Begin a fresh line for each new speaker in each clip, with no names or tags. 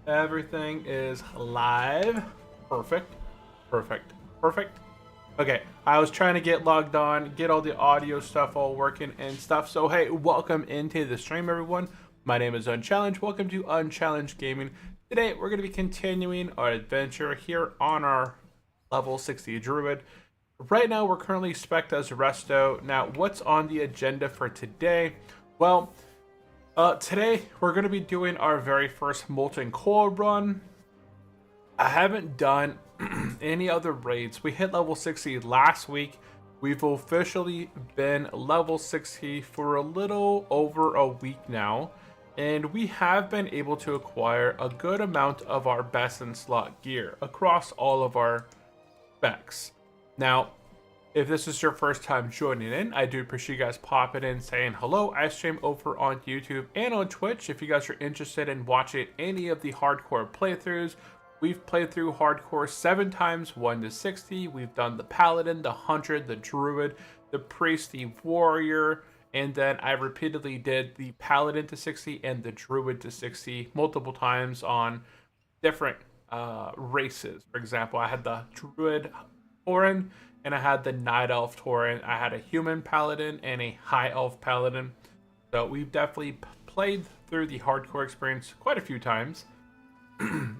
Everything is live. Perfect. Perfect. Perfect. Okay, I was trying to get logged on, get all the audio stuff all working and stuff. So, hey, welcome into the stream, everyone. My name is Unchallenged. Welcome to Unchallenged Gaming. Today, we're going to be continuing our adventure here on our level 60 Druid. Right now, we're currently spec'd as Resto. Now, what's on the agenda for today? Well, today we're going to be doing our very first Molten Core run. I haven't done any other raids. We hit level 60 last week. We've officially been level 60 for a little over a week now. And we have been able to acquire a good amount of our best in slot gear across all of our specs. Now, if this is your first time joining in, I do appreciate you guys popping in, saying hello. I stream over on YouTube and on Twitch. If you guys are interested in watching any of the hardcore playthroughs, we've played through hardcore 7 times, 1 to 60. We've done the Paladin, the Hunter, the Druid, the Priest, the Warrior, and then I repeatedly did the Paladin to 60 and the Druid to 60 multiple times on different races. For example, I had the Druid Tauren, and I had the Night Elf Tauren. I had a human Paladin and a High Elf Paladin. So we've definitely played through the hardcore experience quite a few times.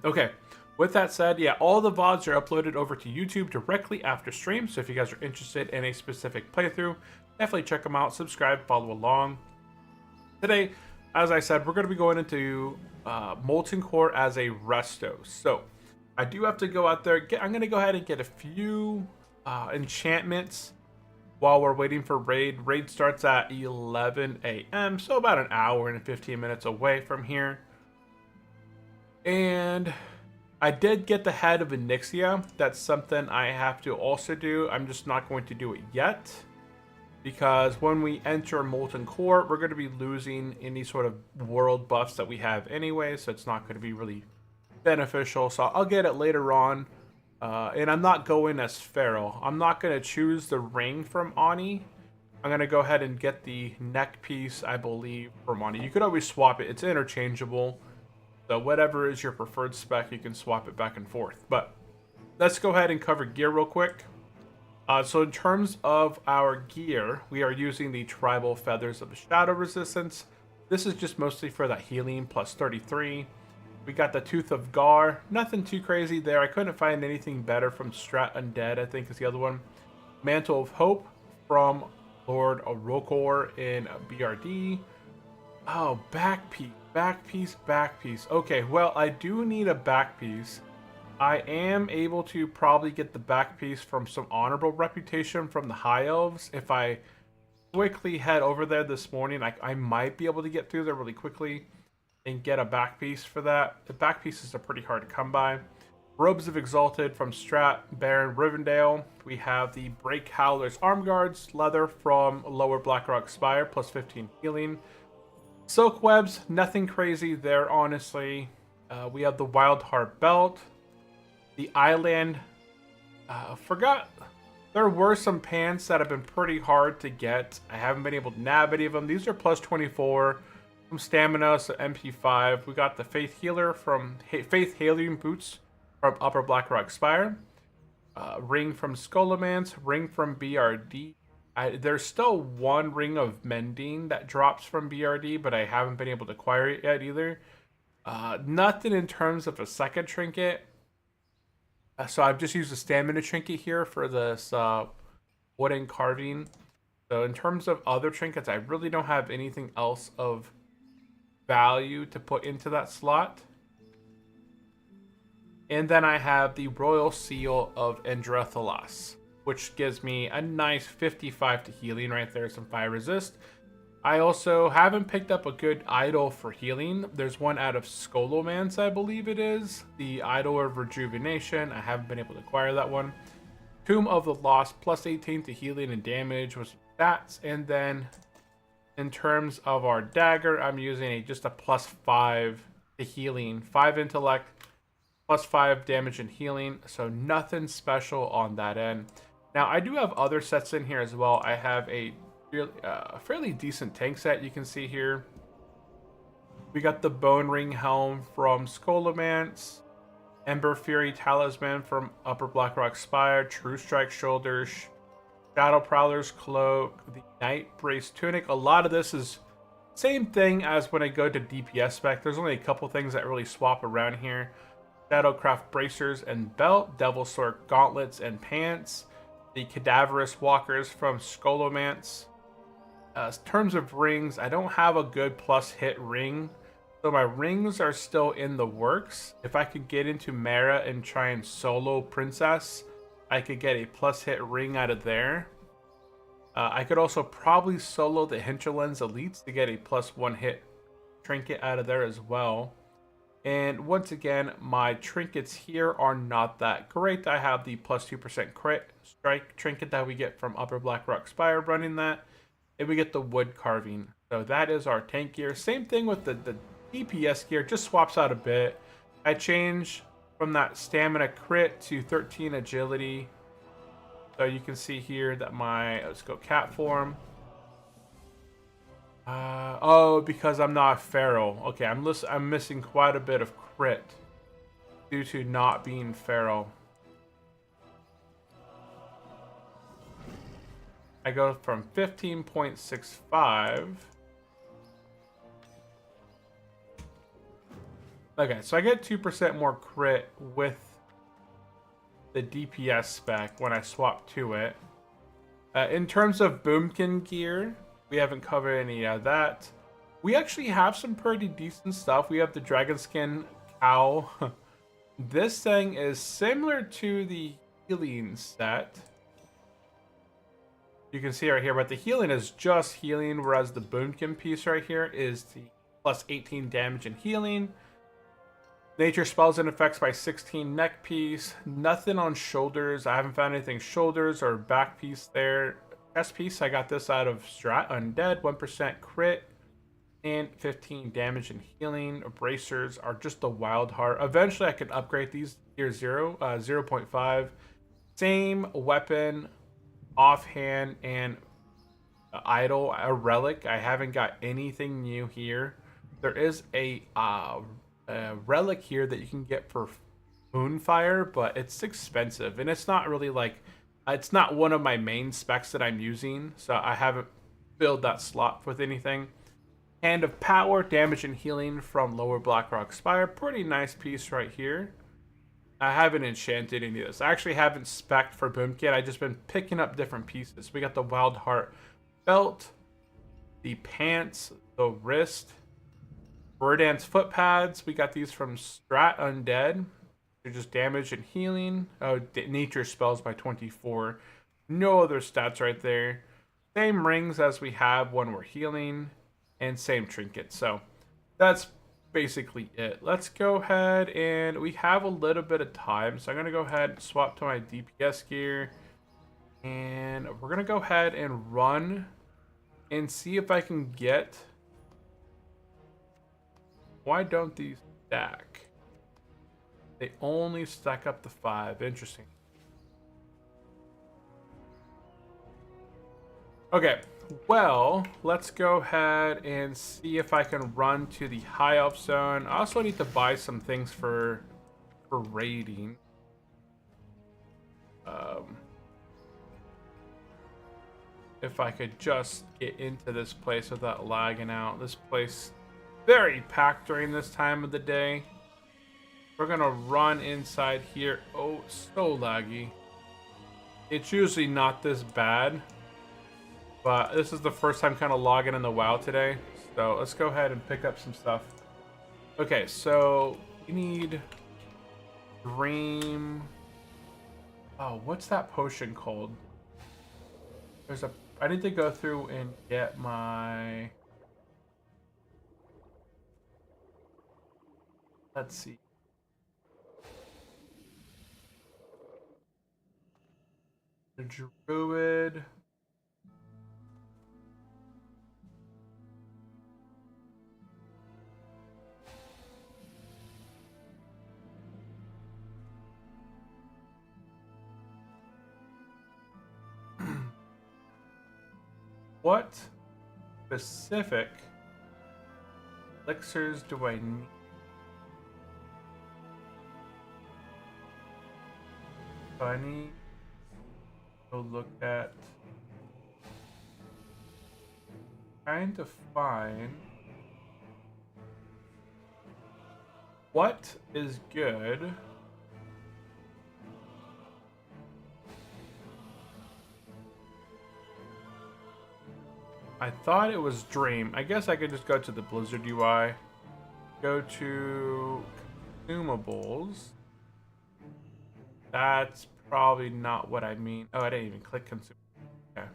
Okay, with that said, yeah, all the VODs are uploaded over to YouTube directly after stream. So if you guys are interested in a specific playthrough, definitely check them out, subscribe, follow along. Today, as I said, we're going to be going into Molten Core as a Resto. So I do have to go out there. I'm going to go ahead and get a few enchantments while we're waiting for raid. Raid starts at 11 a.m. so about an hour and 15 minutes away from here. And I did get the head of Onyxia. That's something I have to also do. I'm just not going to do it yet, because when we enter Molten Core, we're going to be losing any sort of world buffs that we have anyway, so it's not going to be really beneficial. So I'll get it later on. And I'm not going as Pharaoh. I'm not going to choose the ring from Ani. I'm going to go ahead and get the neck piece, I believe, from Ani. You could always swap it. It's interchangeable. So whatever is your preferred spec, you can swap it back and forth. But let's go ahead and cover gear real quick. So in terms of our gear, we are using the Tribal Feathers of Shadow Resistance. This is just mostly for that healing plus 33. We got the Tooth of Gar. Nothing too crazy there. I couldn't find anything better from Strat Undead, I think is the other one. Mantle of Hope from Lord Orokor in BRD. Oh, back piece. Back piece, back piece. Okay, well, I do need a back piece. I am able to probably get the back piece from some honorable reputation from the High Elves. If I quickly head over there this morning, I might be able to get through there really quickly and get a back piece for that. The back pieces are pretty hard to come by. Robes of Exalted from Strat Baron Rivendell. We have the Break Howler's Arm Guards, leather from Lower Blackrock Spire, plus 15 healing. Silk Webs, nothing crazy there, honestly. We have the Wild Heart Belt. The Island, forgot. There were some pants that have been pretty hard to get. I haven't been able to nab any of them. These are plus 24. From Stamina, so MP5. We got the Faith Healer from Faith Healing Boots from Upper Blackrock Spire. Ring from Skullomance. Ring from BRD. There's still one Ring of Mending that drops from BRD, but I haven't been able to acquire it yet either. Nothing in terms of a second trinket. So I've just used a Stamina trinket here for this wooden carving. So in terms of other trinkets, I really don't have anything else of value to put into that slot. And then I have the Royal Seal of Endrethalas, which gives me a nice 55 to healing right there, some fire resist. I also haven't picked up a good idol for healing. There's one out of Skullomance, I believe it is. The Idol of Rejuvenation. I haven't been able to acquire that one. Tomb of the Lost, plus 18 to healing and damage with stats. And then in terms of our dagger, I'm using just a plus 5 to healing, 5 intellect, plus 5 damage and healing. So nothing special on that end. Now I do have other sets in here as well. I have a fairly decent tank set you can see here. We got the Bone Ring Helm from Scholomance, Ember Fury Talisman from Upper Blackrock Spire, True Strike Shoulders, Shadow Prowler's Cloak, the Night Brace Tunic. A lot of this is same thing as when I go to DPS spec. There's only a couple things that really swap around here. Shadowcraft Bracers and Belt, Devil Sword Gauntlets and Pants, the Cadaverous Walkers from Scholomance. Terms of rings, I don't have a good plus hit ring, so my rings are still in the works. If I could get into Mara and try and solo Princess, I could get a plus hit ring out of there. I could also probably solo the Hinterlands Elites to get a +1 hit trinket out of there as well. And once again, my trinkets here are not that great. I have the +2% crit strike trinket that we get from Upper Blackrock Spire running that. And we get the wood carving. So that is our tank gear. Same thing with the DPS gear, just swaps out a bit. I change from that stamina crit to 13 agility. So you can see here that my, let's go cat form. Oh, because I'm not feral. Okay, I'm missing quite a bit of crit due to not being feral. I go from 15.65. Okay, so I get 2% more crit with the DPS spec when I swap to it. In terms of Boomkin gear, we haven't covered any of that. We actually have some pretty decent stuff. We have the Dragon Skin Cow. This thing is similar to the healing set. You can see right here, but the healing is just healing, whereas the Boomkin piece right here is the +18 damage and healing. Nature spells and effects by 16 neck piece. Nothing on shoulders. I haven't found anything shoulders or back piece there. Chest piece, I got this out of Strat Undead. 1% crit and 15 damage and healing. Bracers are just the Wild Heart. Eventually I can upgrade these tier 0, 0.5. Same weapon, offhand, and idol, a relic. I haven't got anything new here. There is a relic here that you can get for Moonfire, but it's expensive, and it's not really like, it's not one of my main specs that I'm using, so I haven't filled that slot with anything. Hand of Power, damage and healing from Lower Blackrock Spire. Pretty nice piece right here. I haven't enchanted any of this. I actually haven't spec'd for Boomkin. I've just been picking up different pieces. We got the Wild Heart belt, the pants, the wrist, Verdance foot pads. We got these from Strat Undead. They're just damage and healing. Oh, nature spells by 24. No other stats right there. Same rings as we have when we're healing, and same trinkets. So that's basically it. Let's go ahead, and we have a little bit of time, so I'm gonna go ahead and swap to my DPS gear, and we're gonna go ahead and run and see if I can get. Why don't these stack? They only stack up to 5. Interesting. Okay, well, let's go ahead and see if I can run to the High Elf Zone. I also need to buy some things for raiding. If I could just get into this place without lagging out. This place very packed during this time of the day. We're gonna run inside here. Oh, so laggy. It's usually not this bad, but this is the first time kind of logging in the WoW today. So let's go ahead and pick up some stuff. Okay, so we need Dream. Oh, what's that potion called? There's a. I need to go through and get my. Let's see. The Druid. What specific elixirs do I need? So I need to look at trying to find what is good. I thought it was Dream. I guess I could just go to the Blizzard UI, go to consumables. That's probably not what I mean. Oh, I didn't even click consumables. Okay.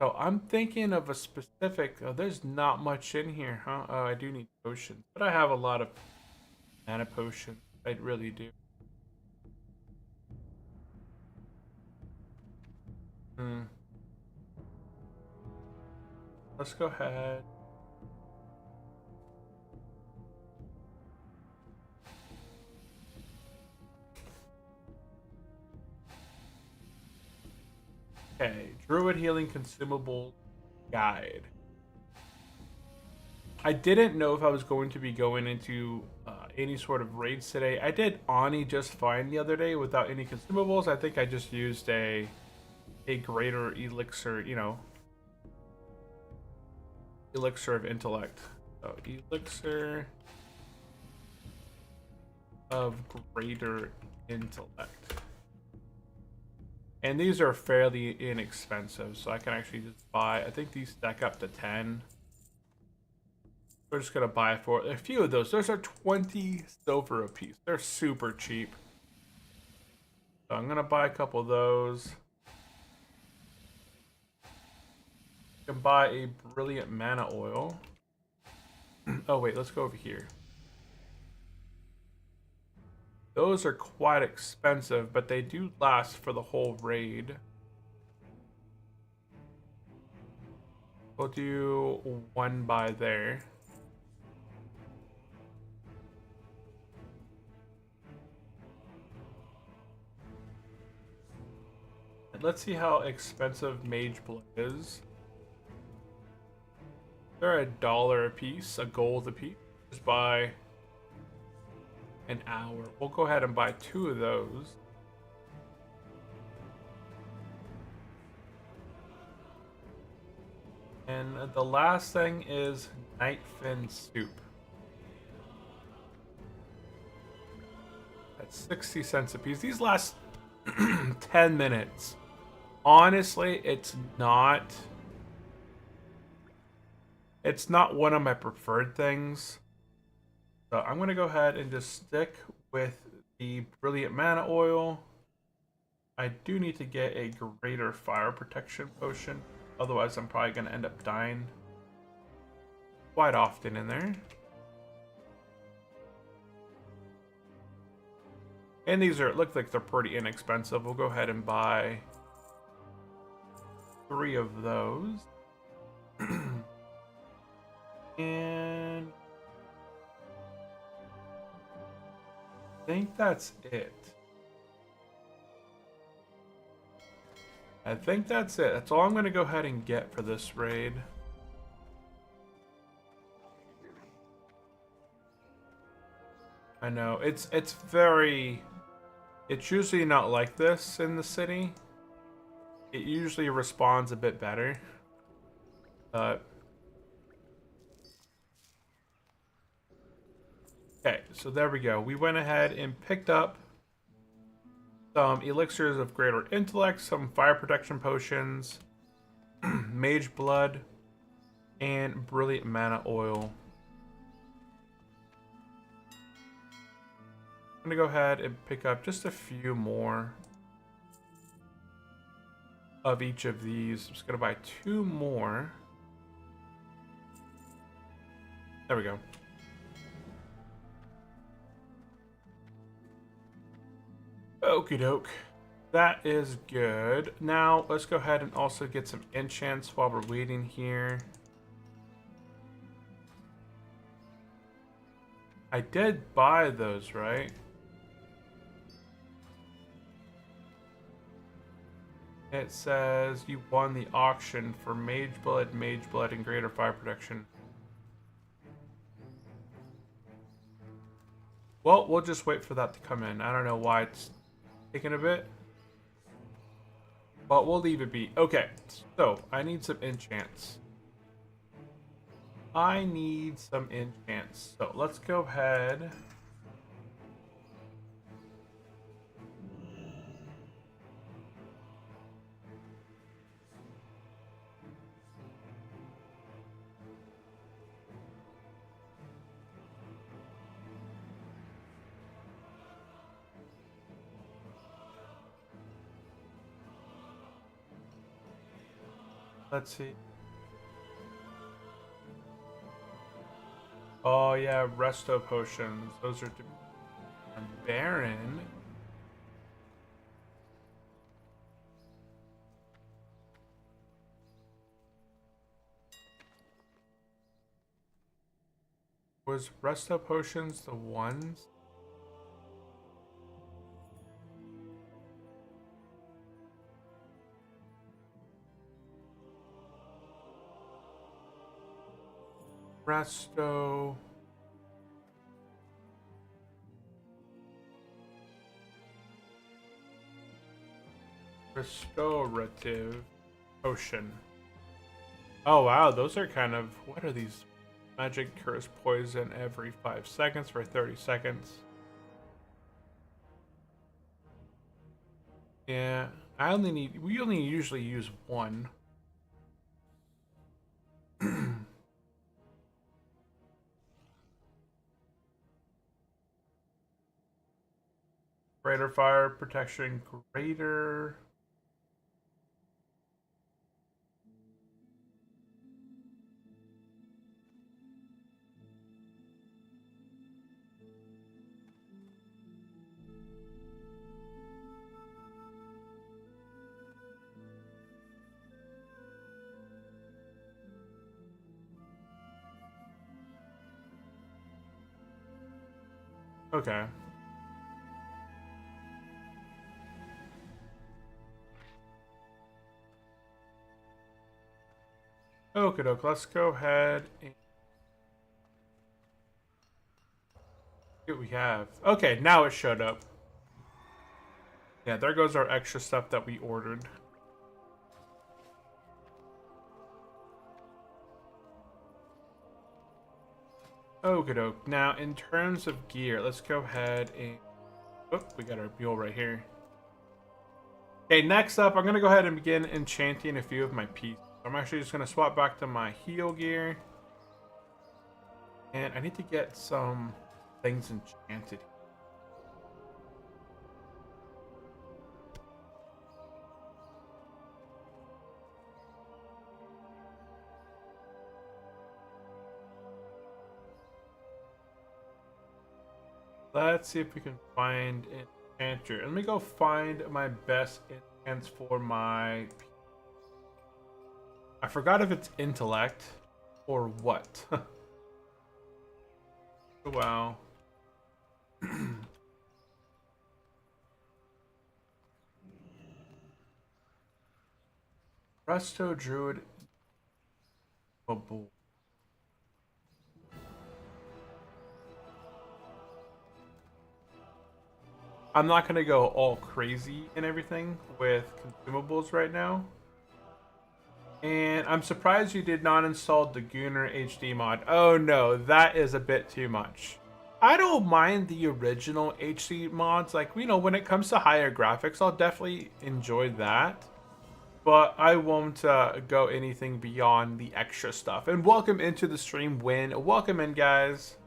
So I'm thinking of a specific. Oh, there's not much in here, huh? Oh, I do need potions, but I have a lot of mana potions. I really do. Let's go ahead. Okay, Druid Healing Consumable Guide. I didn't know if I was going to be going into any sort of raids today. I did Ani just fine the other day without any consumables. I think I just used a greater elixir, you know, elixir of intellect. So elixir of greater intellect. And these are fairly inexpensive, so I can actually just buy, I think these stack up to 10. We're just gonna buy for a few of those. Those are 20 silver a piece. They're super cheap. So I'm gonna buy a couple of those. You can buy a brilliant mana oil. Oh wait, let's go over here. Those are quite expensive, but they do last for the whole raid. We'll do one buy there. And let's see how expensive Mage Blood is. They're $1 a piece, a gold a piece. Just buy an hour. We'll go ahead and buy 2 of those. And the last thing is Nightfin Soup. That's 60 cents a piece. These last 10 minutes. Honestly, it's not one of my preferred things. So I'm going to go ahead and just stick with the Brilliant Mana Oil. I do need to get a greater fire protection potion. Otherwise, I'm probably going to end up dying quite often in there. And these are, look like they're pretty inexpensive. We'll go ahead and buy 3 of those. And I think that's it. I think that's it. That's all I'm going to go ahead and get for this raid. I know it's usually not like this in the city. It usually responds a bit better. Okay, so there we go. We went ahead and picked up some elixirs of greater intellect, some fire protection potions, mage blood, and brilliant mana oil. I'm gonna go ahead and pick up just a few more of each of these. I'm just gonna buy 2 more. There we go. Okie doke. That is good. Now, let's go ahead and also get some enchants while we're waiting here. I did buy those, right? It says you won the auction for Mage Blood, and Greater Fire Protection. Well, we'll just wait for that to come in. I don't know why it's taking a bit. But we'll leave it be. Okay, so I need some enchants. So let's go ahead. Let's see. Oh yeah, resto potions. Those are to Baron. Was resto potions the ones? Resto. Restorative potion. Oh wow, those are kind of, what are these? Magic curse poison every 5 seconds for 30 seconds. Yeah, we only usually use one. Greater fire protection, greater. Okay. Okay, doke. Let's go ahead and see what we have. Okay, now it showed up. Yeah, there goes our extra stuff that we ordered. Okay, doke. Now, in terms of gear, let's go ahead and... Oh, we got our mule right here. Okay, next up, I'm going to go ahead and begin enchanting a few of my pieces. I'm actually just going to swap back to my heal gear. And I need to get some things enchanted. Let's see if we can find an enchanter. Let me go find my best enchants for my... I forgot if it's intellect or what. Wow. Resto Druid. Oh, boy. I'm not going to go all crazy and everything with consumables right now. And I'm surprised you did not install the Gunner HD mod. Oh no, that is a bit too much. I don't mind the original HD mods. Like, you know, when it comes to higher graphics, I'll definitely enjoy that. But I won't go anything beyond the extra stuff. And welcome into the stream, Win. Welcome in, guys.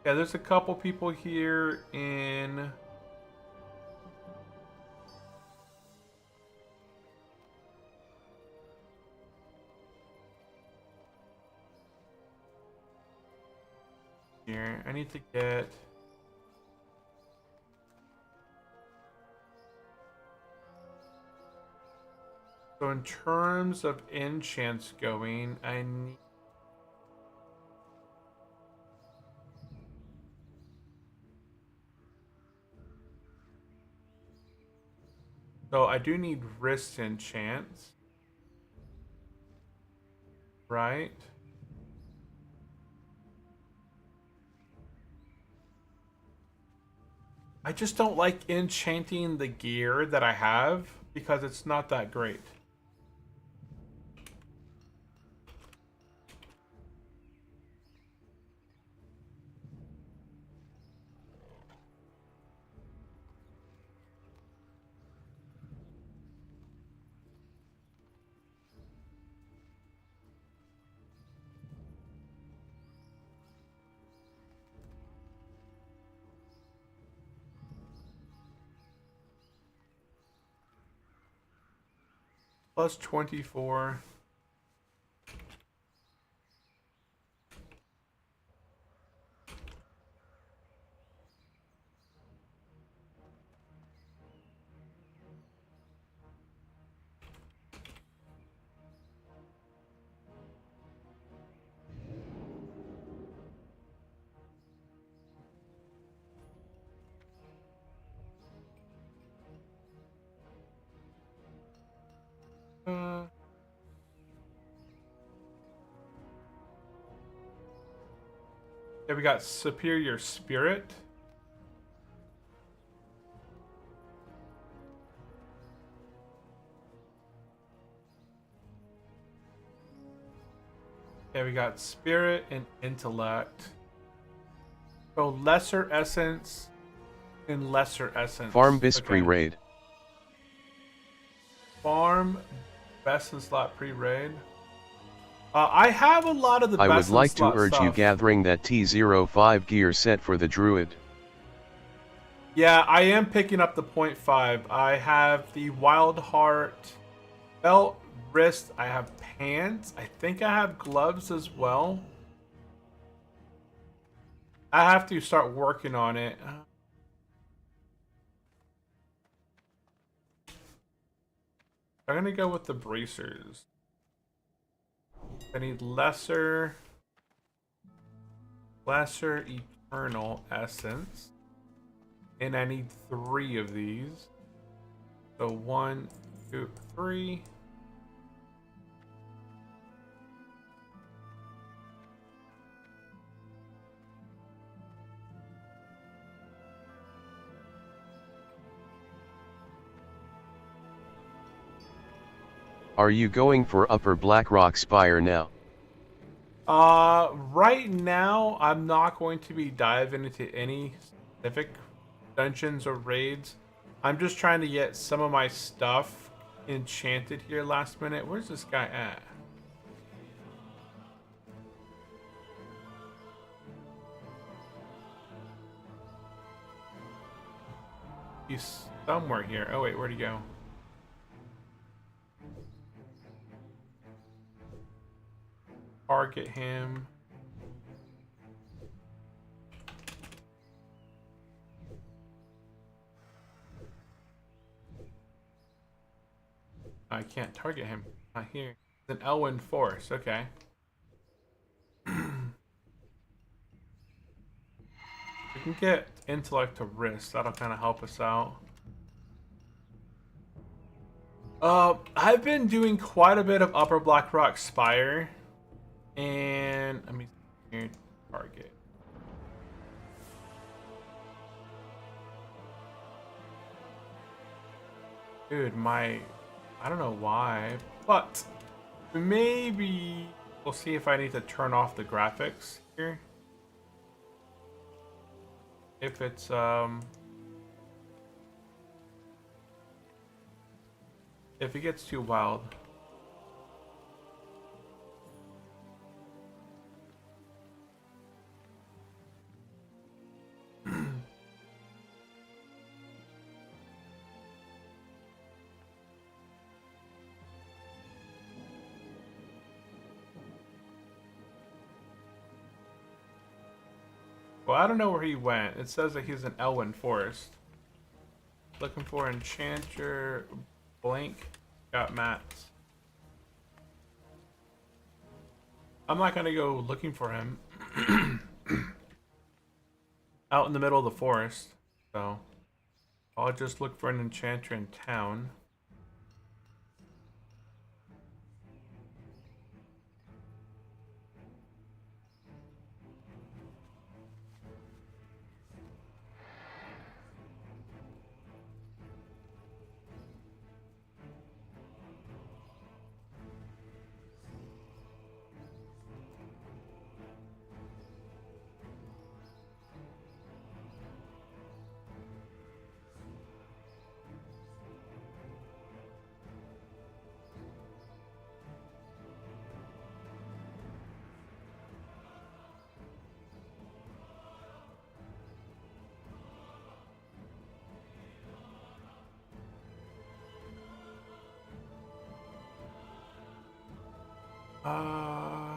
Yeah, there's a couple people here in... Here, I need to get... So in terms of enchants going, I need So I do need wrist enchants. Right? I just don't like enchanting the gear that I have because it's not that great. Plus 24. Uh, yeah, we got Superior Spirit. Yeah, we got Spirit and Intellect. So Lesser Essence and Lesser Essence.
Farm Bis pre-raid.
Farm Best in Slot pre-raid. I have a lot of the
I
best
would like
in
to
slot
urge you
stuff.
gathering that T05 gear set for the Druid.
Yeah, I am picking up the 0.5. I have the Wild Heart belt, wrist. I have pants. I think I have gloves as well. I have to start working on it. I'm gonna go with the bracers. I need lesser eternal essence. And I need 3 of these. So 1, 2, 3.
Are you going for Upper Blackrock Spire now?
Right now I'm not going to be diving into any specific dungeons or raids. I'm just trying to get some of my stuff enchanted here last minute. Where's this guy at? He's somewhere here. Oh wait, where'd he go? Target him. I can't target him. Not here. It's an Elwyn Force. Okay. We can get intellect to wrist. That'll kind of help us out. I've been doing quite a bit of Upper Blackrock Spire, and let me see here, target. Dude, I don't know why, but maybe we'll see if I need to turn off the graphics here. If it's if it gets too wild. Well, I don't know where he went. It says that he's in Elwyn Forest. Looking for Enchanter Blank. Got mats. I'm not gonna go looking for him. Out in the middle of the forest. So I'll just look for an enchanter in town. Uh,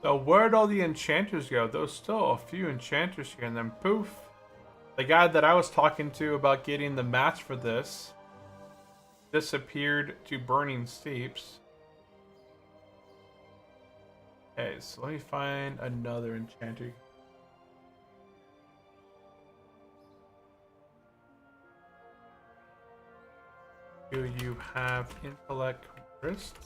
so where'd all the enchanters go? There's still a few enchanters here, and then poof. The guy that I was talking to about getting the match for this disappeared to Burning Steeps. Okay, so let me find another enchanter. Do you have intellect wrist?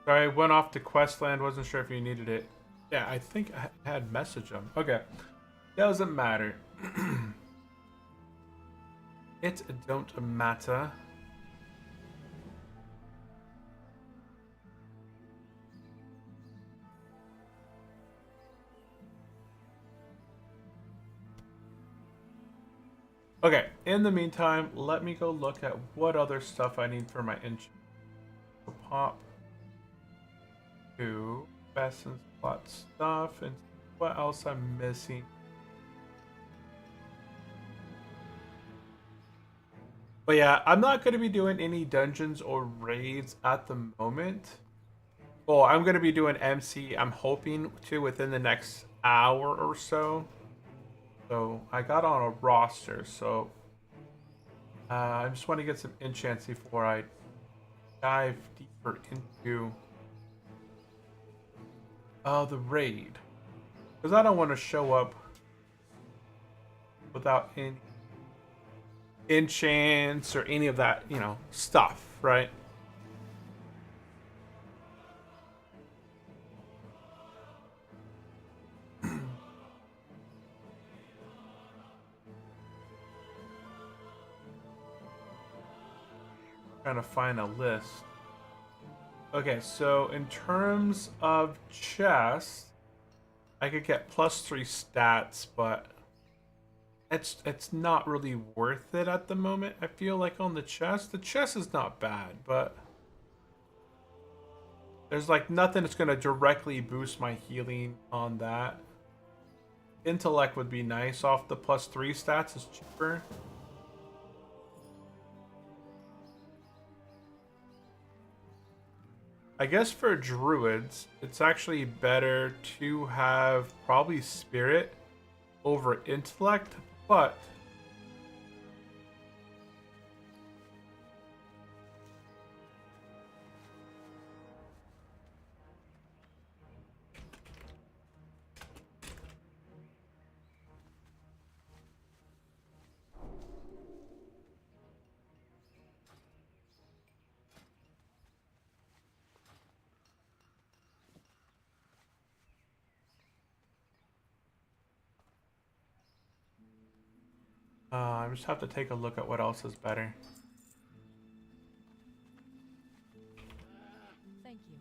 Sorry, I went off to Questland, wasn't sure if you needed it. Yeah, I think I had messaged him. Okay. Doesn't matter. It don't matter. Okay, in the meantime, let me go look at what other stuff I need for my enchant. So pop to best and slot stuff and what else I'm missing. But yeah, I'm not going to be doing any dungeons or raids at the moment. Well, I'm going to be doing MC, I'm hoping to within the next hour or so. So I got on a roster, so I just want to get some enchants before I dive deeper into the raid. Because I don't want to show up without any enchants or any of that, you know, stuff, right? Trying to find a list. Okay, so in terms of chest, I could get +3 stats, but it's not really worth it at the moment. I feel like on the chest is not bad, but there's like nothing that's gonna directly boost my healing on that. Intellect would be nice off the +3 stats, is cheaper. I guess for druids, it's actually better to have probably spirit over intellect, but I just have to take a look at what else is better.
Thank you.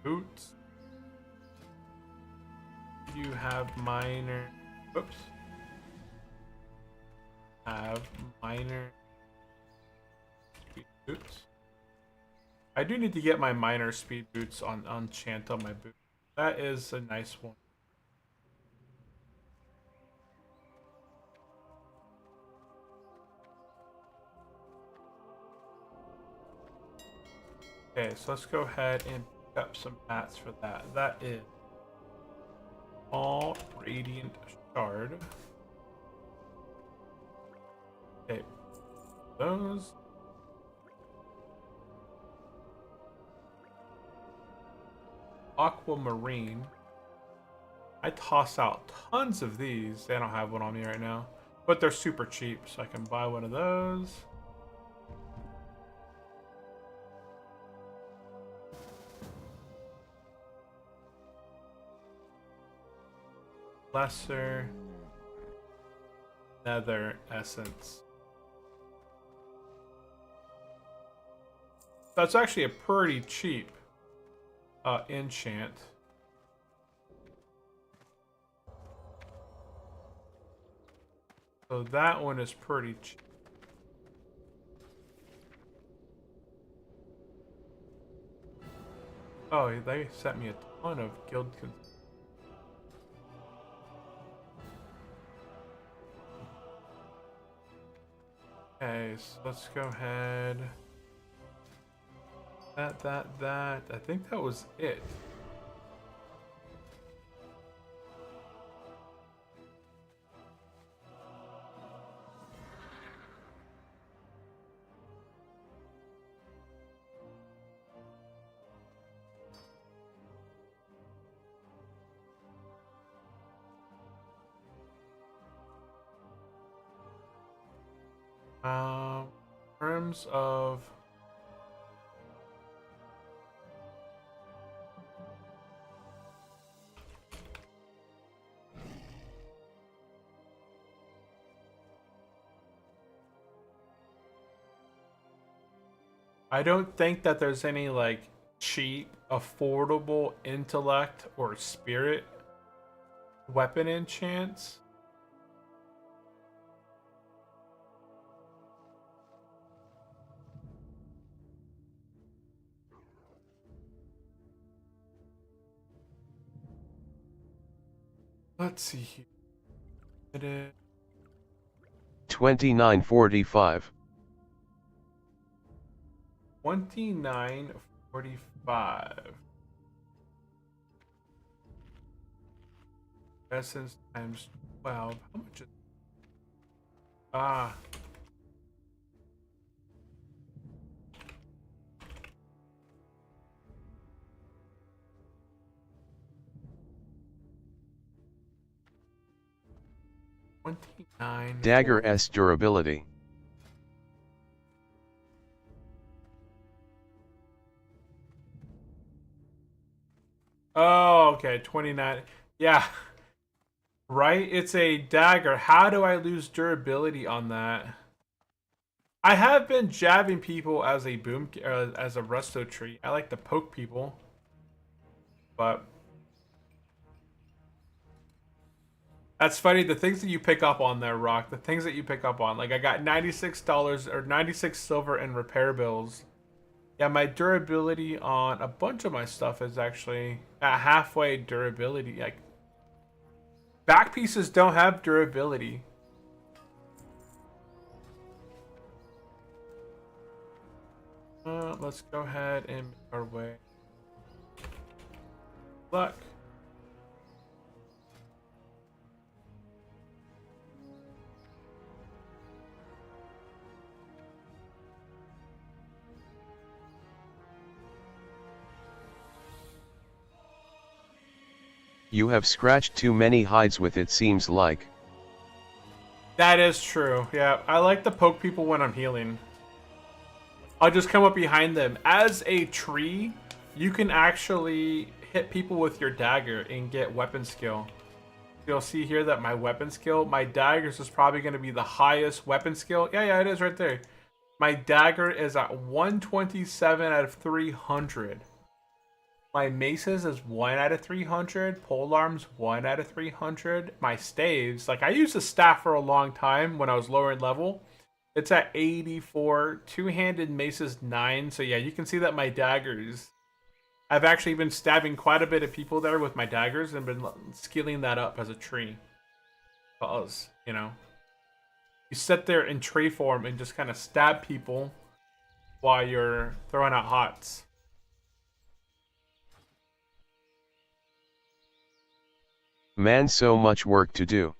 Boots. You have minor. Whoops. Have minor speed boots. I do need to get my minor speed boots on chant on my boot. That is a nice one. Okay, so let's go ahead and pick up some mats for that. That is all radiant shard. Okay. Those. Aquamarine. I toss out tons of these. They don't have one on me right now. But they're super cheap, so I can buy one of those. Lesser nether essence. That's actually a pretty cheap enchant. So that one is pretty cheap. Oh, they sent me a ton of guild. Okay, so let's go ahead. That. I think that was it. In terms of I don't think that there's any like cheap, affordable intellect or spirit weapon enchants. Let's see here. It is
2945.
2945. Essence times 12. How much is ah 29.
Dagger S durability.
Oh, okay, 29. Yeah. Right? It's a dagger. How do I lose durability on that? I have been jabbing people as a as a resto tree. I like to poke people. But that's funny, the things that you pick up on there, Rock. The things that you pick up on. Like I got $96 or 96 silver in repair bills. Yeah, my durability on a bunch of my stuff is actually at halfway durability. Like back pieces don't have durability. Let's go ahead and make our way. Luck.
You have scratched too many hides with it, seems like.
That is true. Yeah, I like to poke people when I'm healing. I'll just come up behind them. As a tree, you can actually hit people with your dagger and get weapon skill. You'll see here that my weapon skill, my daggers is probably going to be the highest weapon skill. Yeah, it is right there. My dagger is at 127 out of 300. My maces is 1 out of 300. Polearms 1 out of 300. My staves, like I used a staff for a long time when I was lower in level. It's at 84. Two-handed maces 9. So yeah, you can see that my daggers. I've actually been stabbing quite a bit of people there with my daggers and been skilling that up as a tree. Because, you know, you sit there in tree form and just kind of stab people while you're throwing out hots.
Man, so much work to do.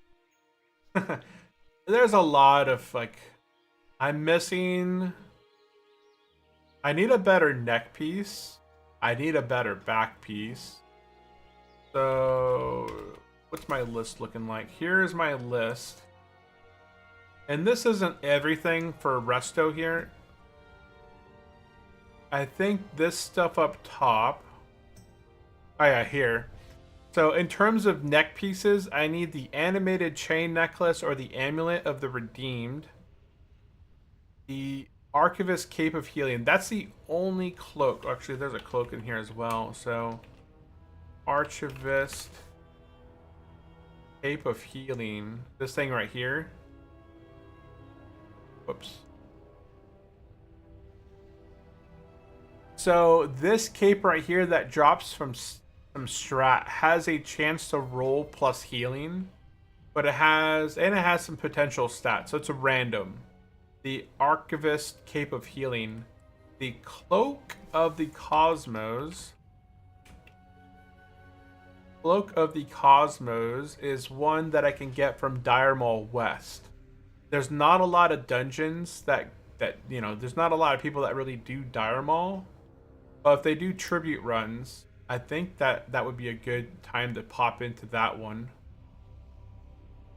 There's a lot of like I'm missing... I need a better neck piece. I need a better back piece. So, what's my list looking like? Here's my list. And this isn't everything for resto here. I think this stuff up top. Oh yeah, here. So in terms of neck pieces, I need the animated chain necklace or the amulet of the redeemed. The Archivist Cape of Healing. That's the only cloak. Actually, there's a cloak in here as well. So, Archivist Cape of Healing. This thing right here. Whoops. So, this cape right here that drops from strat has a chance to roll plus healing. But it has some potential stats. So, it's a random. The Archivist Cape of Healing. The Cloak of the Cosmos. Cloak of the Cosmos is one that I can get from Dire Maul West. There's not a lot of dungeons that you know, there's not a lot of people that really do Dire Maul. But if they do tribute runs, I think that would be a good time to pop into that one.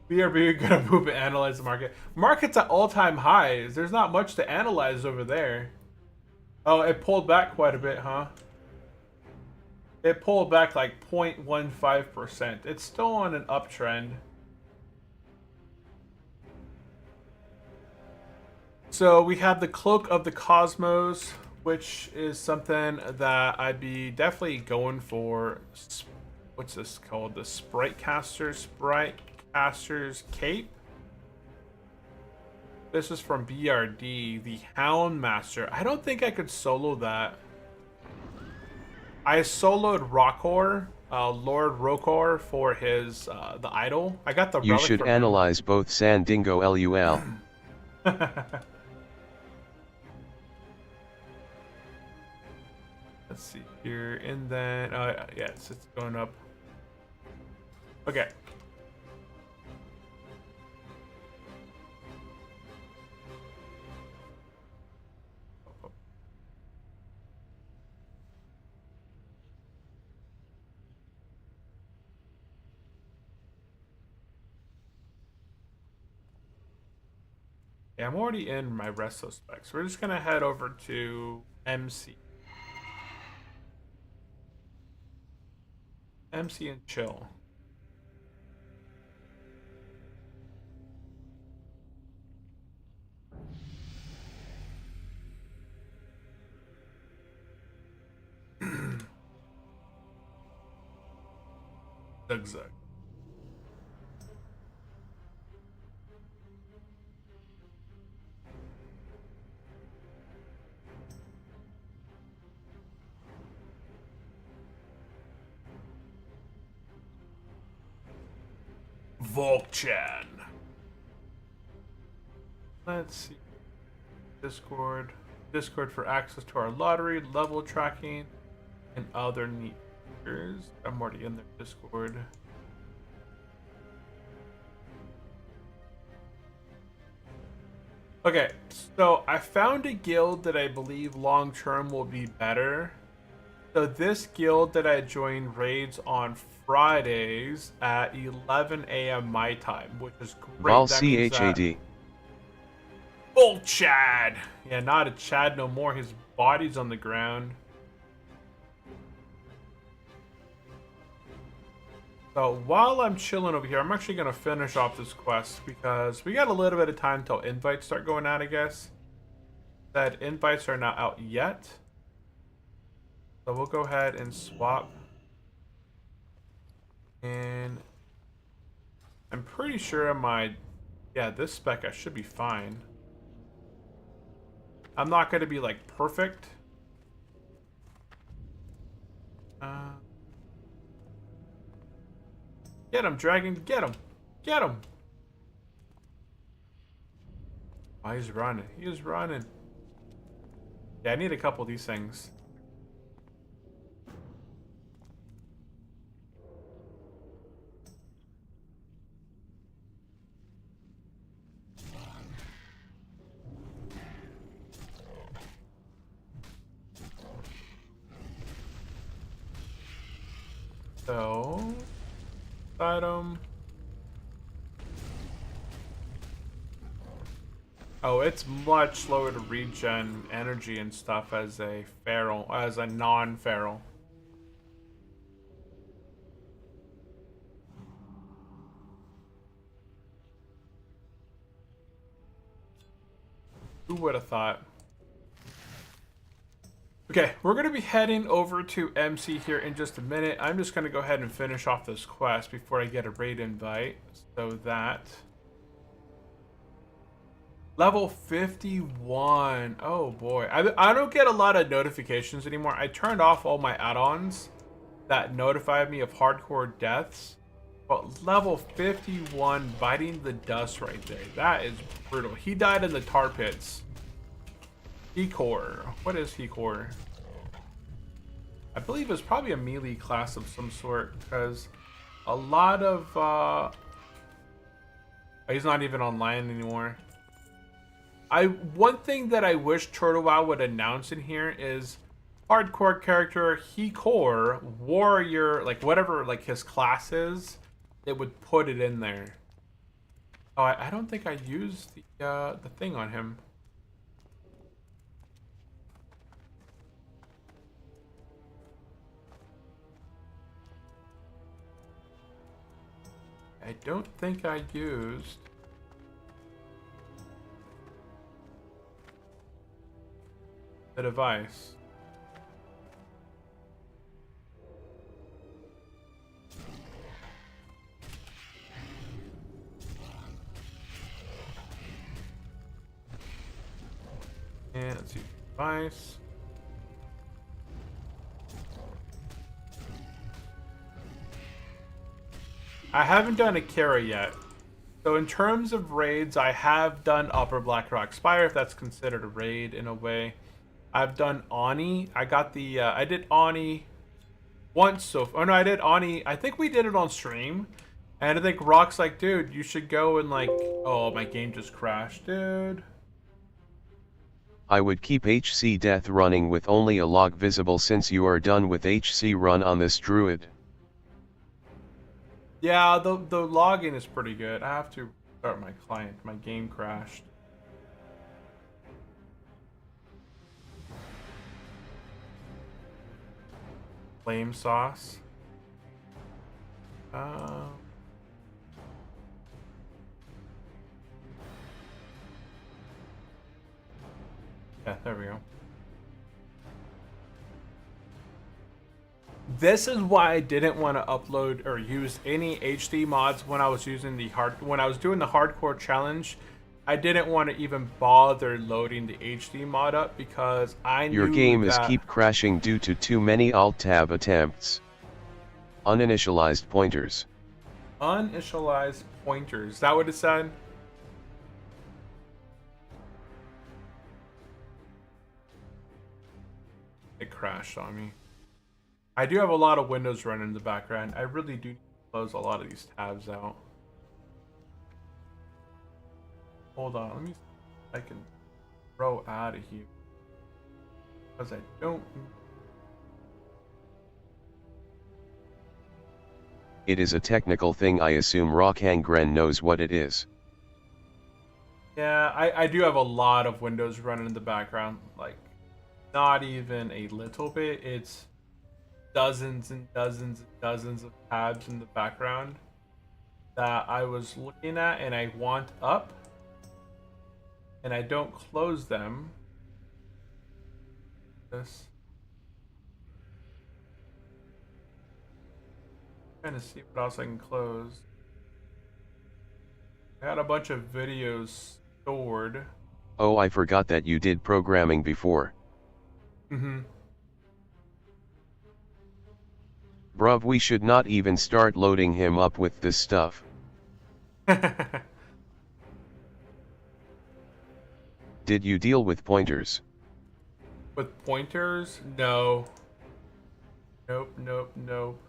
We are very good at move and analyze the market. Market's at all-time highs. There's not much to analyze over there. Oh, it pulled back quite a bit, huh? It pulled back like 0.15%. It's still on an uptrend. So we have the Cloak of the Cosmos, which is something that I'd be definitely going for. What's this called? The Spritecaster's Cape. This is from BRD, the Houndmaster. I don't think I could solo that. I soloed Rockor, Lord Rokor, for his the idol. I got the
You
relic
should
from
analyze both Sandingo LUL.
Let's see here, and then yeah, it's going up. Okay. Yeah, I'm already in my resto specs. We're just gonna head over to MC. MC and chill. Zug. Volchan. Let's see. Discord for access to our lottery, level tracking, and other neat features. I'm already in their Discord. Okay, so I found a guild that I believe long term will be better. So this guild that I joined raids on Fridays at 11 a.m. my time, which is great.
Vol
That means
CHAD.
Bull Chad! Yeah, not a Chad no more. His body's on the ground. So while I'm chilling over here, I'm actually going to finish off this quest because we got a little bit of time till invites start going out, I guess. That invites are not out yet. So we'll go ahead and swap. And I'm pretty sure this spec I should be fine. I'm not going to be like perfect. Get him, Dragon, get him. Get him. Oh, he's running. He is running. Yeah, I need a couple of these things. So, item. Oh, it's much slower to regen energy and stuff as a feral, as a non-feral. Who would have thought? Okay, we're going to be heading over to MC here in just a minute. I'm just going to go ahead and finish off this quest before I get a raid invite. So that... Level 51. Oh boy. I don't get a lot of notifications anymore. I turned off all my add-ons that notified me of hardcore deaths. But level 51, biting the dust right there. That is brutal. He died in the tar pits. Hecor. What is Hecor? I believe it's probably a melee class of some sort, because a lot of he's not even online anymore. One thing that I wish Turtle Wow would announce in here is hardcore character Hecor, warrior, like whatever like his class is, it would put it in there. Oh, I don't think I used the thing on him. I don't think I used the device. And let's use device. I haven't done a Kara yet. So in terms of raids, I have done Upper Blackrock Spire, if that's considered a raid in a way. I've done Ani. I got the, I did Ani once so, oh no, I did Ani, I think we did it on stream. And I think Rock's like, dude, you should go and like, oh, my game just crashed, dude.
I would keep HC Death running with only a log visible since you are done with HC run on this Druid.
Yeah, the login is pretty good. I have to start my client. My game crashed. Flame sauce. Yeah, there we go. This is why I didn't want to upload or use any HD mods when I was using the when I was doing the hardcore challenge. I didn't want to even bother loading the HD mod up because I knew
your game
that...
is keep crashing due to too many alt-tab attempts. Uninitialized pointers.
Uninitialized pointers. Is that what it said? It crashed on me. I do have a lot of windows running in the background. I really do close a lot of these tabs out. Hold on, let me see if I can throw out of here. Because I don't...
It is a technical thing. I assume Rockangren knows what it is.
Yeah, I do have a lot of windows running in the background. Like, not even a little bit. It's dozens and dozens and dozens of tabs in the background that I was looking at and I want up. And I don't close them. This. Trying to see what else I can close. I got a bunch of videos stored.
Oh, I forgot that you did programming before.
Mm-hmm.
Bruv, we should not even start loading him up with this stuff. Did you deal with pointers?
With pointers? No. Nope, nope, nope.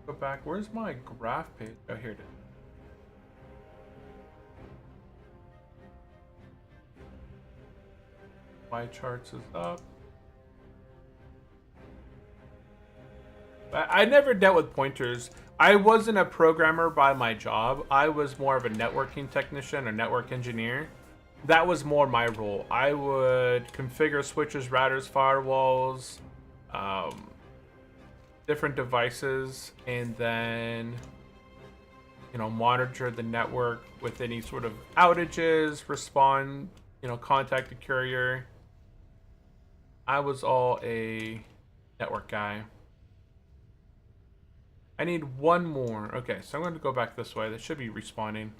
Go back. Where's my graph page? Oh, here it is. Y charts is up. I never dealt with pointers. I wasn't a programmer by my job. I was more of a networking technician or network engineer. That was more my role. I would configure switches, routers, firewalls, different devices, and then, you know, monitor the network with any sort of outages, respond, you know, contact the courier. I was all a network guy. I need one more. Okay, so I'm going to go back this way. That should be respawning.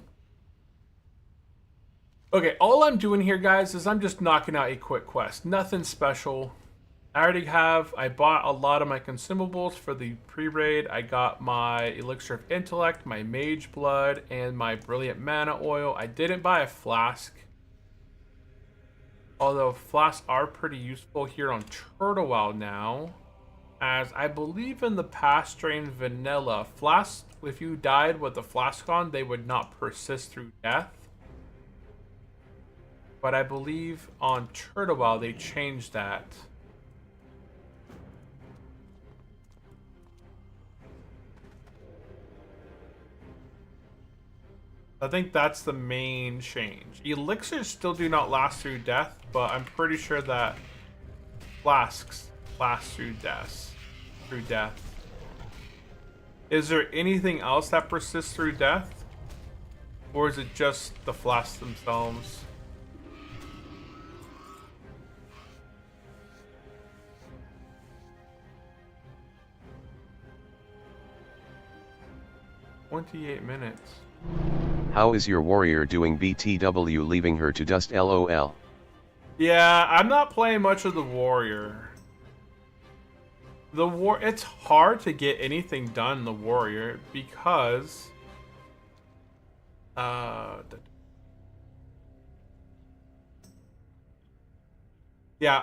Okay, all I'm doing here, guys, is I'm just knocking out a quick quest. Nothing special. I bought a lot of my consumables for the pre-raid. I got my Elixir of Intellect, my Mage Blood, and my Brilliant Mana Oil. I didn't buy a flask. Although flasks are pretty useful here on Turtle now. As I believe in the past strain vanilla, flasks, if you died with a flask on, they would not persist through death. But I believe on Turtle they changed that. I think that's the main change. Elixirs still do not last through death, but I'm pretty sure that flasks last through death. Is there anything else that persists through death? Or is it just the flasks themselves? $28.
How is your warrior doing? BTW leaving her to dust LOL.
Yeah, I'm not playing much of the warrior. It's hard to get anything done in the warrior because yeah,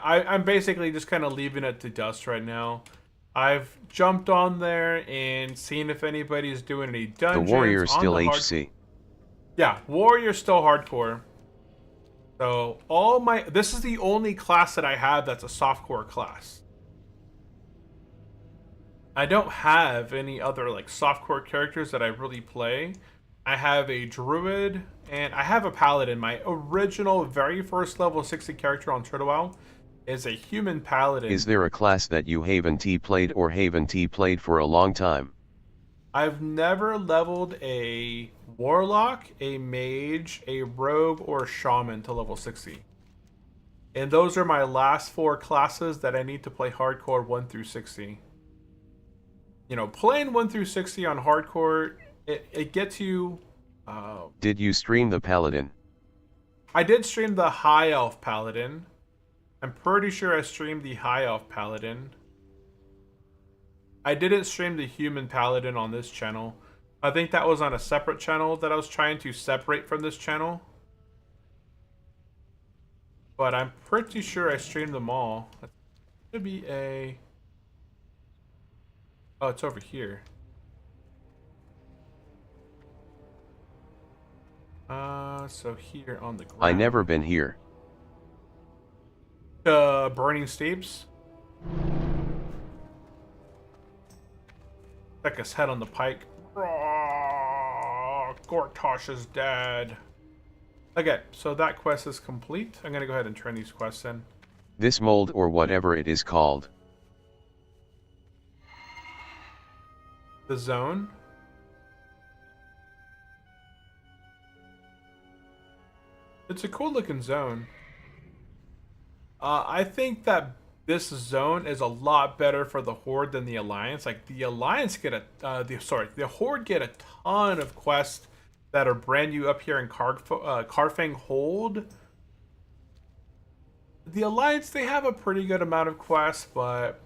I'm basically just kind of leaving it to dust right now. I've jumped on there and seen if anybody's doing any dungeons.
The warrior's still HC.
Yeah, warrior's still hardcore. So this is the only class that I have that's a softcore class. I don't have any other like softcore characters that I really play. I have a druid and I have a paladin. My original very first level 60 character on Turtle is a human paladin.
Is there a class that you haven't played or haven't played for a long time?
I've never leveled a warlock, a mage, a rogue, or a shaman to level 60. And those are my last 4 classes that I need to play hardcore 1 through 60. You know, playing 1 through 60 on hardcore, it gets you...
Did you stream the paladin?
I did stream the high elf paladin. I'm pretty sure I streamed the high elf paladin. I didn't stream the human paladin on this channel. I think that was on a separate channel that I was trying to separate from this channel. But I'm pretty sure I streamed them all. That should be a... Oh, it's over here. So here on the ground.
I never been here.
Burning Steeps. Check his head on the pike. Gortosh is dead. Okay, so that quest is complete. I'm gonna go ahead and turn these quests in.
This mold or whatever it is called.
The zone. It's a cool looking zone. I think that this zone is a lot better for the Horde than the Alliance. Like the Alliance get the Horde get a ton of quests that are brand new up here in Carfang Hold. The Alliance, they have a pretty good amount of quests, but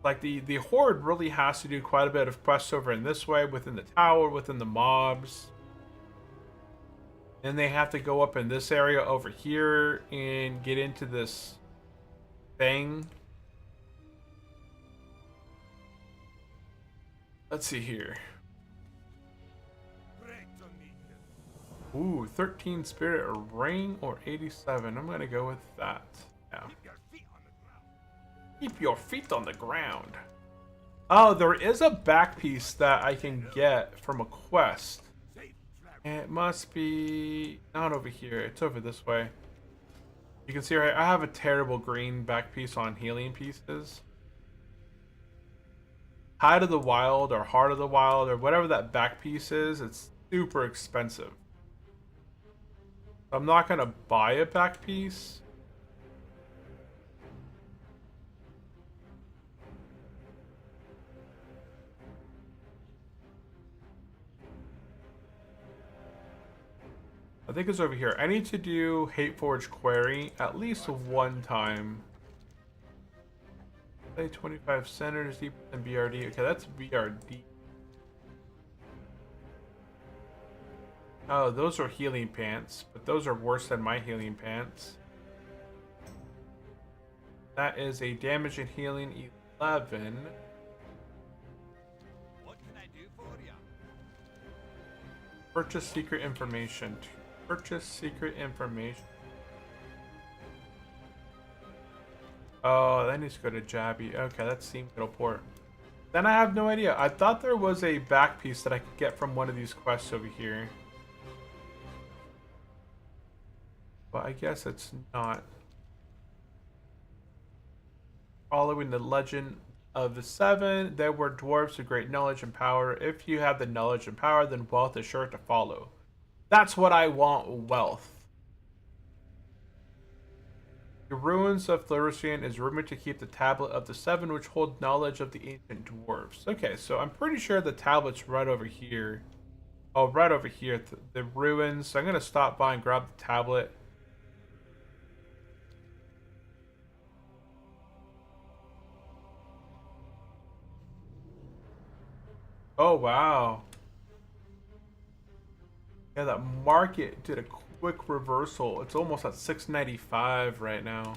like the Horde really has to do quite a bit of quests over in this way, within the tower, within the mobs. Then they have to go up in this area over here and get into this thing. Let's see here. Ooh, 13 spirit ring or 87. I'm gonna go with that. Yeah. Keep your feet on the ground. Oh, there is a back piece that I can get from a quest. It must be not over here. It's over this way. You can see right, I have a terrible green back piece on healing pieces. Hide of the Wild or Heart of the Wild or whatever that back piece is, it's super expensive. I'm not gonna buy a back piece. I think it's over here. I need to do Hateforge Query at least one time. Play 25 centers deeper than BRD. Okay, that's BRD. Oh, those are healing pants, but those are worse than my healing pants. That is a damage and healing 11.
What can I do for you?
Purchase secret information. Purchase secret information. Oh, that needs to go to Jabby. Okay, that's Steam Middleport. Then I have no idea. I thought there was a back piece that I could get from one of these quests over here. But I guess it's not. Following the legend of the seven, there were dwarves with great knowledge and power. If you have the knowledge and power, then wealth is sure to follow. That's what I want, wealth. The ruins of Florisian is rumored to keep the tablet of the seven, which hold knowledge of the ancient dwarves. Okay, so I'm pretty sure the tablet's right over here. Oh, right over here, the ruins. So I'm gonna stop by and grab the tablet. Oh, wow. Yeah, that market did a quick reversal. It's almost at 695 right now.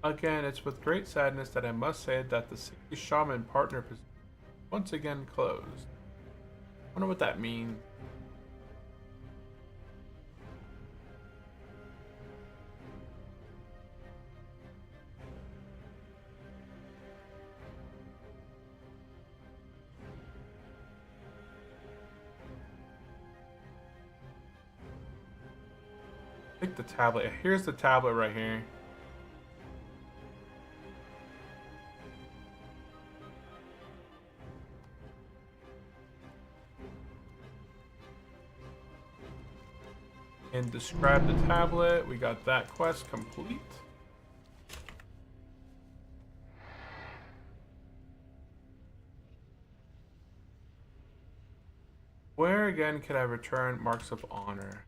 Again, it's with great sadness that I must say that the 60 Shaman partner position is once again closed. I wonder what that means. Take the tablet. Here's the tablet right here. And describe the tablet. We got that quest complete. Where again can I return marks of honor?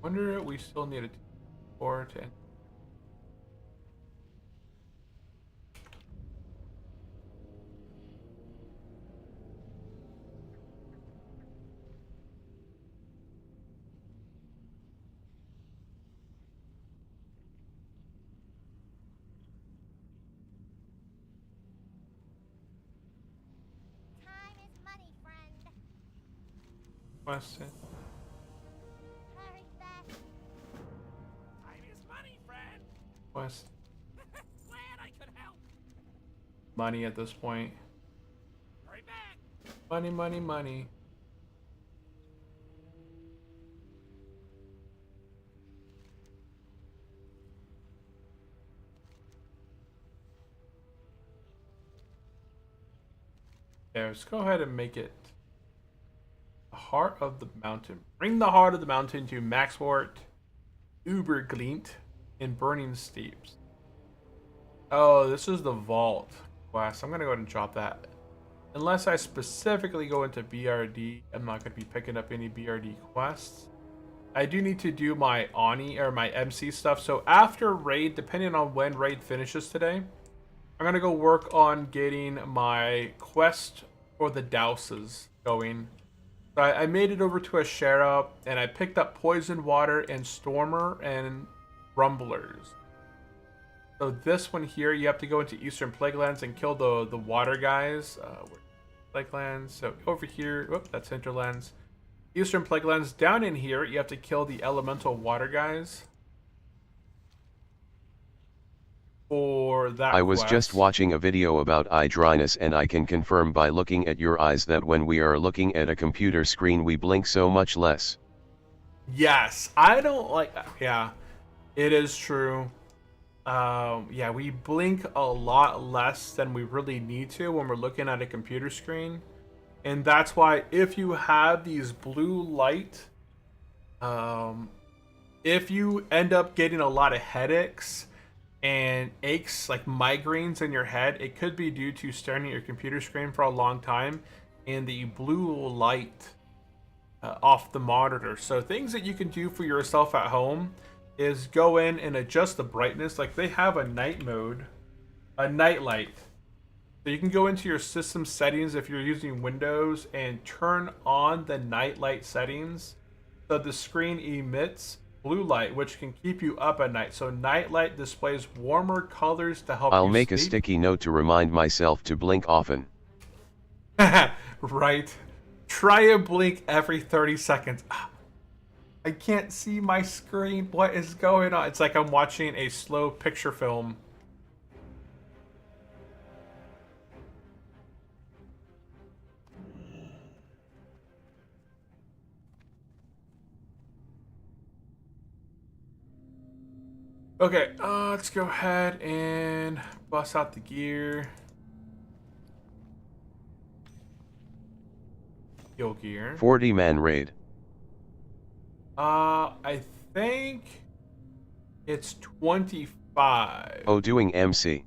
Wonder if we still need a or to end.
Time is money, friend.
Question.
Hurry back.
Time is money, friend.
Quest.
Glad I could help.
Money at this point.
Hurry back.
Money, money, money. Yeah, let's go ahead and make it the heart of the mountain. Bring the heart of the mountain to Maxwort, Uberglint, and Burning Steeps. Oh, this is the vault quest. I'm gonna go ahead and drop that. Unless I specifically go into BRD, I'm not gonna be picking up any BRD quests. I do need to do my Ani or my MC stuff. So after raid, depending on when raid finishes today, I'm gonna go work on getting my quest for the douses going. So I made it over to a sheriff, and I picked up poison water and stormer and rumblers. So this one here, you have to go into Eastern Plaguelands and kill the water guys. Plaguelands. So over here, whoop, that's Hinterlands. Eastern Plaguelands. Down in here, you have to kill the elemental water guys. For that
I was
quest.
just watching a video about eye dryness, and I can confirm by looking at your eyes that when we are looking at a computer screen we blink so much less.
Yes, I don't like. Yeah, it is true. Yeah, we blink a lot less than we really need to when we're looking at a computer screen, and that's why if you have these blue light, if you end up getting a lot of headaches and aches like migraines in your head, it could be due to staring at your computer screen for a long time and the blue light off the monitor. So things that you can do for yourself at home is go in and adjust the brightness. Like they have a night mode, a night light. So you can go into your system settings if you're using Windows and turn on the night light settings so the screen emits blue light, which can keep you up at night. So night light displays warmer colors to help you
I'll make
sleep.
a sticky note to remind myself to blink often.
Right. Try a blink every 30 seconds. I can't see my screen. What is going on? It's like I'm watching a slow picture film. Okay, let's go ahead and bust out the gear. Heal gear.
40-man raid.
I think it's 25.
Oh, doing MC.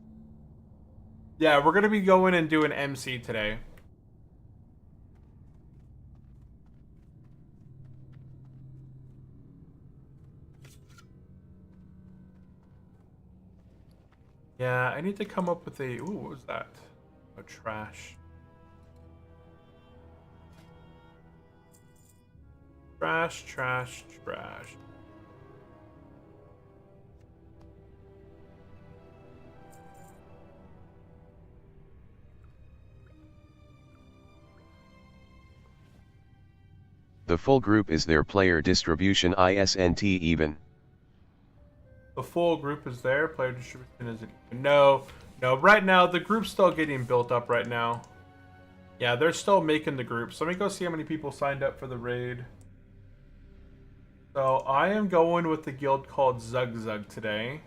Yeah, we're gonna be going and doing MC today. Yeah, I need to come up with a... Ooh, what was that? Oh, trash. Trash, trash, trash.
The full group is their player distribution isn't even.
The full group is there. Player distribution isn't even. No, right now, the group's still getting built up right now. Yeah, they're still making the group. So let me go see how many people signed up for the raid. So I am going with the guild called Zug Zug today.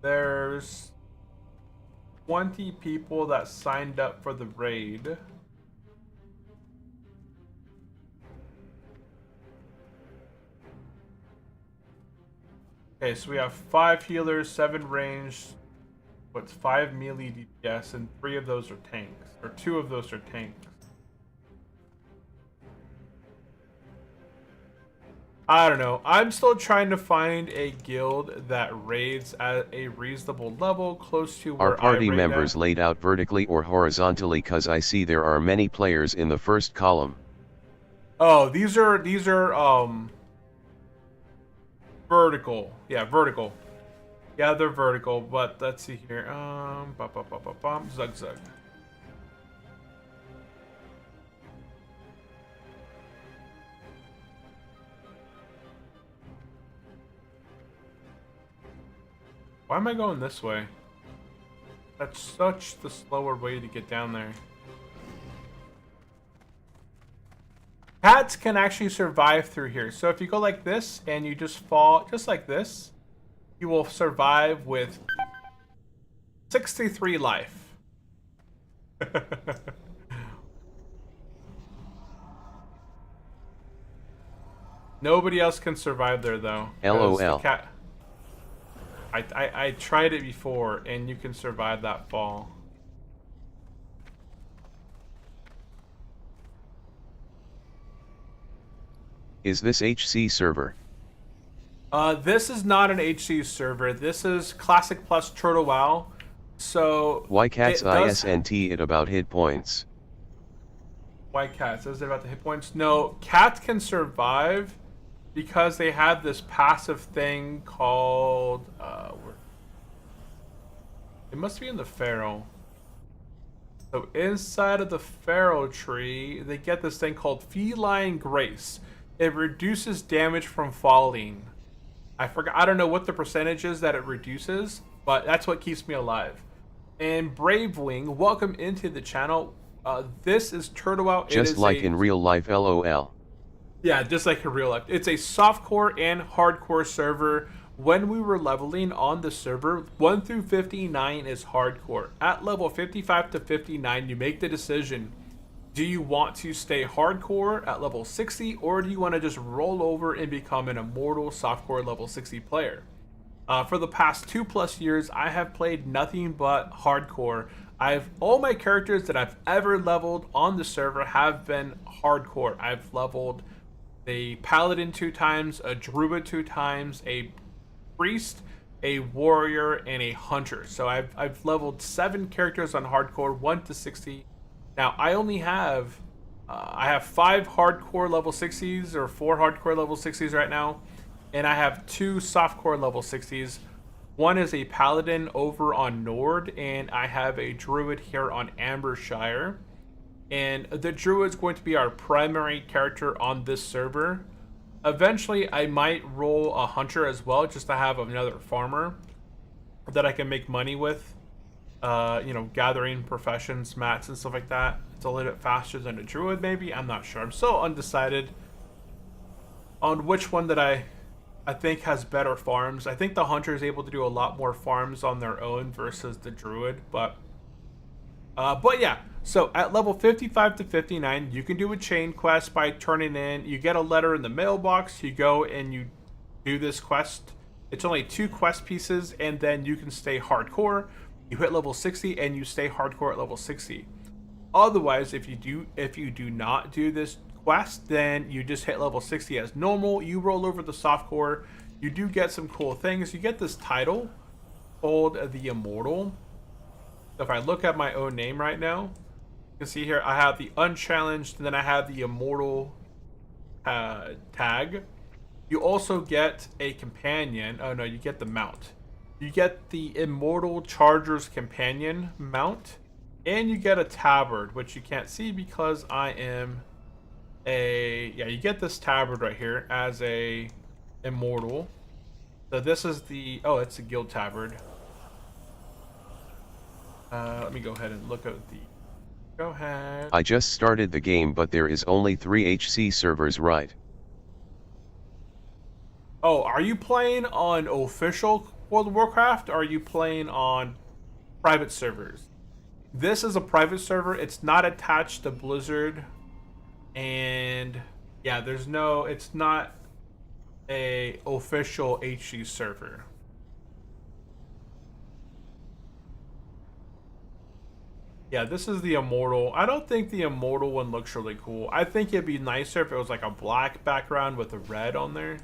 There's 20 people that signed up for the raid. Okay, so we have 5 healers, 7 range, what's 5 melee DPS, and 3 of those are tanks. Or 2 of those are tanks. I don't know. I'm still trying to find a guild that raids at a reasonable level, close to where
Are party
I raid
members
at.
laid out vertically or horizontally? Cause I see there are many players in the first column.
Oh, these are vertical. Yeah, vertical. Yeah, they're vertical, but let's see here. Zug Zug. Why am I going this way? That's such the slower way to get down there. Cats can actually survive through here. So if you go like this and you just fall just like this, you will survive with 63 life. Nobody else can survive there though. 'Cause the
LOL.
cat... I tried it before and you can survive that fall.
Is this HC server?
This is not an HC server. This is Classic plus Turtle WoW. So
Why cats
it does-
ISNT it about hit points?
Why cats? Is it about the hit points? No, cats can survive because they have this passive thing called. It must be in the Pharaoh. So inside of the Pharaoh tree, they get this thing called Feline Grace. It reduces damage from falling. I forgot. I don't know what the percentage is that it reduces, but that's what keeps me alive. And Bravewing, welcome into the channel. This is Turtle WoW.
Just like in real life, LOL.
Yeah, just like in real life. It's a softcore and hardcore server. When we were leveling on the server, 1 through 59 is hardcore. At level 55 to 59, you make the decision. Do you want to stay hardcore at level 60, or do you want to just roll over and become an immortal softcore level 60 player? For the past 2+ years, I have played nothing but hardcore. All my characters that I've ever leveled on the server have been hardcore. I've leveled a paladin 2 times, a druid 2 times, a priest, a warrior, and a hunter. So I've leveled 7 characters on hardcore, 1 to 60. Now I only have I have 5 hardcore level 60s or 4 hardcore level 60s right now, and I have 2 softcore level 60s. One is a paladin over on Nord, and I have a druid here on Ambershire. And the druid is going to be our primary character on this server. Eventually, I might roll a hunter as well, just to have another farmer that I can make money with. Gathering professions, mats, and stuff like that. It's a little bit faster than a druid, maybe. I'm not sure. I'm so undecided on which one that I think has better farms. I think the hunter is able to do a lot more farms on their own versus the druid, but yeah. So at level 55 to 59, you can do a chain quest by turning in. You get a letter in the mailbox. You go and you do this quest. It's only 2 quest pieces, and then you can stay hardcore. You hit level 60, and you stay hardcore at level 60. Otherwise, if you do not do this quest, then you just hit level 60 as normal. You roll over the softcore. You do get some cool things. You get this title called the Immortal. So if I look at my own name right now, you can see here I have the Unchallenged, and then I have the Immortal tag. You also get a companion. Oh no, you get the mount. You get the Immortal Charger's Companion mount, and you get a tabard, which you can't see because I am you get this tabard right here as a Immortal. So this is it's a guild tabard. Let me go ahead and look at go ahead.
I just started the game, but there is only 3 HC servers, right?
Oh, are you playing on official World of Warcraft, or are you playing on private servers? This is a private server. It's not attached to Blizzard, and yeah, it's not a official HC server. Yeah, this is the Immortal. I don't think the Immortal one looks really cool. I think it'd be nicer if it was like a black background with a red on there.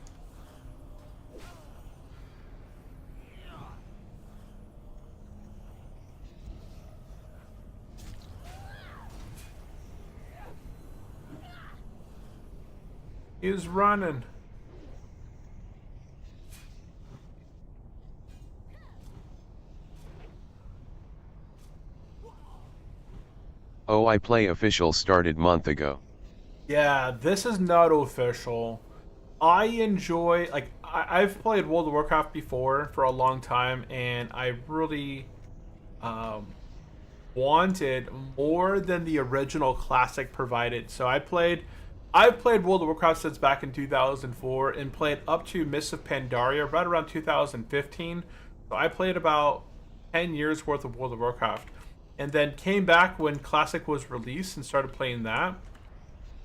He's running.
Oh, I play official started month ago.
Yeah, this is not official. I enjoy, I've played World of Warcraft before for a long time, and I really wanted more than the original Classic provided. So I've played World of Warcraft since back in 2004 and played up to Mists of Pandaria right around 2015. So I played about 10 years worth of World of Warcraft, and then came back when Classic was released and started playing that.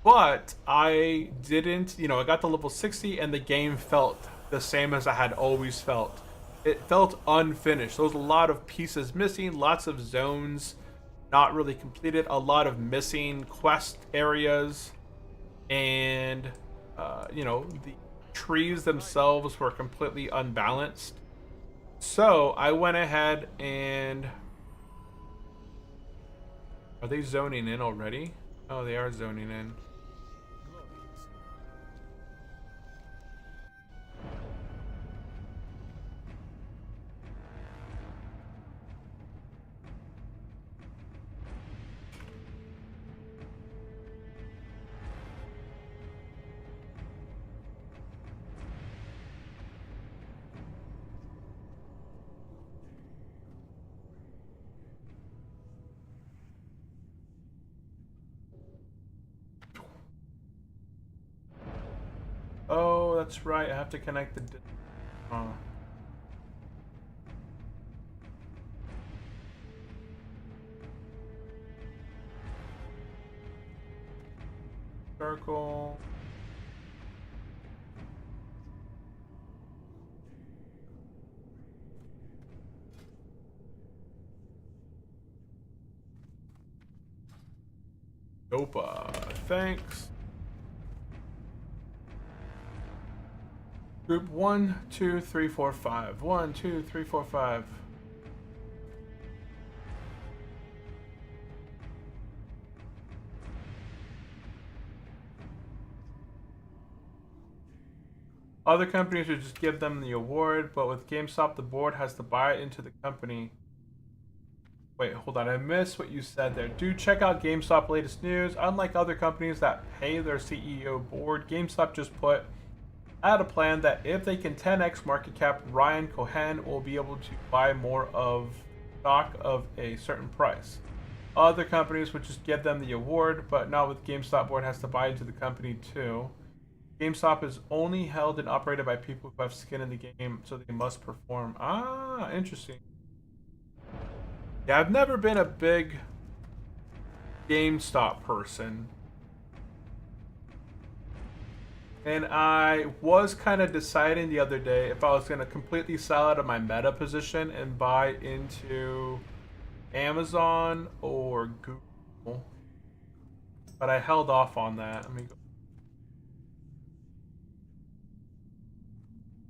But I didn't, I got to level 60 and the game felt the same as I had always felt. It felt unfinished. There was a lot of pieces missing, lots of zones not really completed, a lot of missing quest areas, and you know, the trees themselves were completely unbalanced. So I went ahead and... Are they zoning in already? Oh, they are zoning in. Oh, that's right. I have to connect the... Oh. Circle. Dopa. Thanks. Group 1, 2, 3, 4, 5. 1, 2, 3, 4, 5. Other companies would just give them the award, but with GameStop, the board has to buy it into the company. Wait, hold on. I missed what you said there. Do check out GameStop latest news. Unlike other companies that pay their CEO board, GameStop just put out a plan that if they can 10x market cap, Ryan Cohen will be able to buy more of stock of a certain price. Other companies would just give them the award, but not with GameStop board has to buy into the company too. GameStop is only held and operated by people who have skin in the game, so they must perform. Ah, interesting. Yeah, I've never been a big GameStop person. And I was kind of deciding the other day if I was going to completely sell out of my meta position and buy into Amazon or Google. But I held off on that. Let me go.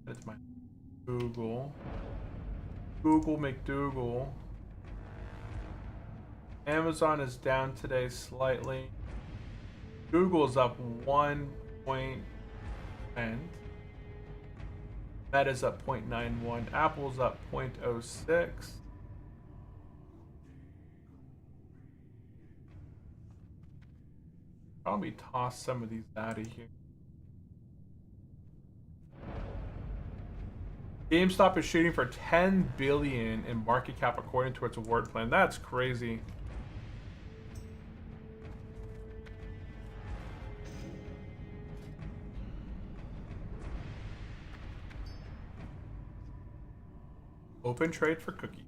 That's my Google. Google McDougal. Amazon is down today slightly. Google's up 1.10. Meta's up 0.91. Apple's up 0.06. Probably toss some of these out of here. GameStop is shooting for 10 billion in market cap according to its award plan. That's crazy. Open trade for cookie.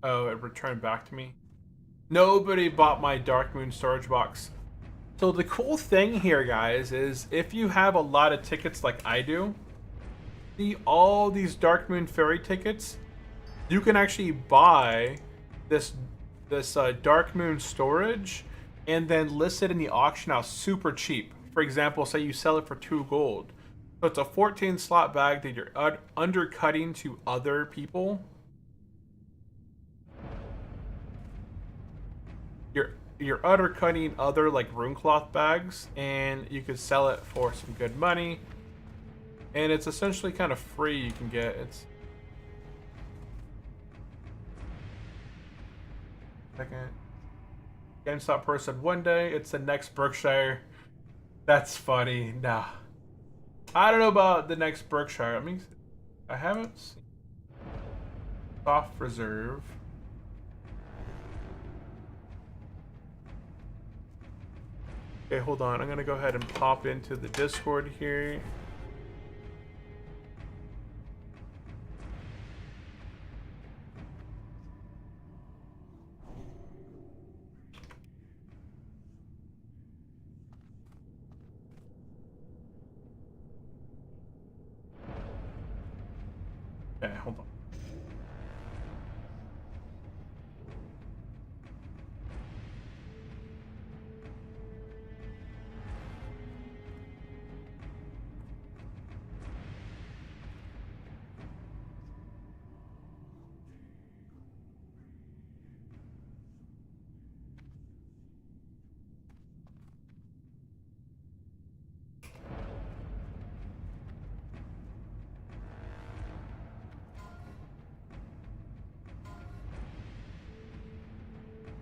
Oh, it returned back to me. Nobody bought my Dark Moon storage box. So the cool thing here, guys, is if you have a lot of tickets like I do, see all these Dark Moon Fairy tickets, you can actually buy this Dark Moon storage and then list it in the auction house super cheap. For example, say you sell it for 2 gold. So it's a 14 slot bag that you're undercutting to other people. You're undercutting other like Runecloth bags, and you could sell it for some good money. And it's essentially kind of free. You can get it's. Second. GameStop person one day. It's the next Berkshire. That's funny. Nah. I don't know about the next Berkshire. I mean, I haven't seen Soft Reserve. Okay, hold on. I'm gonna go ahead and pop into the Discord here. Okay, hold on.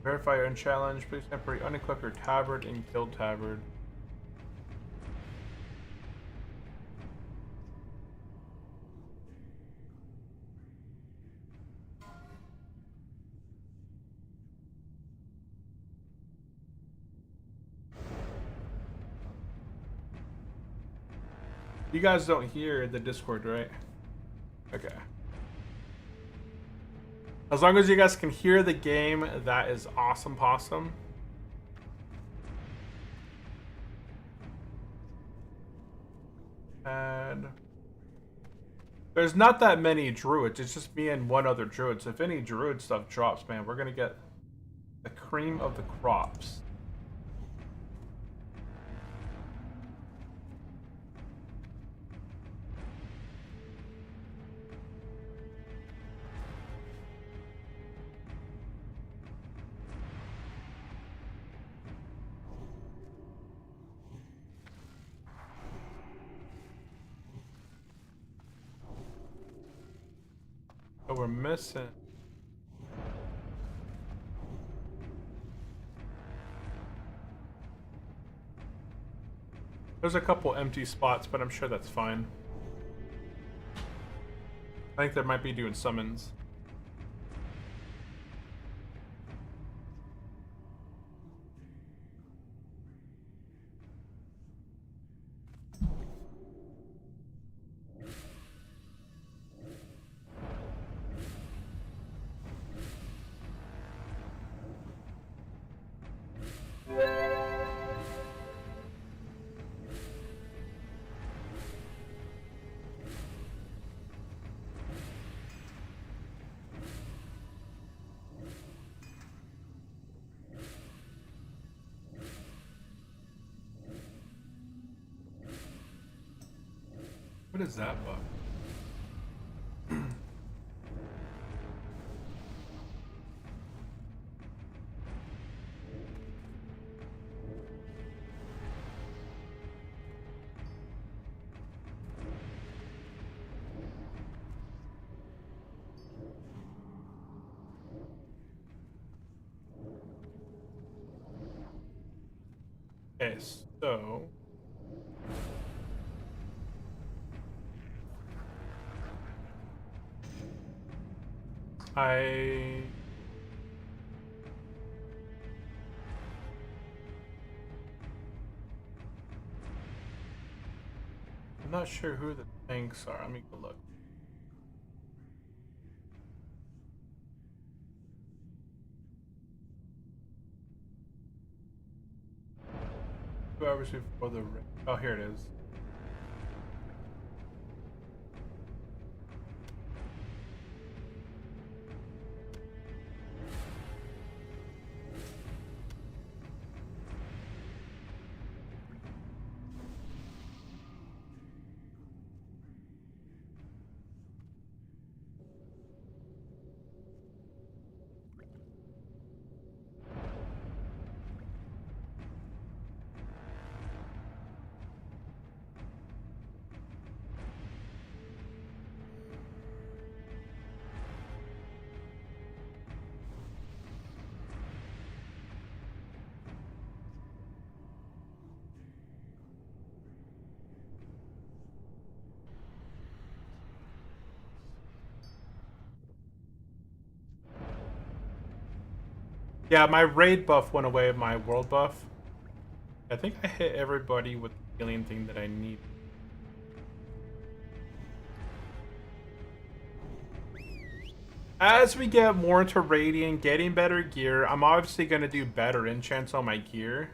Verify your own challenge. Please temporarily unequip your tabard and kill tabard. You guys don't hear the Discord, right? Okay. As long as you guys can hear the game, that is awesome possum. And there's not that many druids. It's just me and one other druid. So if any druid stuff drops, man, we're gonna get the cream of the crops. But we're missing. There's a couple empty spots, but I'm sure that's fine. I think they might be doing summons. What is that bug? Okay, so I'm not sure who the tanks are. Let me go look. Hours before the oh, here it is. Yeah, my raid buff went away, my world buff. I think I hit everybody with the alien thing that I need. As we get more into raiding, getting better gear, I'm obviously going to do better enchants on my gear.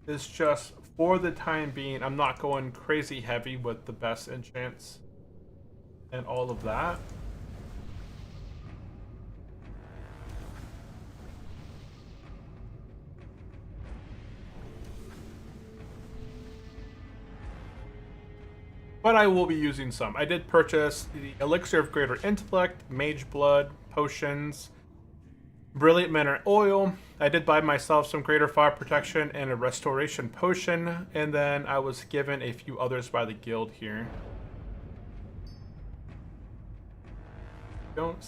It's just, for the time being, I'm not going crazy heavy with the best enchants and all of that. But I will be using some. I did purchase the Elixir of Greater Intellect, Mage Blood, Potions, Brilliant Mana Oil. I did buy myself some Greater Fire Protection and a Restoration Potion. And then I was given a few others by the guild here. Don't...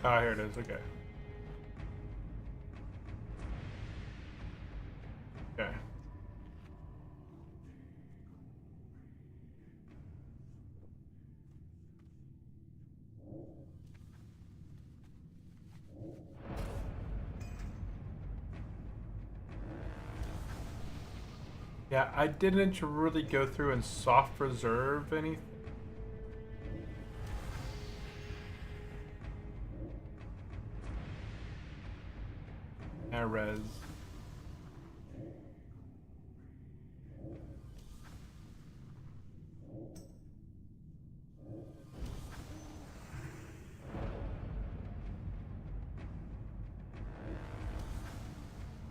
Ah, here it is. Okay. Okay. Yeah, I didn't really go through and soft reserve anything. Res.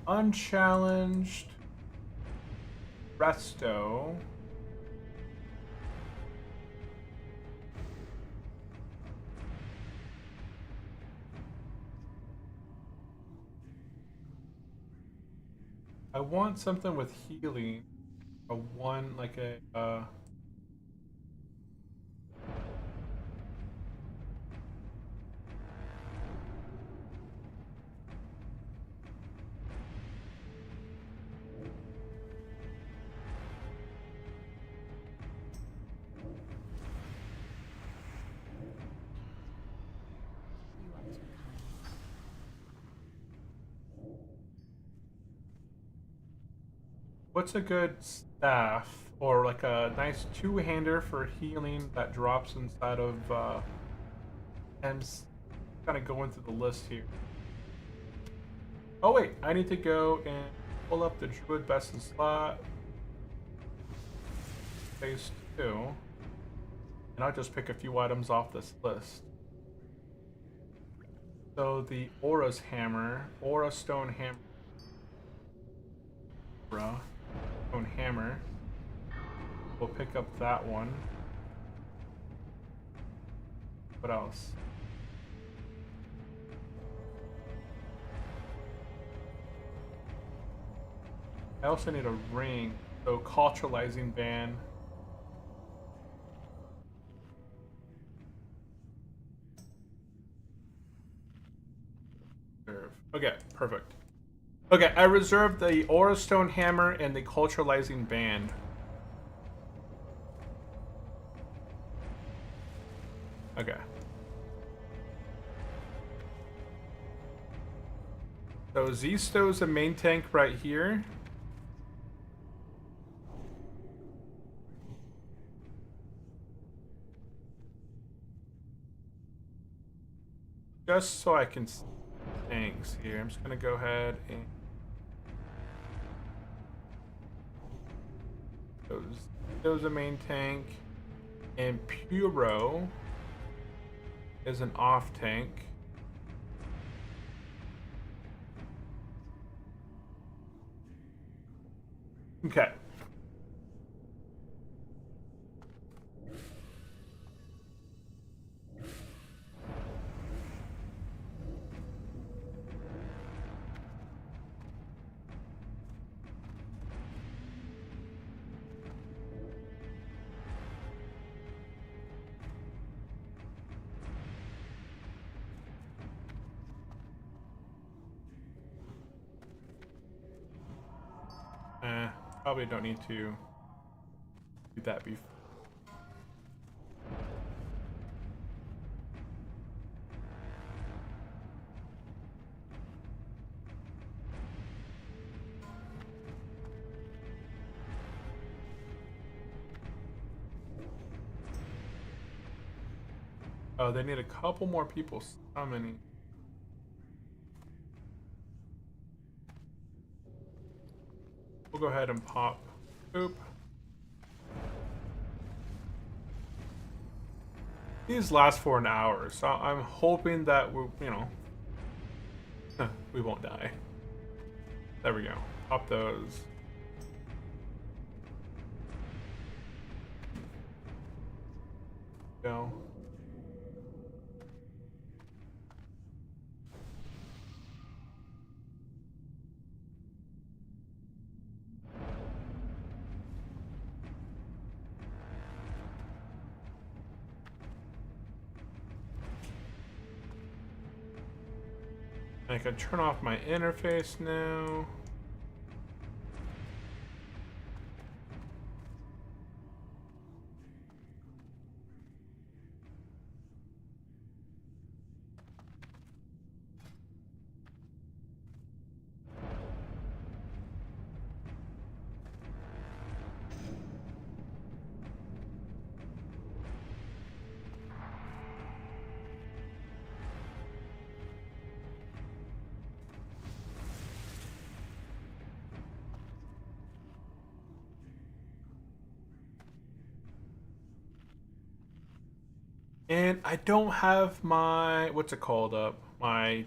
Unchallenged. Resto. I want something with healing. A one, like a, what's a good staff? Or like a nice two-hander for healing that drops inside of, I'm kind of going through the list here. Oh wait, I need to go and pull up the Druid best in slot. Phase 2. And I'll just pick a few items off this list. So the Aura's Hammer, Aura Stone Hammer. Aura Stone Hammer. We'll pick up that one. What else? I also need a ring. So culturalizing band. Okay, perfect. Okay, I reserved the Aura Stone Hammer and the culturalizing band. Okay. So Zisto's the main tank right here. Just so I can see tanks here, I'm just gonna go ahead and those a main tank, and Puro is an off tank. Okay. Probably don't need to do that before. Oh, they need a couple more people summoning. We'll go ahead and pop. Boop. These last for an hour, so I'm hoping that we, we won't die. There we go. Pop those. Go. I can turn off my interface now. And I don't have my, what's it called up? My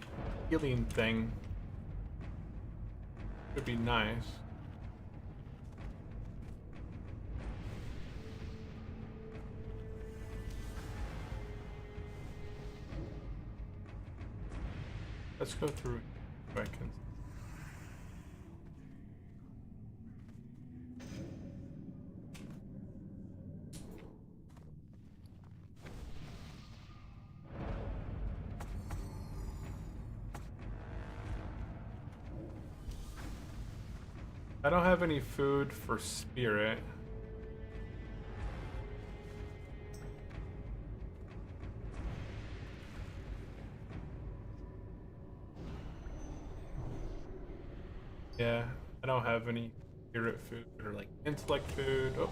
healing thing. Would be nice. Let's go through seconds. I don't have any food for spirit. Yeah, I don't have any spirit food or like intellect food. Oh.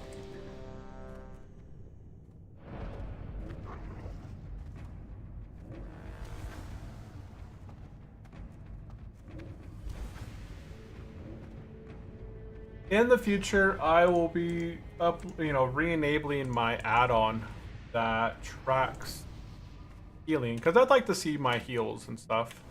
In the future, I will be re-enabling my add-on that tracks healing, because I'd like to see my heals and stuff.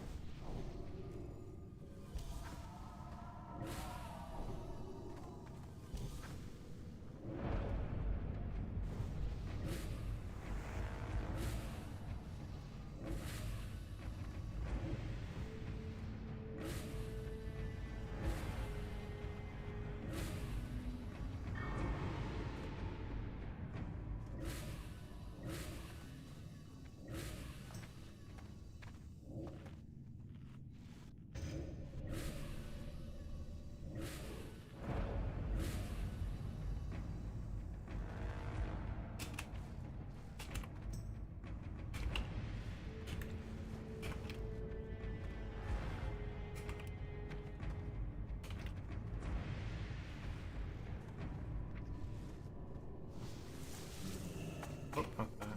Oh, not that.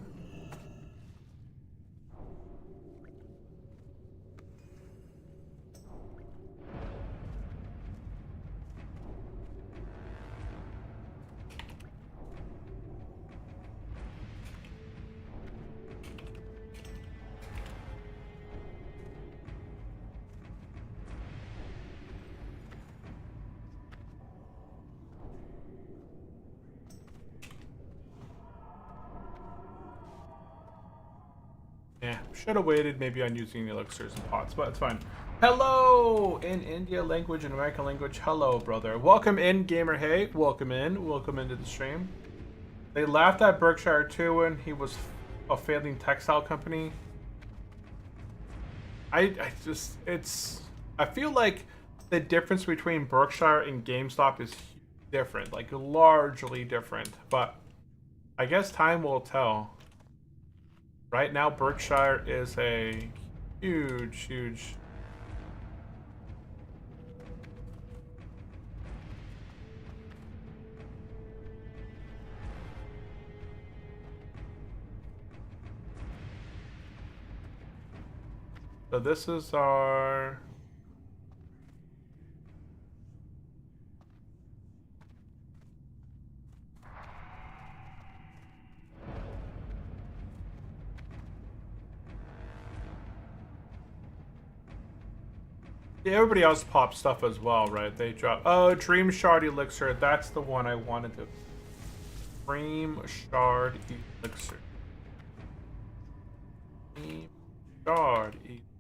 Yeah, should have waited maybe on using the elixirs and pots, but it's fine. Hello in India language and American language. Hello, brother. Welcome in, Gamer Hey. Welcome in. Welcome into the stream. They laughed at Berkshire too when he was a failing textile company. I feel like the difference between Berkshire and GameStop is different, like largely different, but I guess time will tell. Right now, Berkshire is a huge. So this is our... Yeah, everybody else pops stuff as well, right? They drop... Oh, Dream Shard Elixir. That's the one I wanted to... Dream Shard Elixir. Dream Shard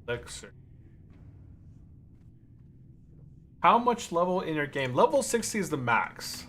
Elixir. How much level in your game? Level 60 is the max.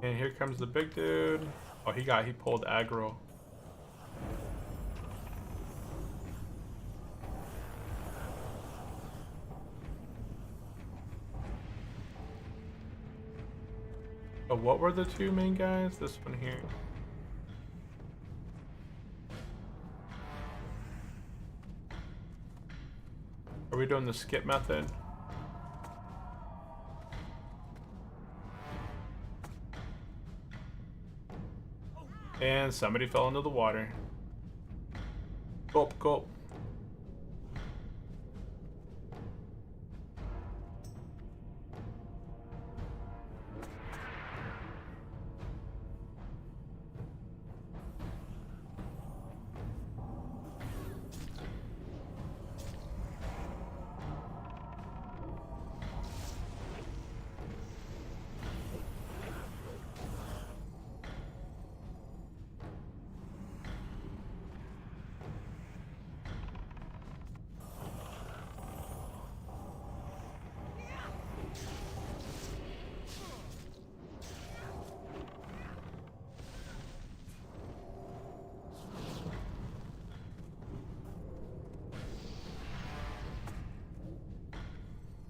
And here comes the big dude. Oh, he pulled aggro. Oh, what were the two main guys? This one here. Are we doing the skip method? And somebody fell into the water. Gulp, gulp.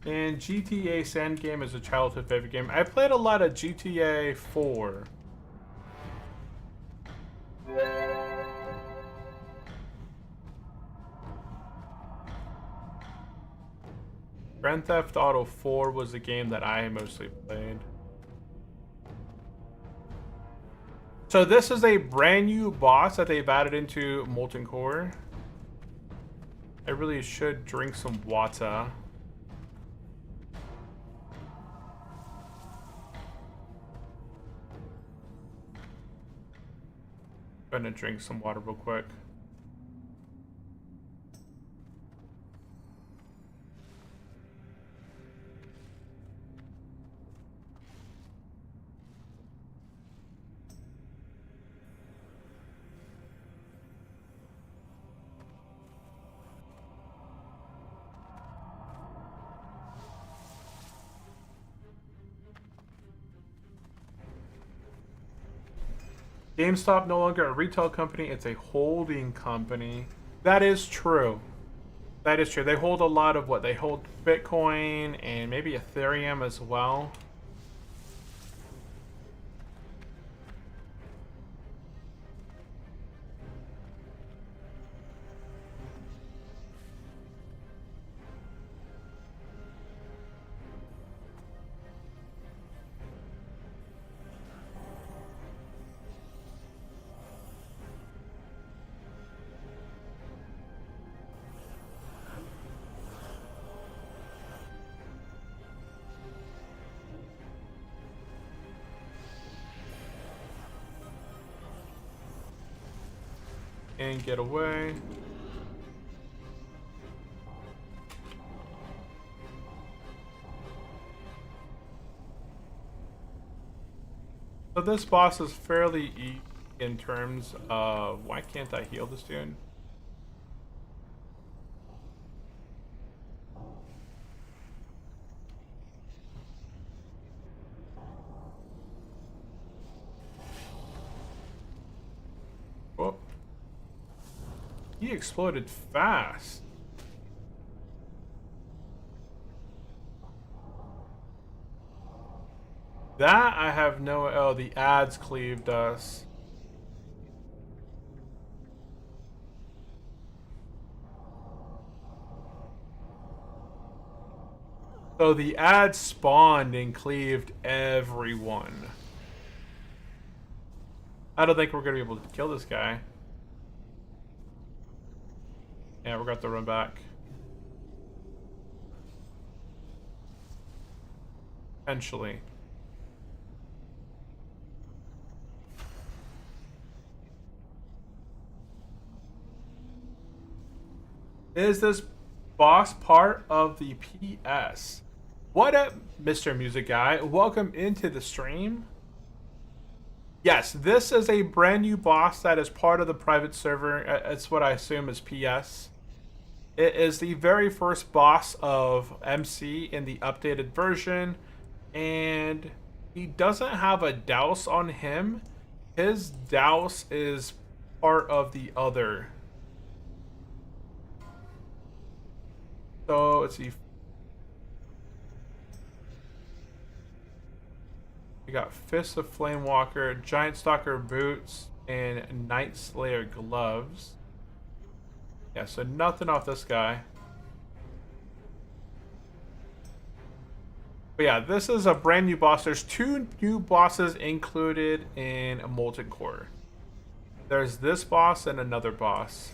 And GTA Sand Game is a childhood favorite game. I played a lot of GTA 4. Grand Theft Auto 4 was the game that I mostly played. So this is a brand new boss that they've added into Molten Core. I really should drink some water. I'm gonna drink some water real quick. GameStop no longer a retail company, it's a holding company. That is true. That is true. They hold a lot of what? They hold Bitcoin and maybe Ethereum as well. And get away. So this boss is fairly easy in terms of why can't I heal this dude? Oh. He exploded fast. That I have no... Oh, the ads cleaved us. So the ads spawned and cleaved everyone. I don't think we're going to be able to kill this guy. Yeah, we're going to have to run back. Potentially. Is this boss part of the PS? What up, Mr. Music Guy? Welcome into the stream. Yes, this is a brand new boss that is part of the private server. It's what I assume is PS. It is the very first boss of MC in the updated version, and He doesn't have a douse on him. His douse is part of the other. So let's see. We got Fist of Flamewalker, Giant Stalker boots, and Night Slayer gloves. Yeah, so nothing off this guy. But yeah, this is a brand new boss. There's 2 new bosses included in Molten Core. There's this boss and another boss.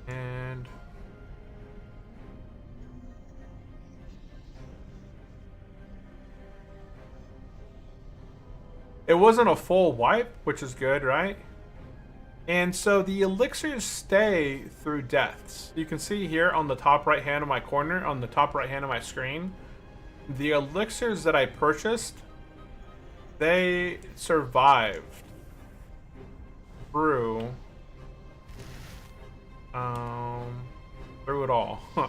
And it wasn't a full wipe, which is good, right? And so the elixirs stay through deaths. You can see here on the top right hand of my corner, on the top right hand of my screen, the elixirs that I purchased, they survived through through it all. Huh.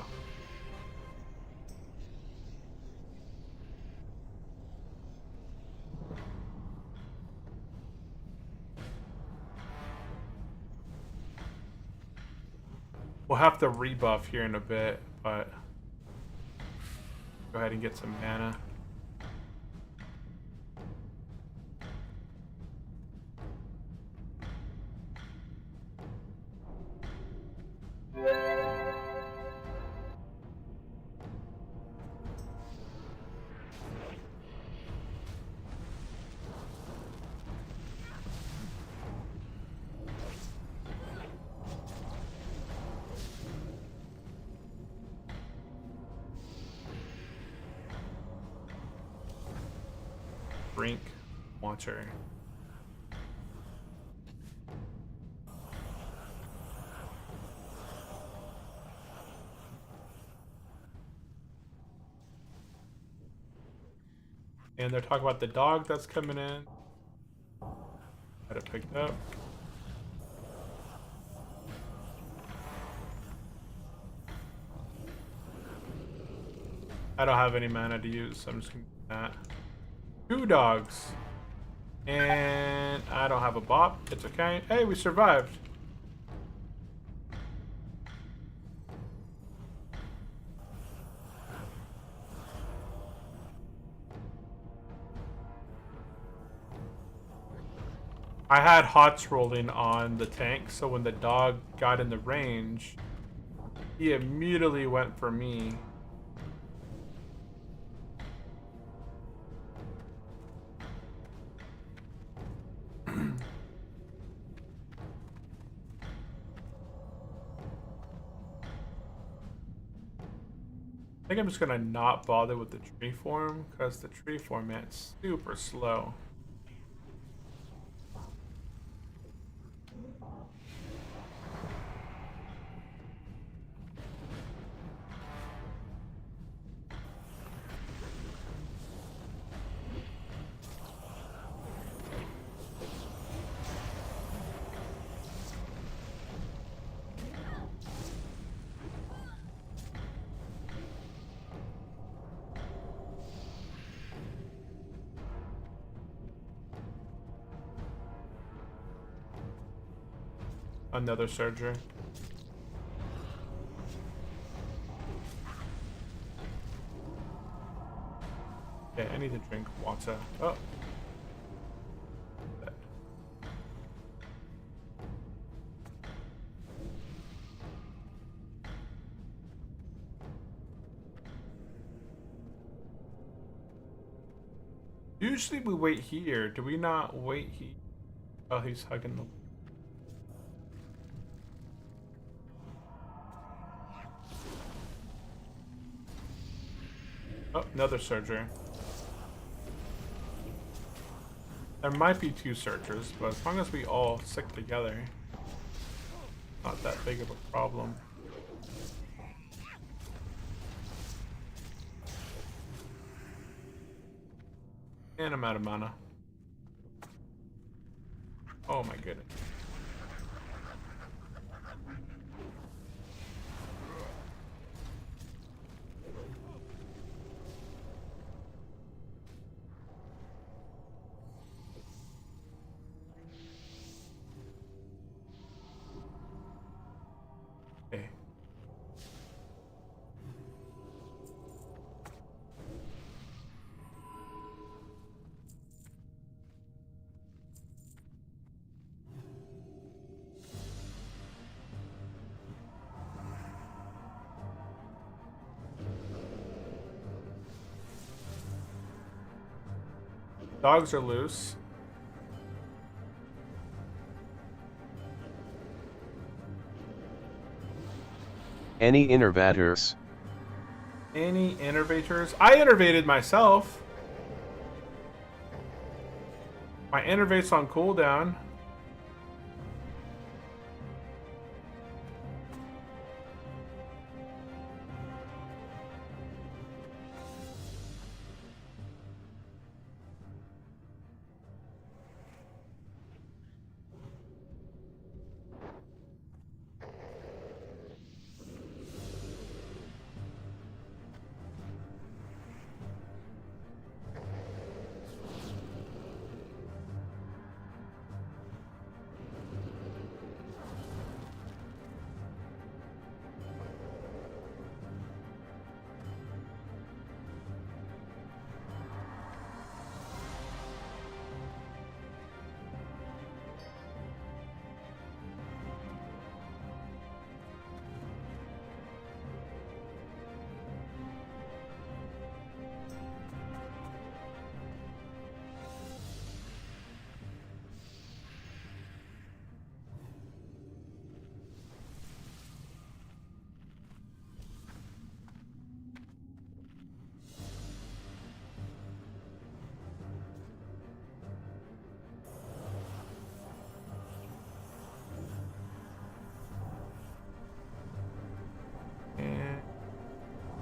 We'll have to rebuff here in a bit, but go ahead and get some mana. Drink water. And they're talking about the dog that's coming in. Got it picked up. I don't have any mana to use, so I'm just gonna do that. 2 dogs. And I don't have a bop. It's okay. Hey, we survived. I had hots rolling on the tank, so when the dog got in the range, he immediately went for me. I think I'm just gonna not bother with the tree form, because the tree form, man, it's super slow. Another surgery. Okay, I need to drink water. Oh. Dead. Usually we wait here. Do we not wait here? Oh, he's hugging the... Oh, another surgery. There might be 2 searchers, but as long as we all stick together, not that big of a problem. And I'm out of mana. Oh my goodness. Okay. Dogs are loose.
Any innervators?
Any innervators? I innervated myself. My innervate's on cooldown.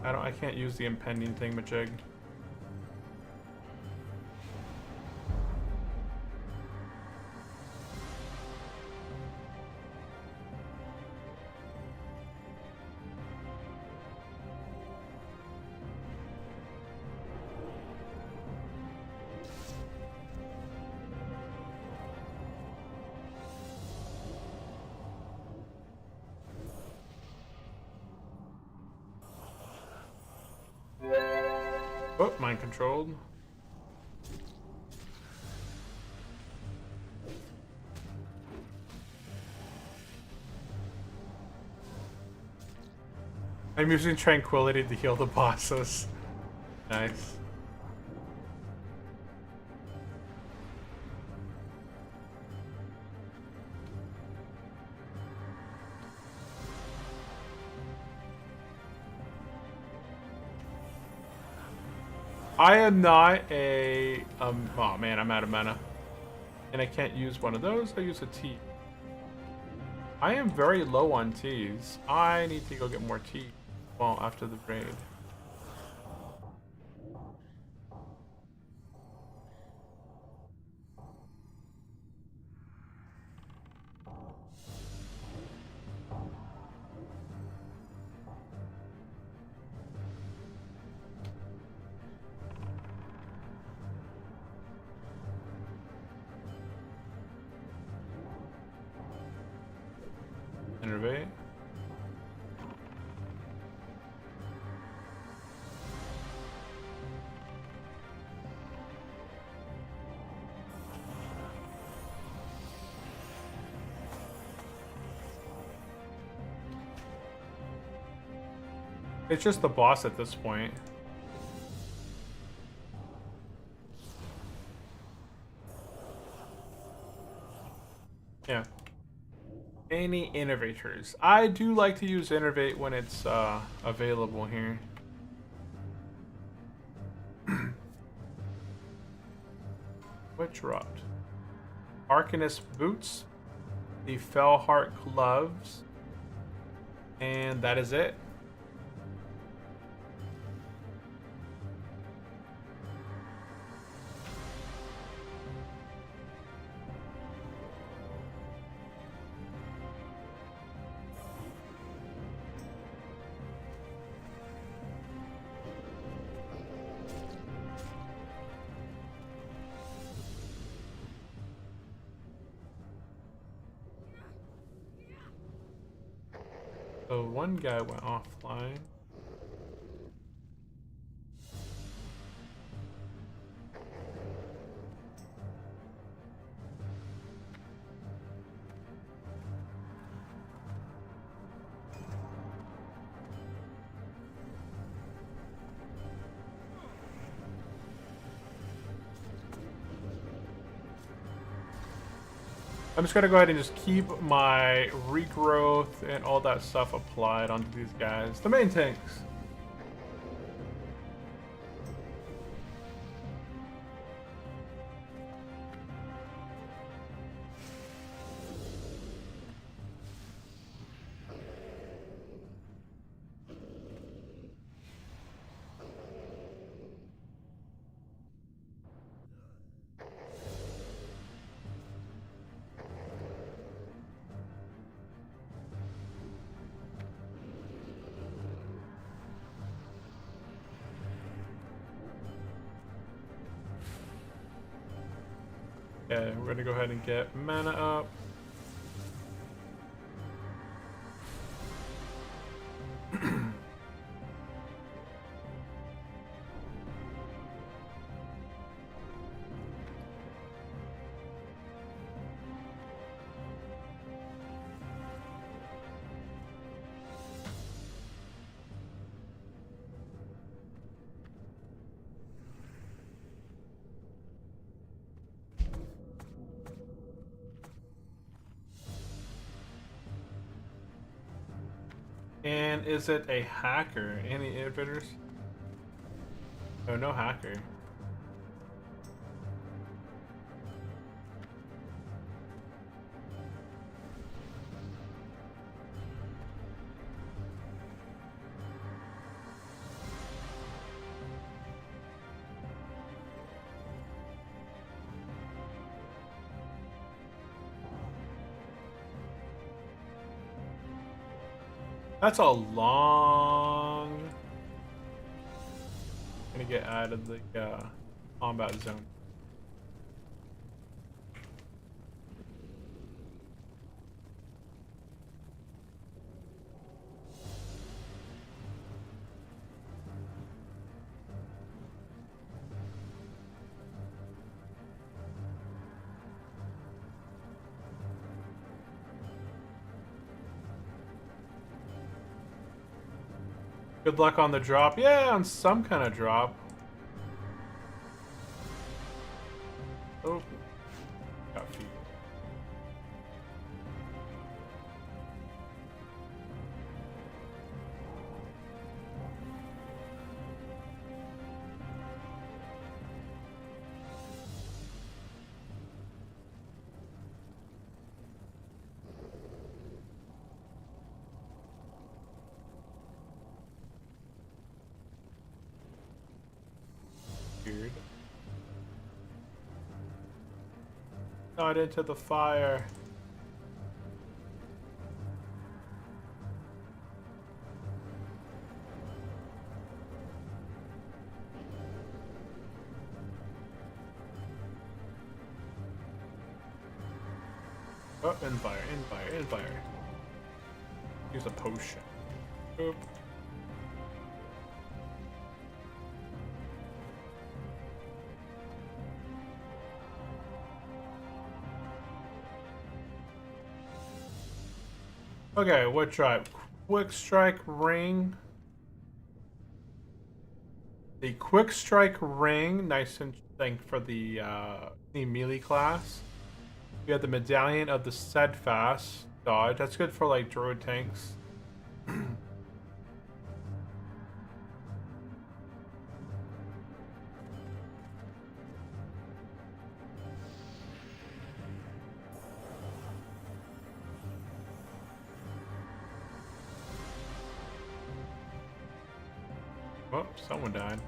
And I can't use the impending thingamajig. Oh, mind controlled. I'm using tranquility to heal the bosses. Nice. I am not a oh man, I'm out of mana. And I can't use one of those. I use a T. I am very low on T's. I need to go get more T. Well, after the raid. Innervate. It's just the boss at this point. Yeah. Any innovators? I do like to use innovate when it's available here. What dropped? Arcanist boots, the Fellheart gloves, and that is it. So one guy went offline. I'm just gonna go ahead and just keep my regrowth and all that stuff applied onto these guys. The main tanks. Okay, we're gonna go ahead and get mana up. And is it a hacker? Any inhibitors? Oh, no hacker. That's a long. Gonna get out of the combat zone. Good luck on the drop. Yeah, on some kind of drop. Oh. Got feet. Weird. Not into the fire. Oh, in fire, in fire, in fire. Use a potion. Oop. Okay, what tribe? Quick strike ring. The quick strike ring, nice and thing for the melee class. We have the medallion of the steadfast dodge. That's good for like druid tanks. Oh, someone died.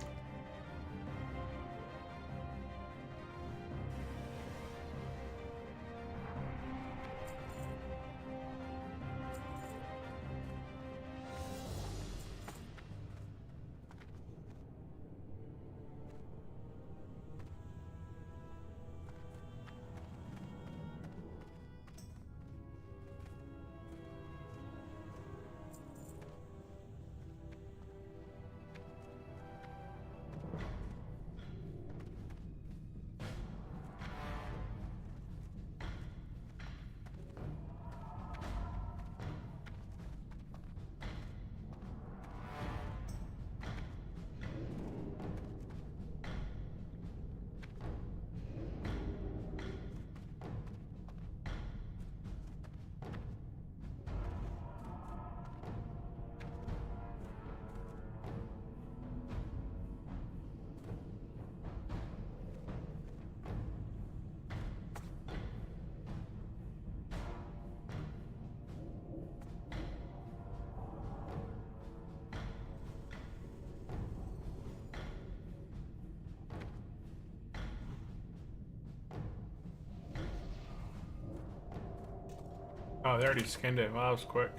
Oh, they already skinned it. Wow, that was quick.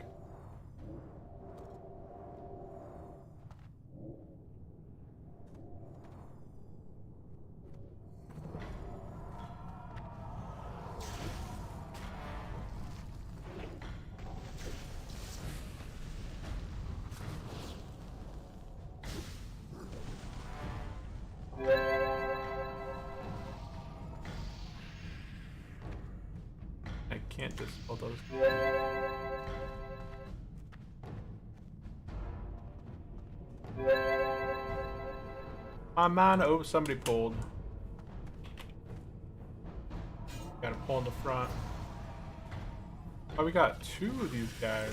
I can't dispel those. Oh man, oh, somebody pulled. Gotta pull in the front. Oh, we got two of these guys.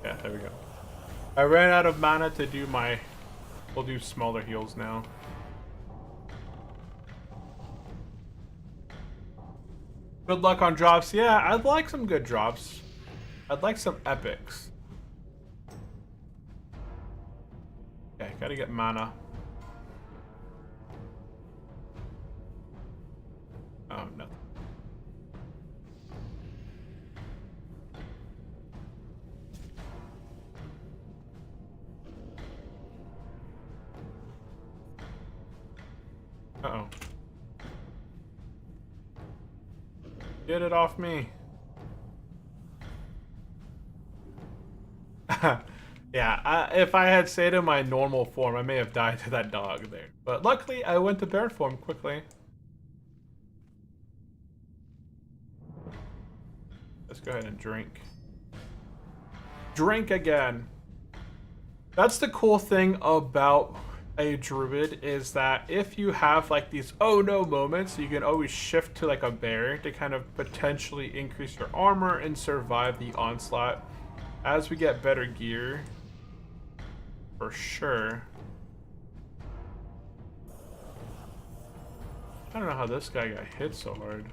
Yeah, there we go. I ran out of mana to do my... We'll do smaller heals now. Good luck on drops. Yeah, I'd like some good drops. I'd like some epics. Okay, gotta get mana. Oh, no. Uh-oh. Get it off me. Yeah, if I had stayed in my normal form, I may have died to that dog there. But luckily, I went to bear form quickly. Let's go ahead and drink. Drink again. That's the cool thing about a druid, is that if you have like these oh no moments, you can always shift to like a bear to kind of potentially increase your armor and survive the onslaught as we get better gear, for sure. I don't know how this guy got hit so hard.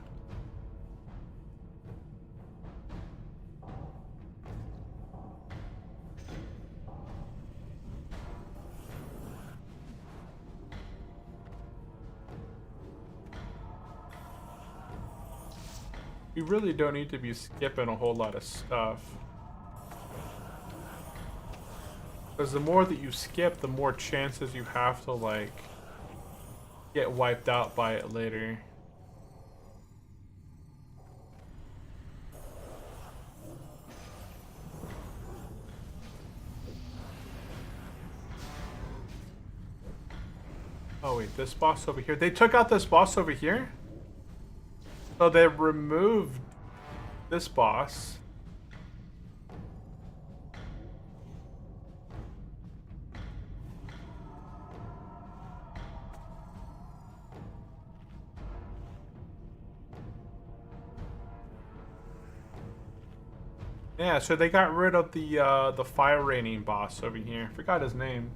You really don't need to be skipping a whole lot of stuff. Because the more that you skip, the more chances you have to, like, get wiped out by it later. Oh wait, this boss over here. They took out this boss over here? So they removed this boss. Yeah, so they got rid of the fire raining boss over here. Forgot his name.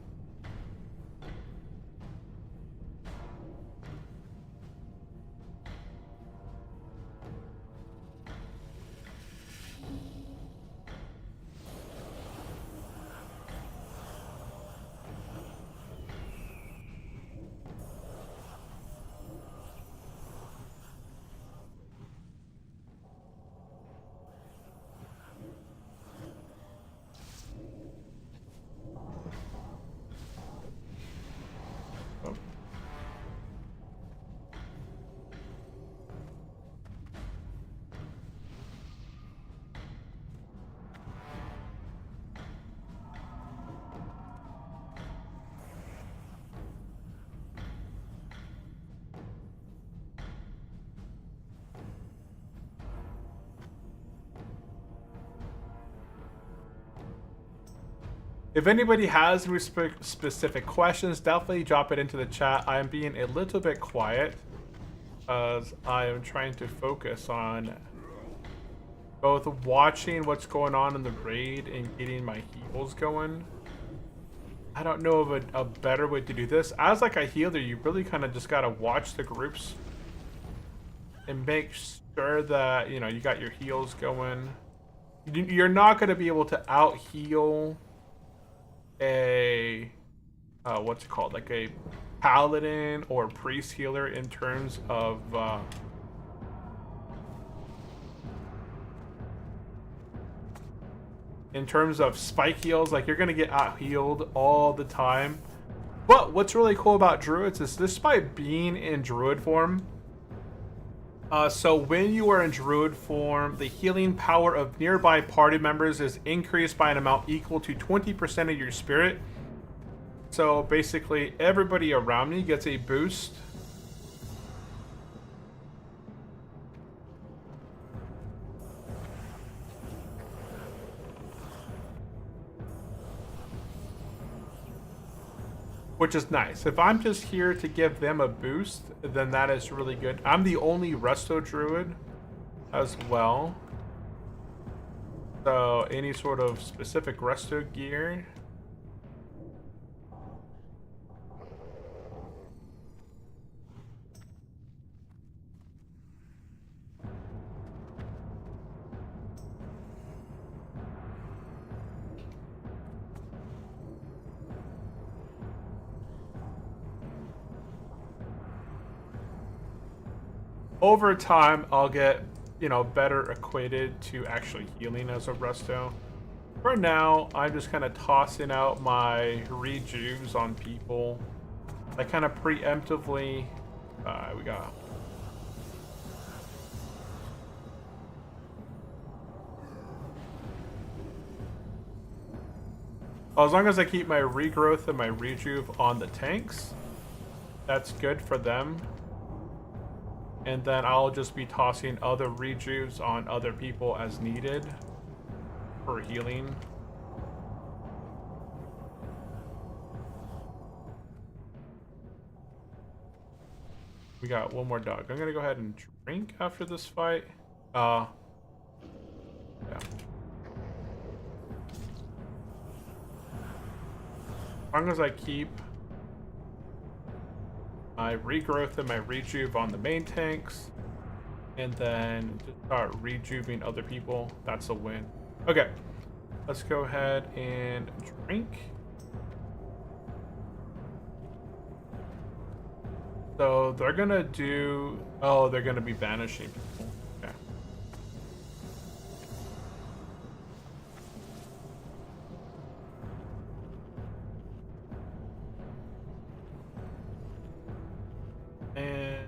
If anybody has specific questions, definitely drop it into the chat. I am being a little bit quiet As I am trying to focus on both watching what's going on in the raid and getting my heals going. I don't know of a better way to do this. As like a healer, you really kind of just gotta watch the groups and make sure that, you know, you got your heals going. You're not gonna be able to out heal a what's it called, like a paladin or priest healer in terms of spike heals. Like, you're gonna get out healed all the time. But what's really cool about druids is, despite being in druid form, so when you are in druid form, the healing power of nearby party members is increased by an amount equal to 20% of your spirit. So basically, everybody around me gets a boost. Which is nice. If I'm just here to give them a boost, then that is really good. I'm the only resto druid as well. So any sort of specific resto gear. Over time, I'll get, you know, better equated to actually healing as a resto. For now, I'm just kind of tossing out my rejuves on people. I kind of preemptively, we got... As long as I keep my regrowth and my rejuve on the tanks, that's good for them. And then I'll just be tossing other rejuves on other people as needed for healing. We got one more dog. I'm gonna go ahead and drink after this fight. Yeah. As long as I keep my regrowth and my rejuve on the main tanks, and then just start rejuving other people, that's a win. Okay, let's go ahead and drink. So they're gonna do, oh, they're gonna be banishing people. Okay. And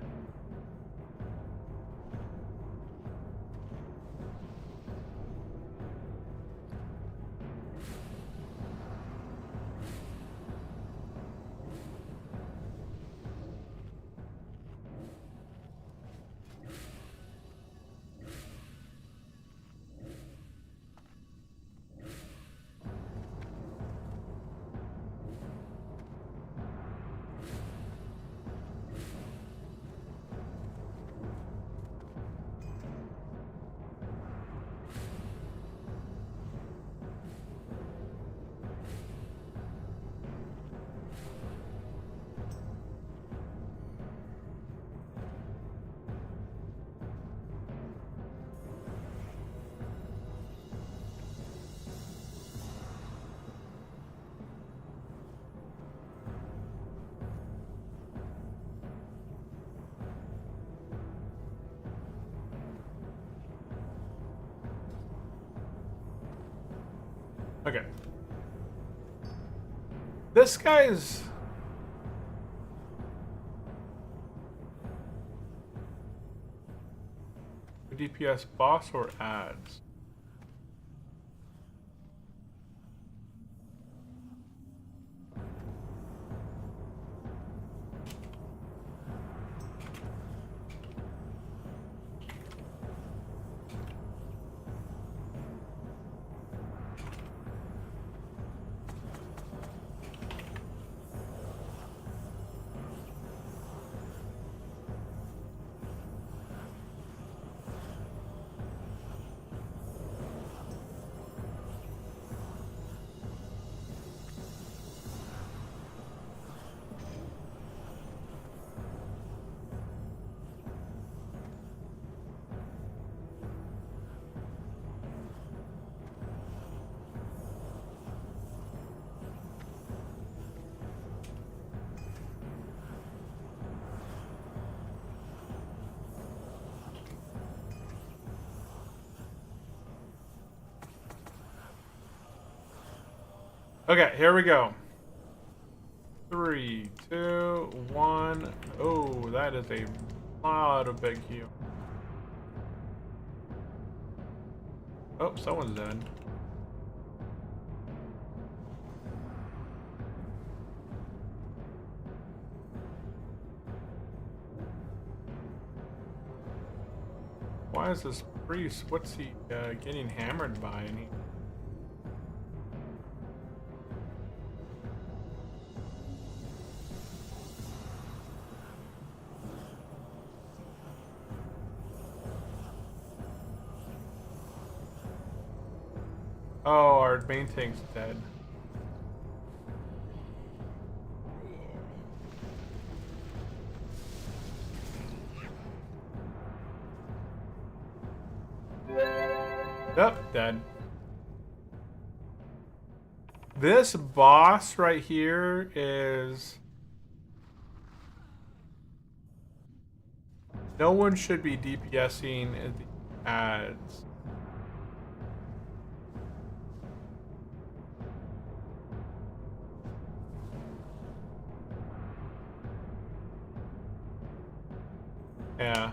okay. This guy's... DPS boss or ads? Okay, here we go. 3, 2, 1. Oh, that is a lot of big heal. Oh, someone's dead. Why is this priest? What's he getting hammered by? And he... Oh, our main tank's dead. Yep, dead. This boss right here is... No one should be DPSing the ads. Yeah.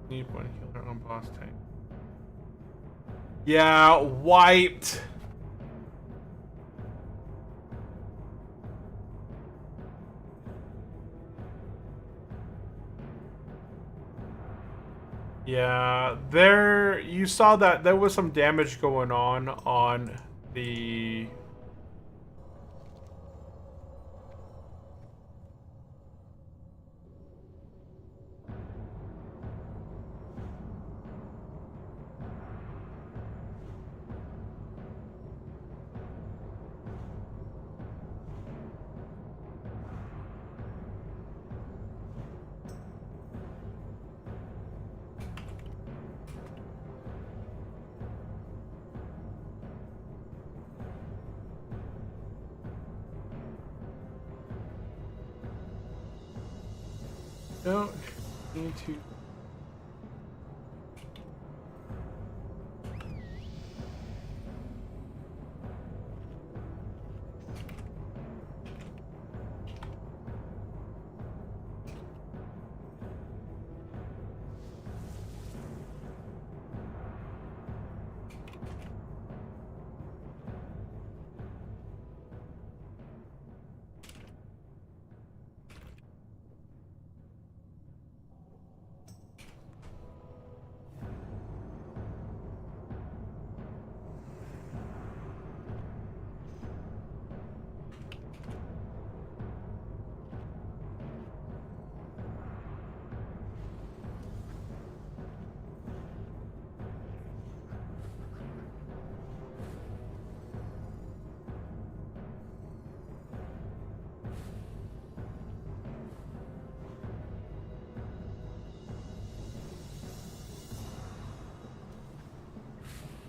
Need one killer on boss tank. Yeah, wiped. Yeah, there you saw that there was some damage going on the don't need to.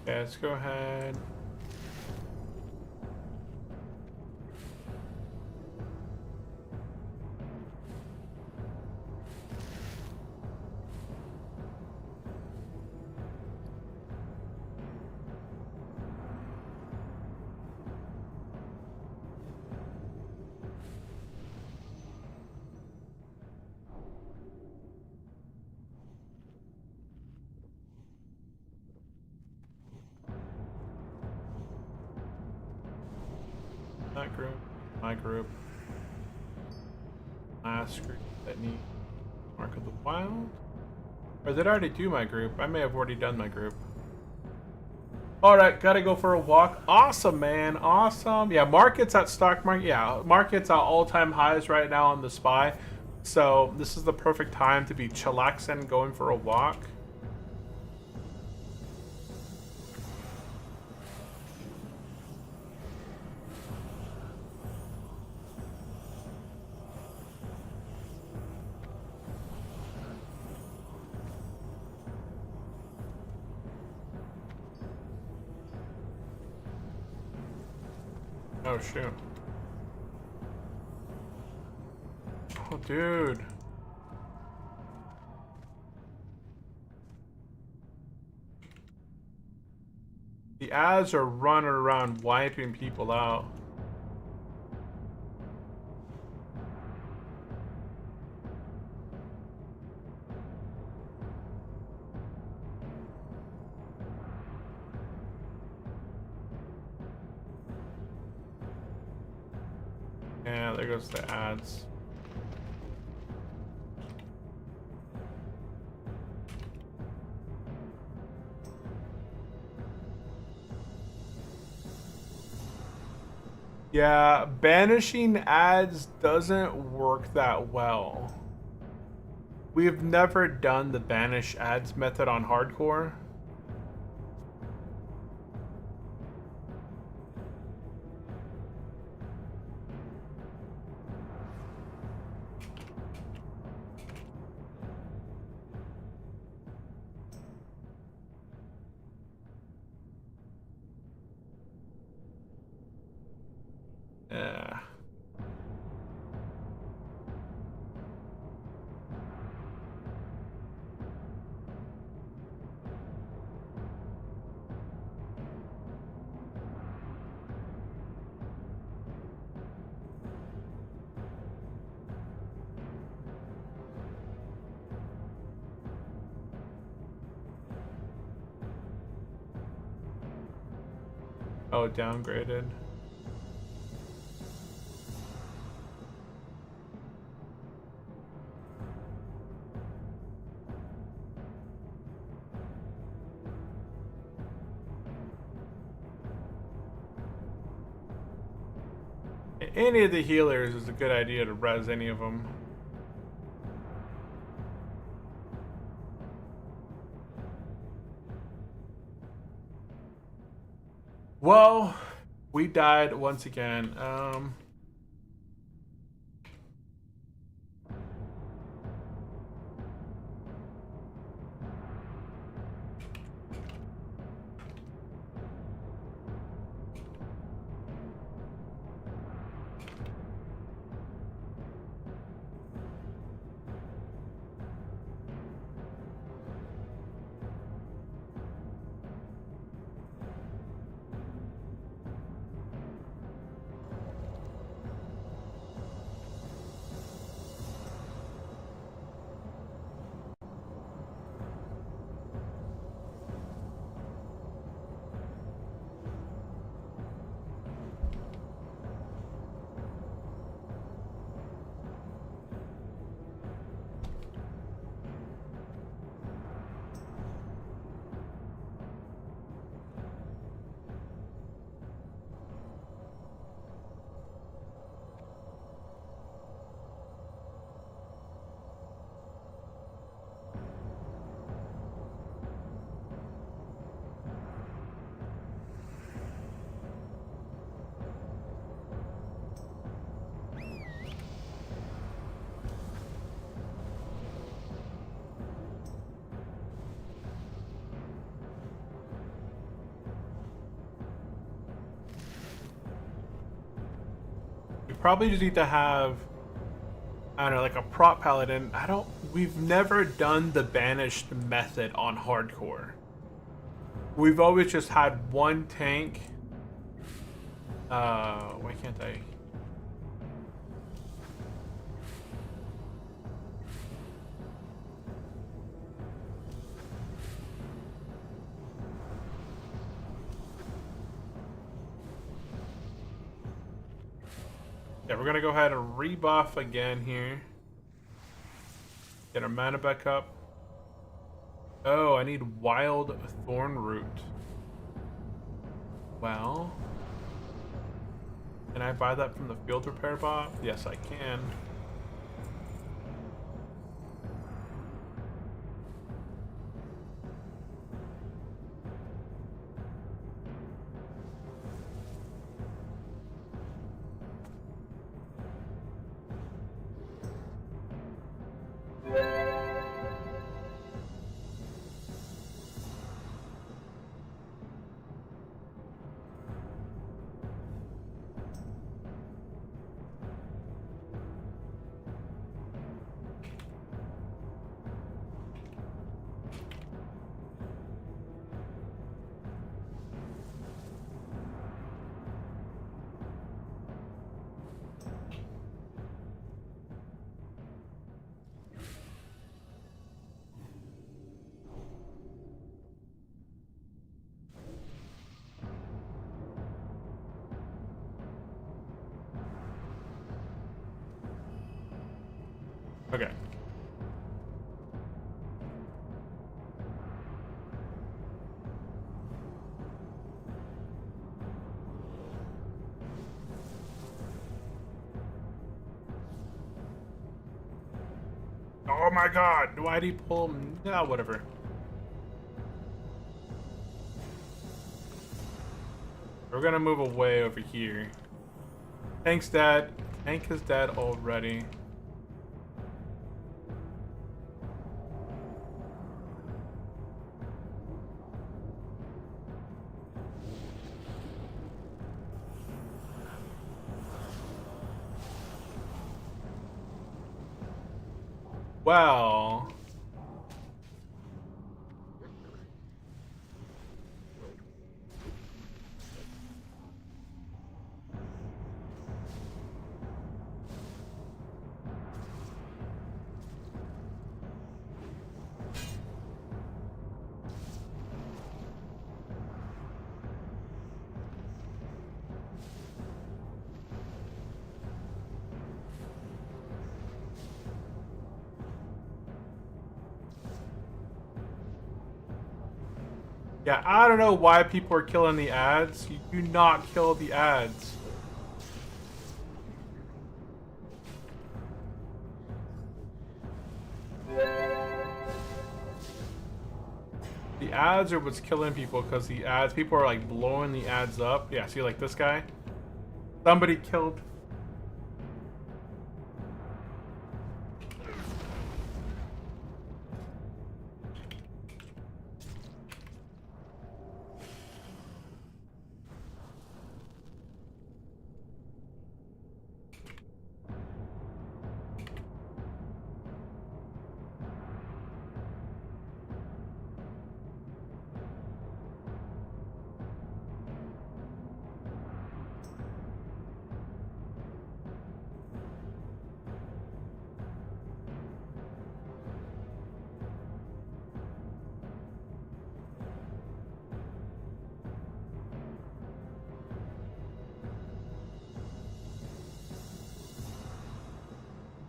Yeah, let's go ahead. That group, my group. Last group that need Mark of the Wild. Or did I already do my group? I may have already done my group. Alright, gotta go for a walk. Awesome, man. Awesome. Yeah, market's at stock market. Yeah, market's at all-time highs right now on the SPY. So this is the perfect time to be chillaxing, going for a walk. Oh, shoot. Oh, dude. The ads are running around wiping people out. Yeah, there goes the ads. Yeah, banishing ads doesn't work that well. We've never done the banish ads method on hardcore. Yeah. Oh, downgraded. Any of the healers is a good idea to res any of them. Well, we died once again. We probably just need to have, I don't know, like a prop paladin. We've never done the banished method on hardcore. We've always just had one tank. Why can't I? Yeah, we're gonna go ahead and rebuff again here. Get our mana back up. Oh, I need wild thorn root. Well, can I buy that from the field repair bot? Yes, I can. Okay. Oh my god, why'd he pull him? Yeah, whatever. We're gonna move away over here. Thanks, Dad. Tank is dead already. Well... yeah, I don't know why people are killing the ads. You do not kill the ads. The ads are what's killing people because the ads, people are like blowing the ads up. Yeah, see, like this guy? Somebody killed.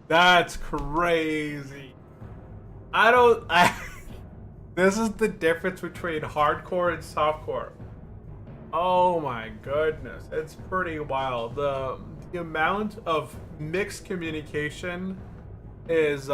That's crazy. I don't. This is the difference between hardcore and softcore. Oh my goodness, it's pretty wild. The amount of mixed communication is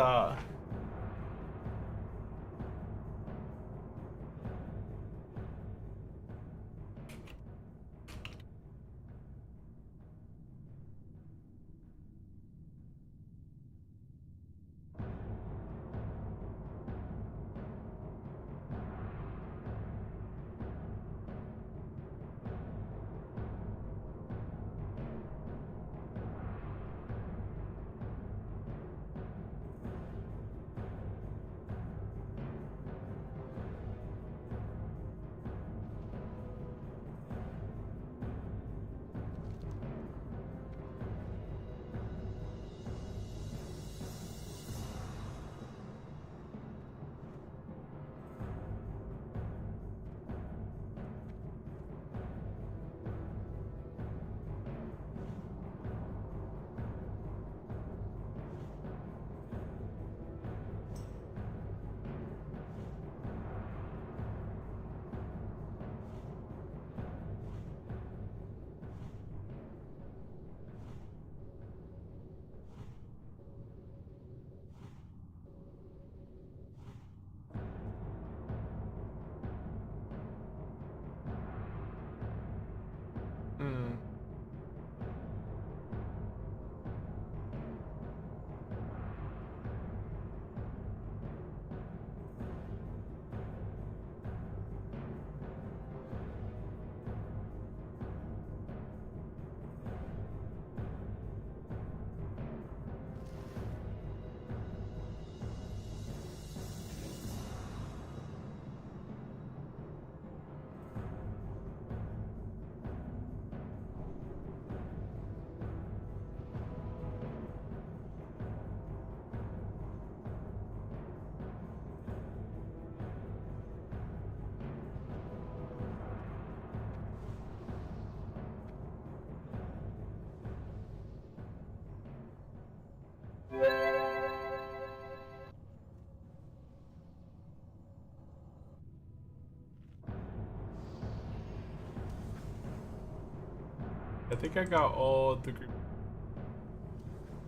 I think I got all the group.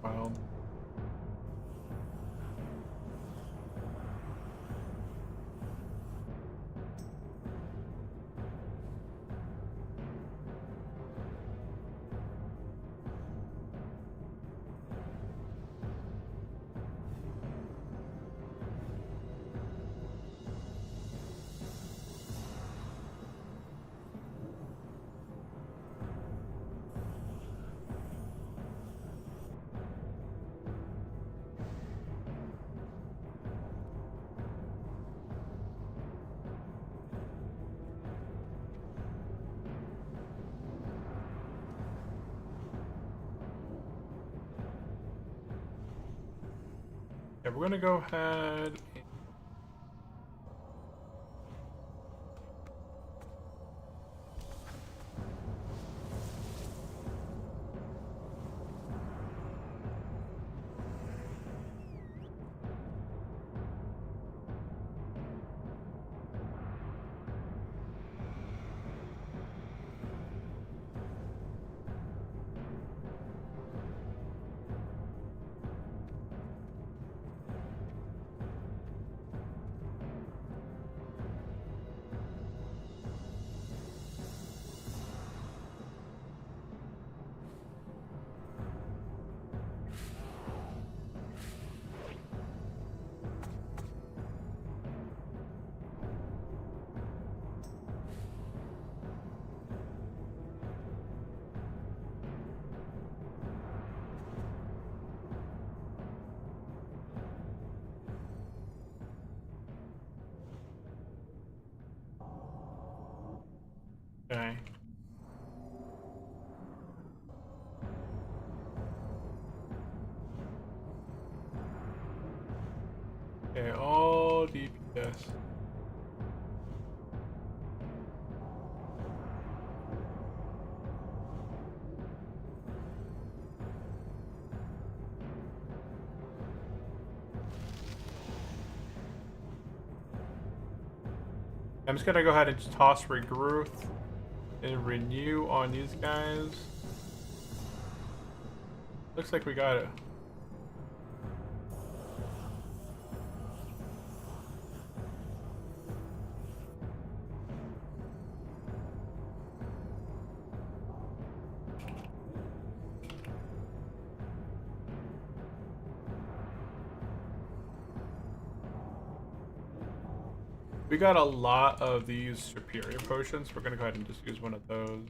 Wow. Yeah, we're gonna go ahead. Okay. Okay, all DPS. I'm just gonna go ahead and just toss regrowth and renew on these guys. Looks like we got it. We got a lot of these superior potions. We're gonna go ahead and just use one of those.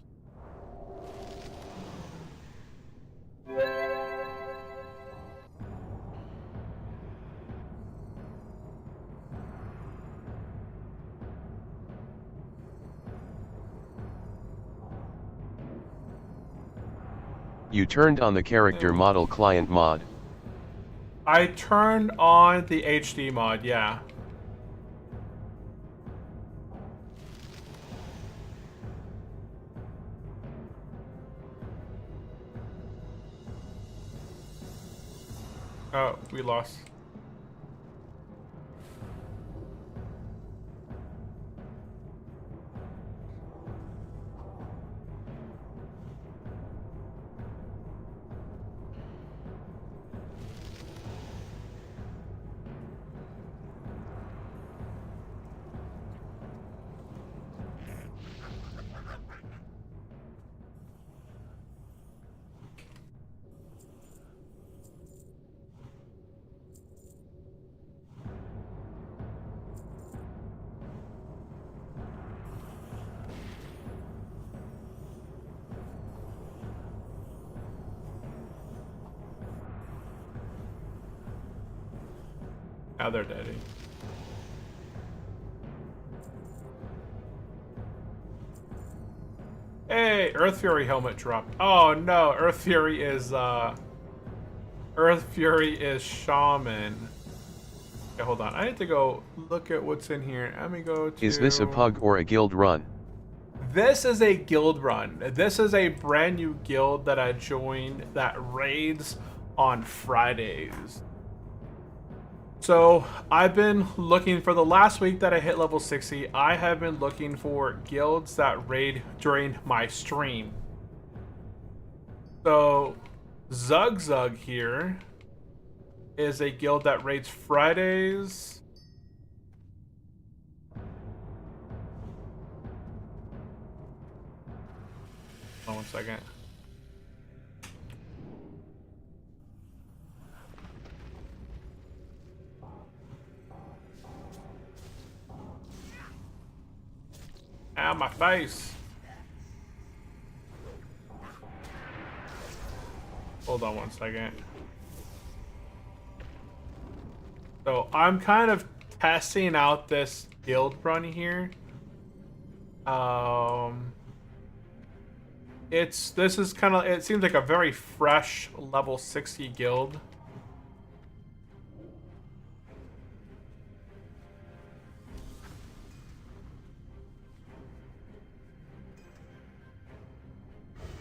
You turned on the character model client mod.
I turned on the HD mod, yeah. Oh, we lost. Now they're dead. Hey, Earth Fury helmet dropped. Oh no, Earth Fury is Shaman. Okay, hold on. I need to go look at what's in here. Let me go to...
Is this a pug or a guild run?
This is a guild run. This is a brand new guild that I joined that raids on Fridays. So I've been looking for the last week that I hit level 60. I have been looking for guilds that raid during my stream. So, Zug Zug here is a guild that raids Fridays. Hold on 1 second. Ow, my face. Hold on 1 second. So I'm kind of testing out this guild run here. This is kind of, it seems like a very fresh level 60 guild.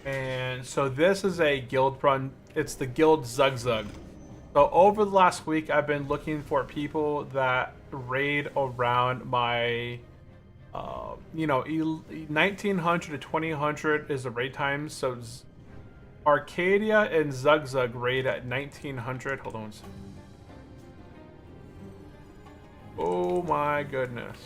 And so this is a guild run. It's the guild Zug Zug. So over the last week, I've been looking for people that raid around my, 1900 to 2000 is the raid time. So Arcadia and Zug Zug raid at 1900. Hold on 1 second. Oh my goodness.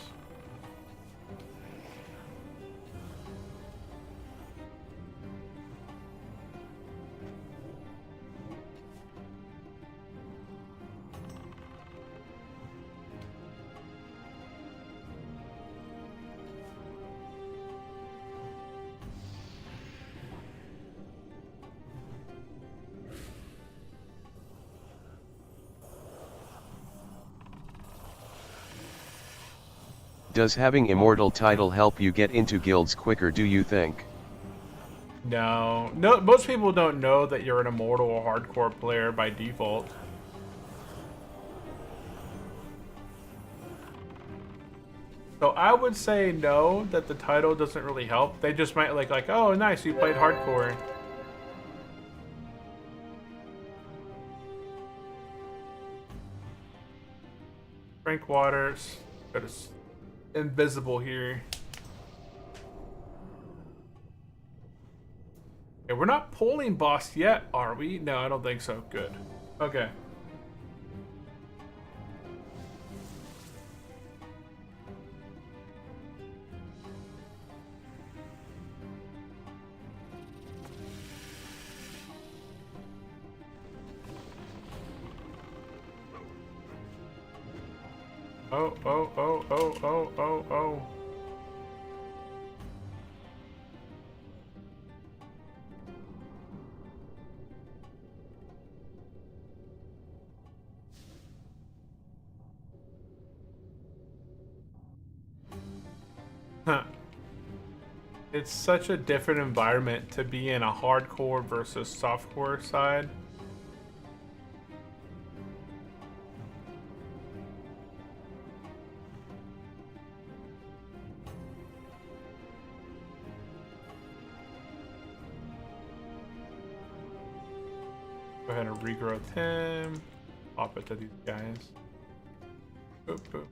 Does having immortal title help you get into guilds quicker, do you think?
No, most people don't know that you're an immortal or hardcore player by default. So I would say no, that the title doesn't really help. They just might like, oh, nice, you played hardcore. Drink water. It's invisible here. Okay, we're not polling boss yet, are we? No, I don't think so. Good. Okay. Oh, oh, oh, oh, oh, oh, oh. Huh. It's such a different environment to be in a hardcore versus softcore side. Go ahead and regrow him. Pop it to these guys. Boop, boop.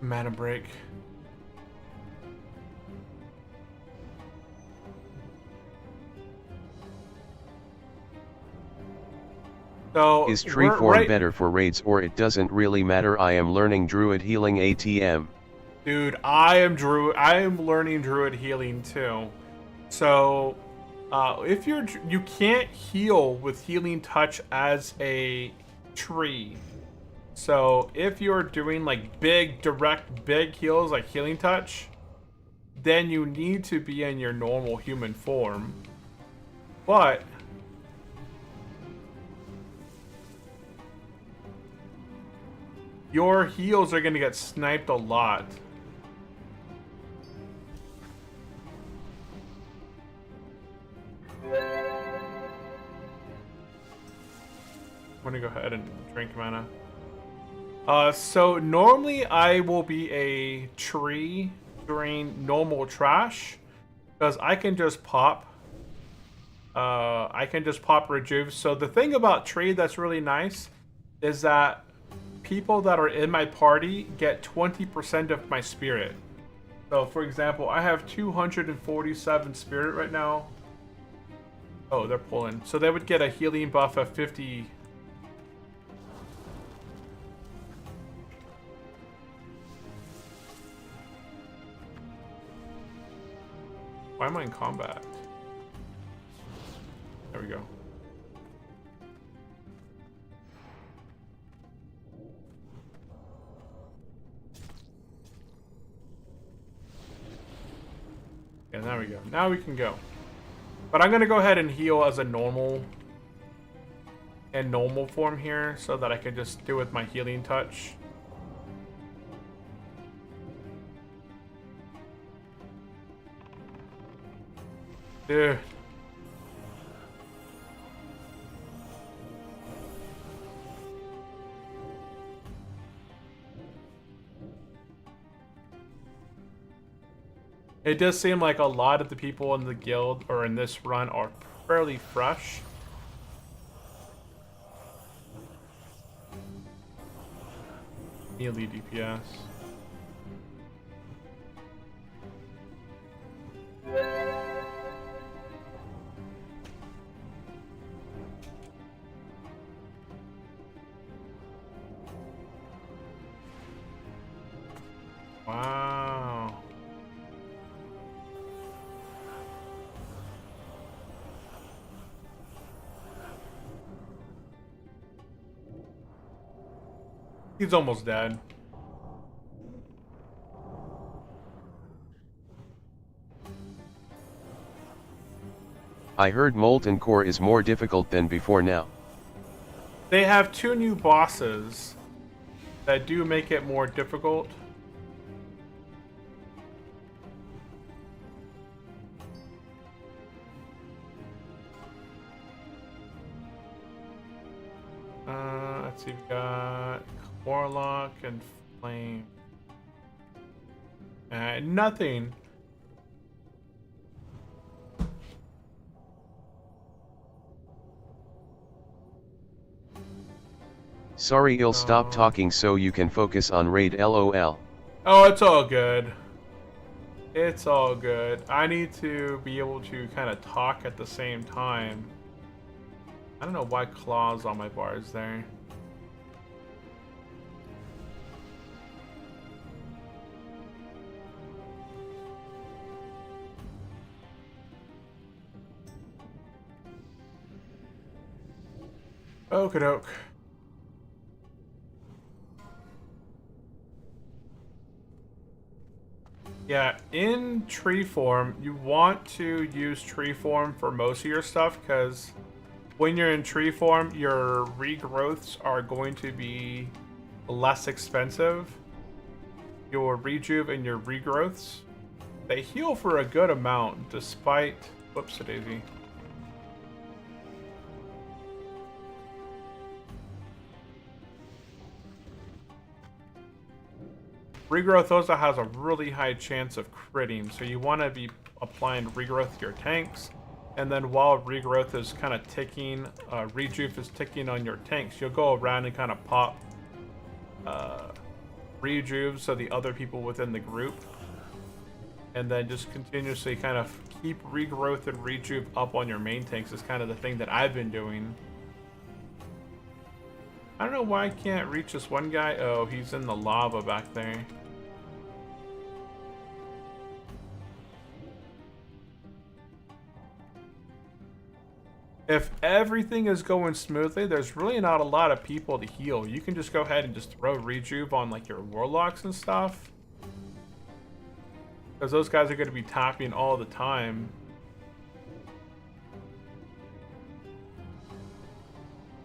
Mana break. So
Is tree form better for raids, or it doesn't really matter? I am learning Druid healing ATM.
Dude, I am learning Druid healing too. So, if you can't heal with healing touch as a tree. So if you're doing like big heals like healing touch, then you need to be in your normal human form. But your heals are going to get sniped a lot. I'm going to go ahead and drink mana. So normally I will be a tree during normal trash, because I can just pop rejuve. So the thing about tree that's really nice is that people that are in my party get 20% of my spirit. So, for example, I have 247 spirit right now. Oh, they're pulling. So they would get a healing buff of 50. Why am I in combat? There we go. Yeah, there we go. Now we can go. But I'm gonna go ahead and heal as a normal form here so that I can just do with my healing touch. Dude. It does seem like a lot of the people in the guild or in this run are fairly fresh. Melee DPS. Wow. He's almost dead.
I heard Molten Core is more difficult than before now.
They have 2 new bosses that do make it more difficult. Let's see, we've got Warlock and Flame. Nothing.
Sorry, I'll stop talking so you can focus on raid, lol.
Oh, it's all good. It's all good. I need to be able to kind of talk at the same time. I don't know why claws on my bars there. Okie doke. Yeah, in tree form, you want to use tree form for most of your stuff because when you're in tree form, your regrowths are going to be less expensive. Your rejuve and your regrowths, they heal for a good amount despite... Whoops-a-daisy. Regrowth also has a really high chance of critting, so you want to be applying regrowth to your tanks. And then while regrowth is kind of ticking, rejuve is ticking on your tanks, you'll go around and kind of pop rejuve so the other people within the group. And then just continuously kind of keep regrowth and rejuve up on your main tanks is kind of the thing that I've been doing. I don't know why I can't reach this one guy. Oh, he's in the lava back there. If everything is going smoothly, there's really not a lot of people to heal. You can just go ahead and just throw rejuve on like your warlocks and stuff. Because those guys are going to be tapping all the time.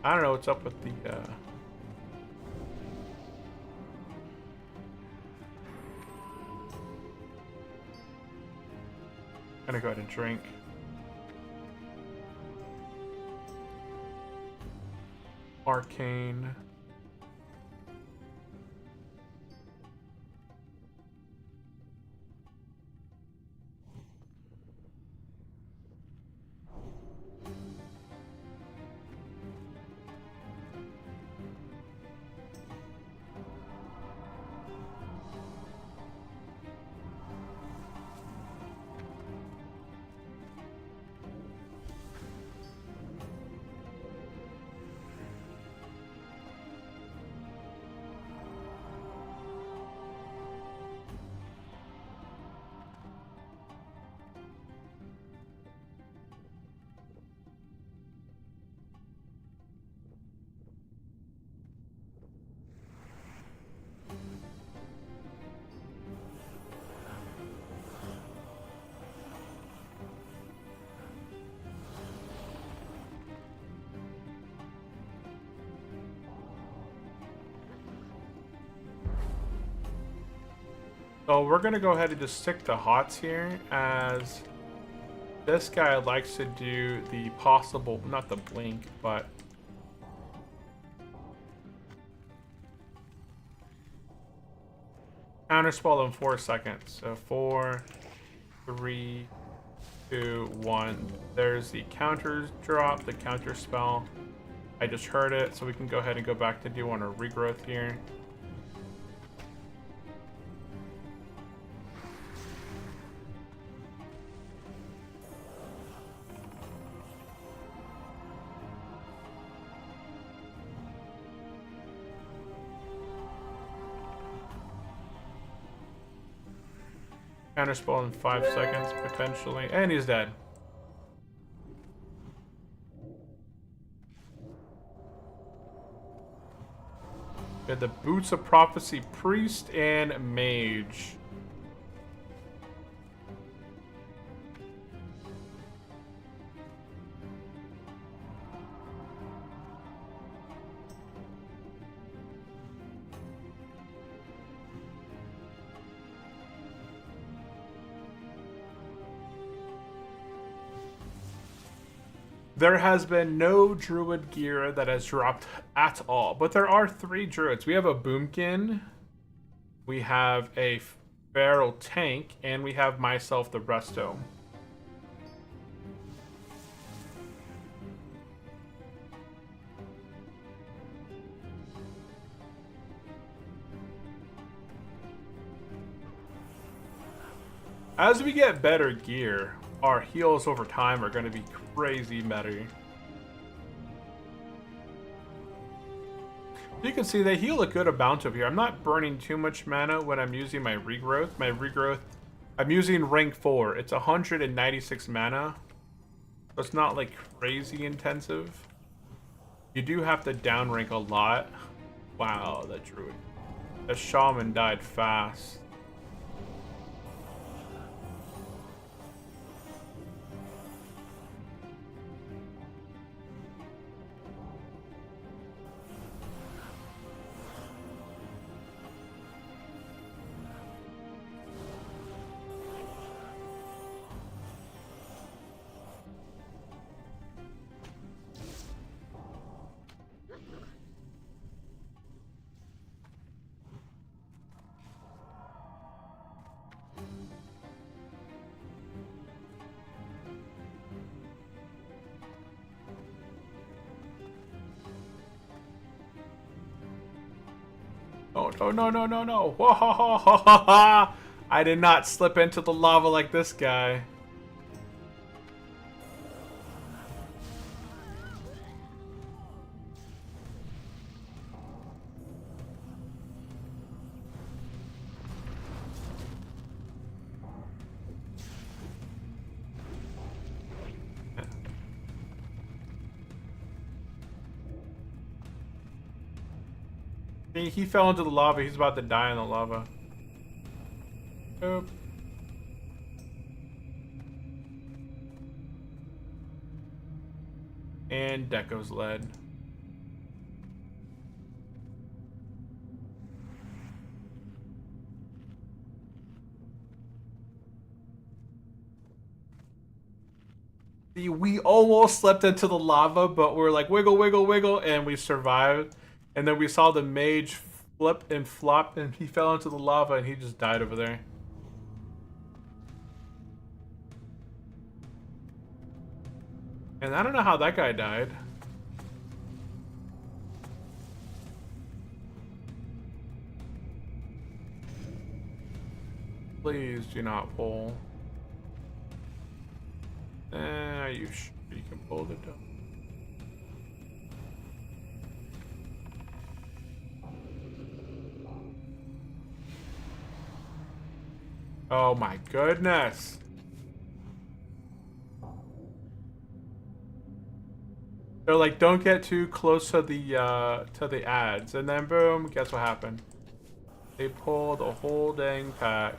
I don't know what's up with the... I'm gonna go ahead and drink. Arcane. So we're gonna go ahead and just stick the hots here, as this guy likes to do the possible, not the blink, but counter spell in 4 seconds. So 4, 3, 2, 1. There's the counter drop, the counter spell. I just heard it, so we can go ahead and go back to doing our regrowth here. Counterspell in 5 seconds, potentially. And he's dead. We had the Boots of Prophecy Priest and Mage. There has been no Druid gear that has dropped at all, but there are 3 Druids. We have a Boomkin, we have a Feral Tank, and we have myself, the Resto. As we get better gear, our heals over time are going to be crazy better. You can see they heal a good amount of here. I'm not burning too much mana when I'm using my regrowth. My regrowth, I'm using rank 4. It's 196 mana. So it's not like crazy intensive. You do have to down rank a lot. Wow, that druid. The shaman died fast. Oh, no, no, no, no, no. Whoa, ha, ha, ha, ha, ha. I did not slip into the lava like this guy. He fell into the lava. He's about to die in the lava. Oop. And Deco's lead. See, we almost slipped into the lava, but we're like wiggle, wiggle, wiggle, and we survived. And then we saw the mage flip and flop, and he fell into the lava, and he just died over there. And I don't know how that guy died. Please do not pull. Are you sure you can pull it down? Oh my goodness. They're like, don't get too close to the ads. And then boom, guess what happened? They pulled a whole dang pack.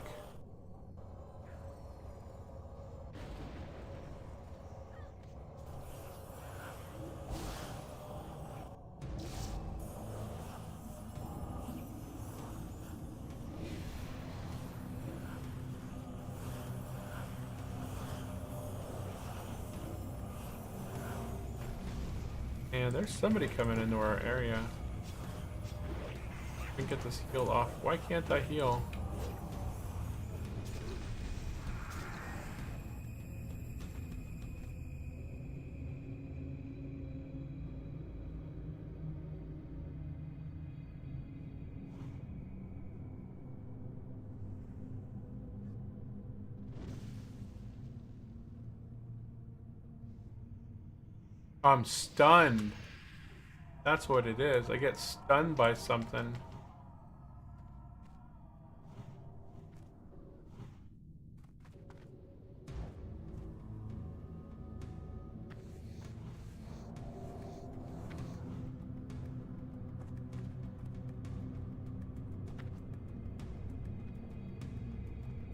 And there's somebody coming into our area. We can get this heal off. Why can't I heal? I'm stunned. That's what it is. I get stunned by something.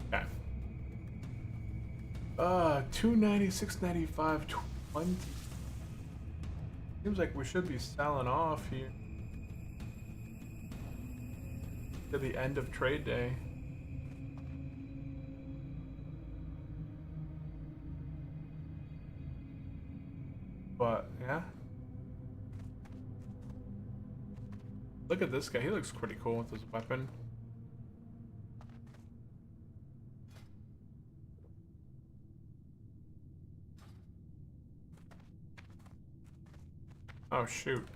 Okay. 290, 695, 20. Seems like we should be selling off here to the end of trade day. But yeah, look at this guy. He looks pretty cool with his weapon. Oh shoot.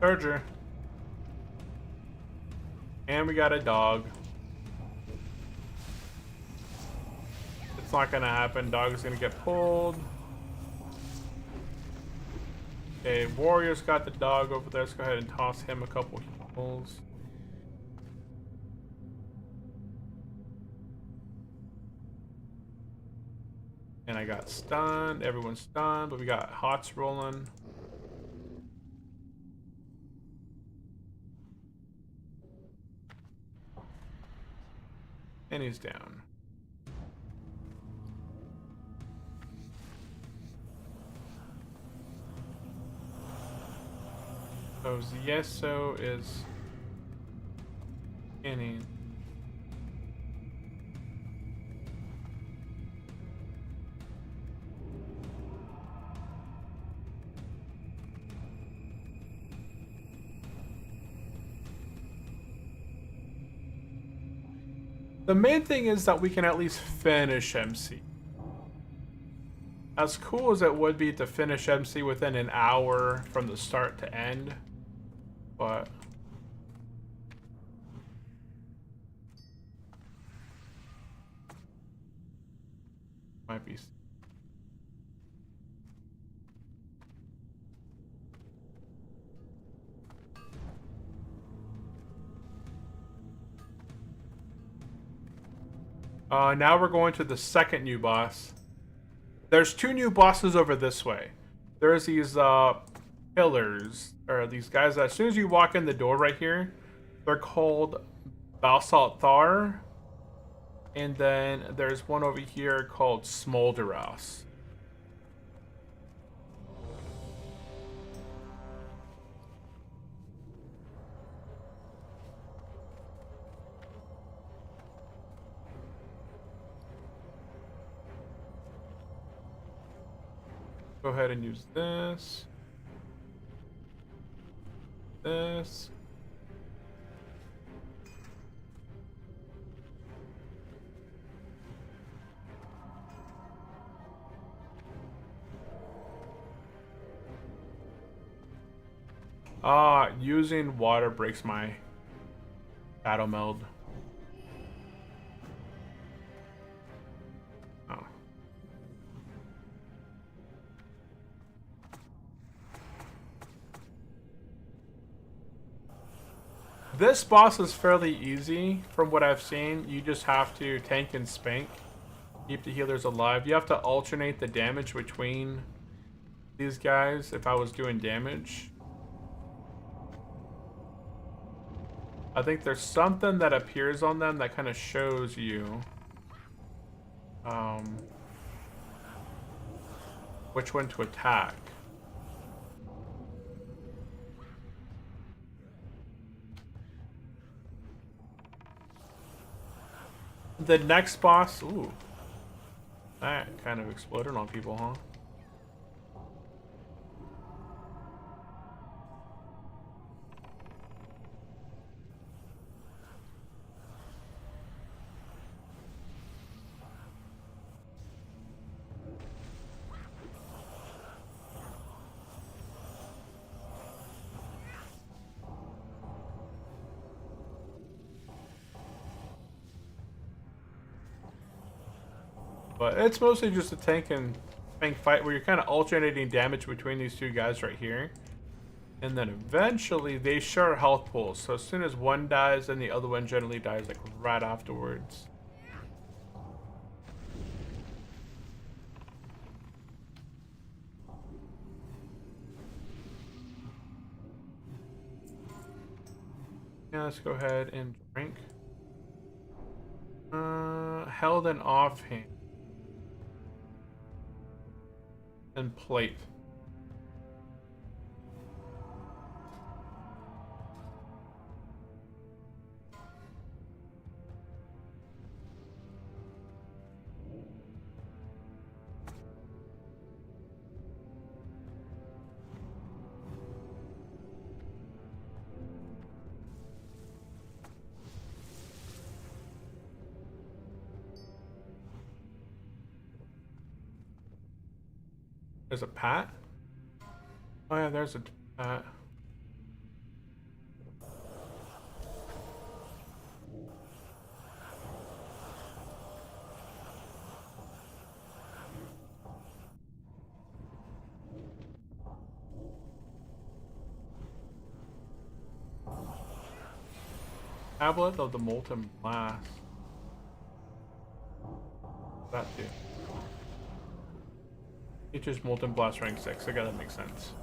Charger. And we got a dog. It's not gonna happen. Dog is gonna get pulled. Okay, Warrior's got the dog over there. Let's go ahead and toss him a couple heals. And I got stunned. Everyone's stunned, but we got Hots rolling. And he's down. So Zieso is inning. The main thing is that we can at least finish MC. As cool as it would be to finish MC within an hour from the start to end, but might be. Now we're going to the second new boss. There's two new bosses over this way. There's these pillars, or these guys that as soon as you walk in the door right here, they're called Basalt Thar. And then there's one over here called Smolderos. Go ahead and use this. This. Using water breaks my battle meld. Oh. This boss is fairly easy from what I've seen. You just have to tank and spank. Keep the healers alive. You have to alternate the damage between these guys if I was doing damage. I think there's something that appears on them that kind of shows you. which one to attack. The next boss, ooh, that kind of exploded on people, huh? But it's mostly just a tank fight where you're kind of alternating damage between these two guys right here. And then eventually they share health pools. So as soon as one dies, then the other one generally dies like right afterwards. Yeah, let's go ahead and drink. Held and offhand. And plate. There's a pat? Oh yeah, there's a pat. Tablet of the Molten Blast. That too. Features Molten Blast rank 6. I guess that makes sense.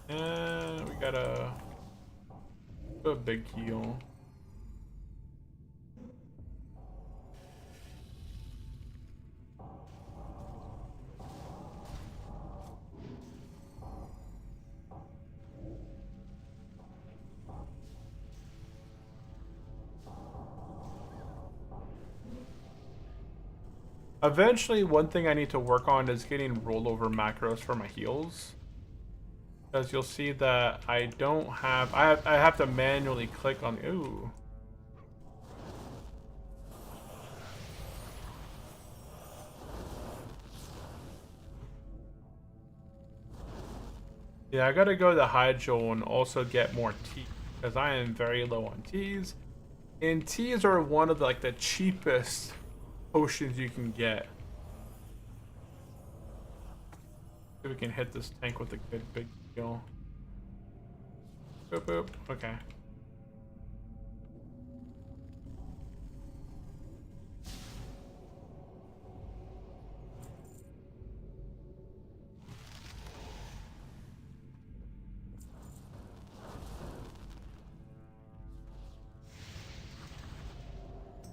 And we got a big heal. Eventually, one thing I need to work on is getting rollover macros for my heals. Because you'll see that I don't have... I have to manually click on... Ooh. Yeah, I gotta go to Hydro and also get more tea. Because I am very low on teas. And teas are one of the cheapest potions you can get. See if we can hit this tank with a good big heal. Boop boop. Okay.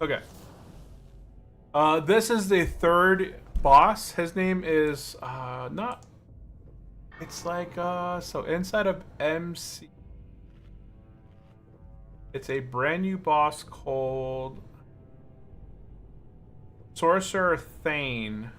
Okay. This is the third boss. His name is not. It's like so inside of MC. It's a brand new boss called Sorcerer Thane.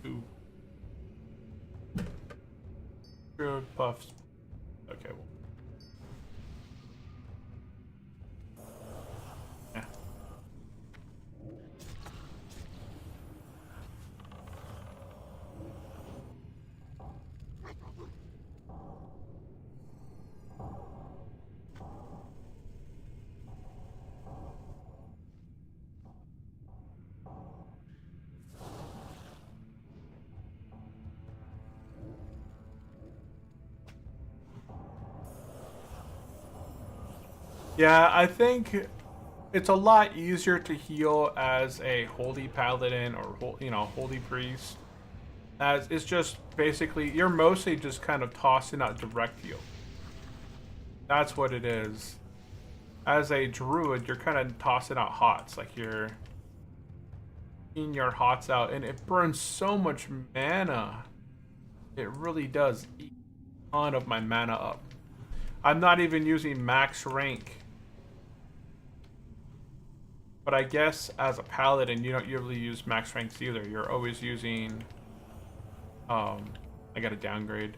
Ooh. Druid buffs. Okay. Well. Yeah. Yeah, I think it's a lot easier to heal as a holy paladin or holy priest. As it's just basically you're mostly just kind of tossing out direct heal. That's what it is. As a druid, you're kind of tossing out hots, like you're in your hots out, and it burns so much mana. It really does eat a ton of my mana up. I'm not even using max rank. But I guess as a paladin, you don't usually use max ranks either. You're always using, I gotta downgrade.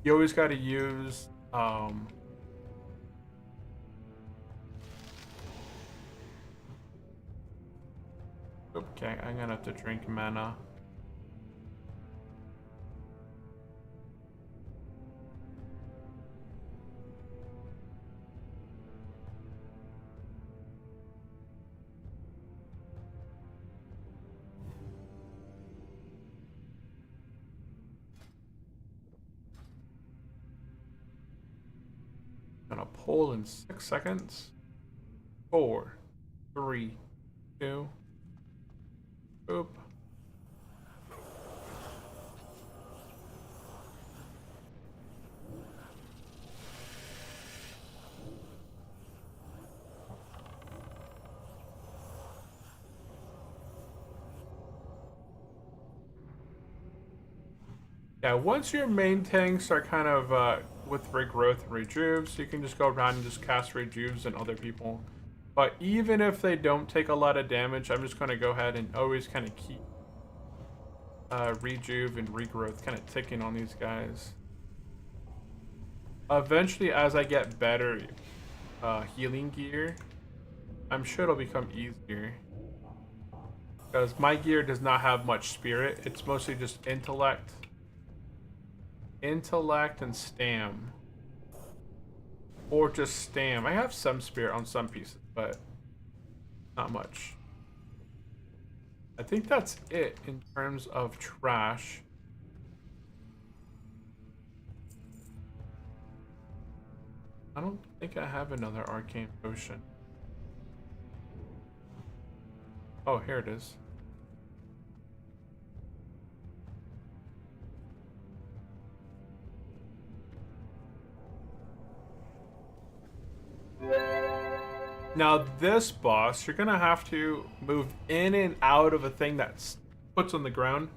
You always gotta use, okay, I'm gonna have to drink mana. Gonna pull in 6 seconds. 4, 3, 2, boop. Yeah, once your main tanks are kind of with regrowth and rejuves, you can just go around and just cast rejuves on other people. But even if they don't take a lot of damage, I'm just going to go ahead and always kind of keep rejuve and regrowth kind of ticking on these guys. Eventually, as I get better healing gear, I'm sure it'll become easier. Because my gear does not have much spirit. It's mostly just intellect. Intellect and stam. Or just stam. I have some spirit on some pieces, but not much. I think that's it in terms of trash. I don't think I have another arcane potion. Oh, here it is. Now this boss, you're gonna have to move in and out of a thing that puts on the ground.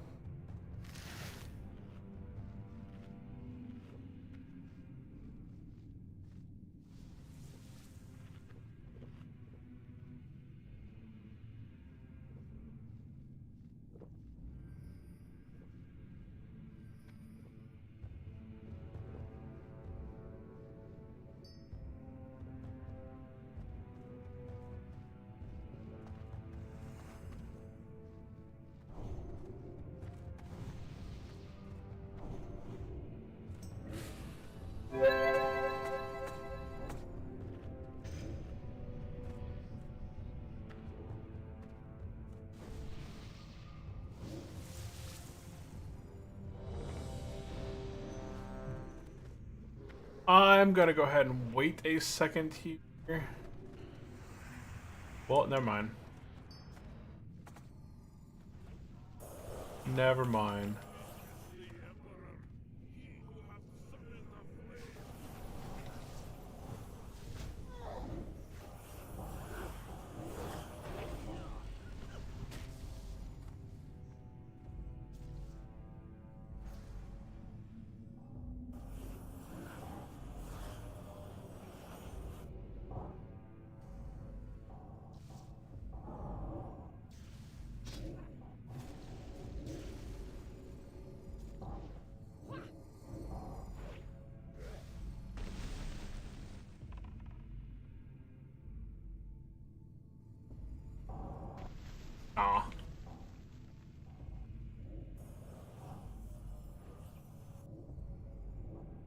I'm gonna go ahead and wait a second here. Well, never mind. Never mind.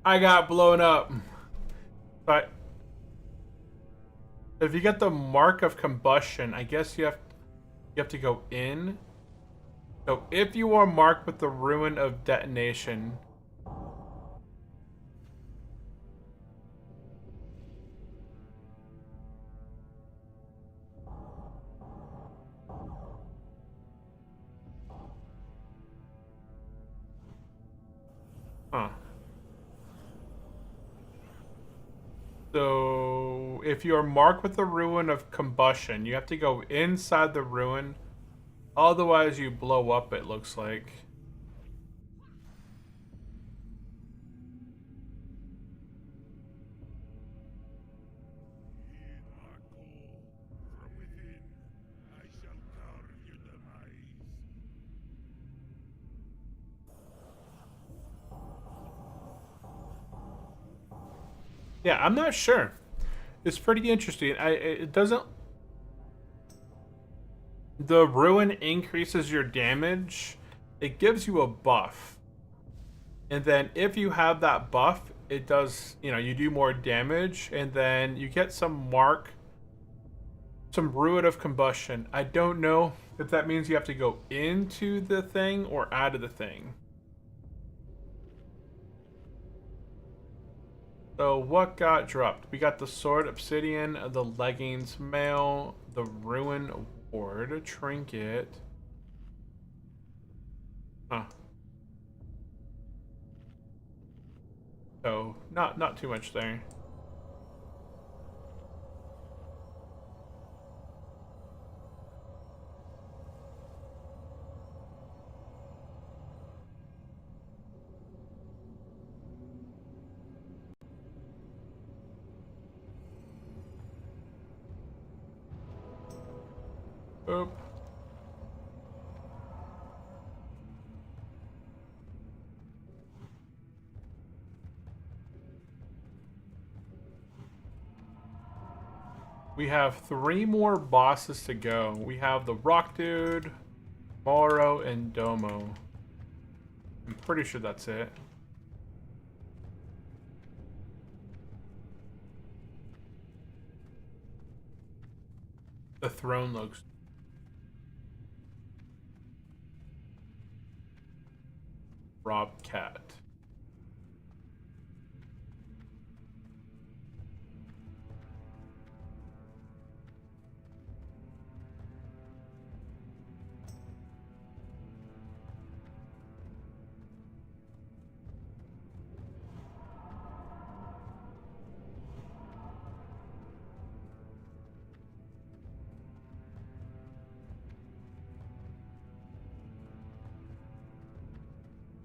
I got blown up. But if you get the mark of combustion, I guess you have to go in. So if you are marked with the ruin of detonation, huh. So if you are marked with the ruin of combustion, you have to go inside the ruin. Otherwise you blow up, it looks like.
From within, I shall carve your demise.
Yeah, I'm not sure. It's pretty interesting. It doesn't. The ruin increases your damage. It gives you a buff, and then if you have that buff, it does. You do more damage, and then you get some ruin of combustion. I don't know if that means you have to go into the thing or out of the thing. So what got dropped? We got the sword, obsidian, the leggings, mail, the ruin ward, trinket. Huh. So not too much there. Oop. We have 3 more bosses to go. We have the Rock Dude, Morrow, and Domo. I'm pretty sure that's it. The throne looks... Rob Cat.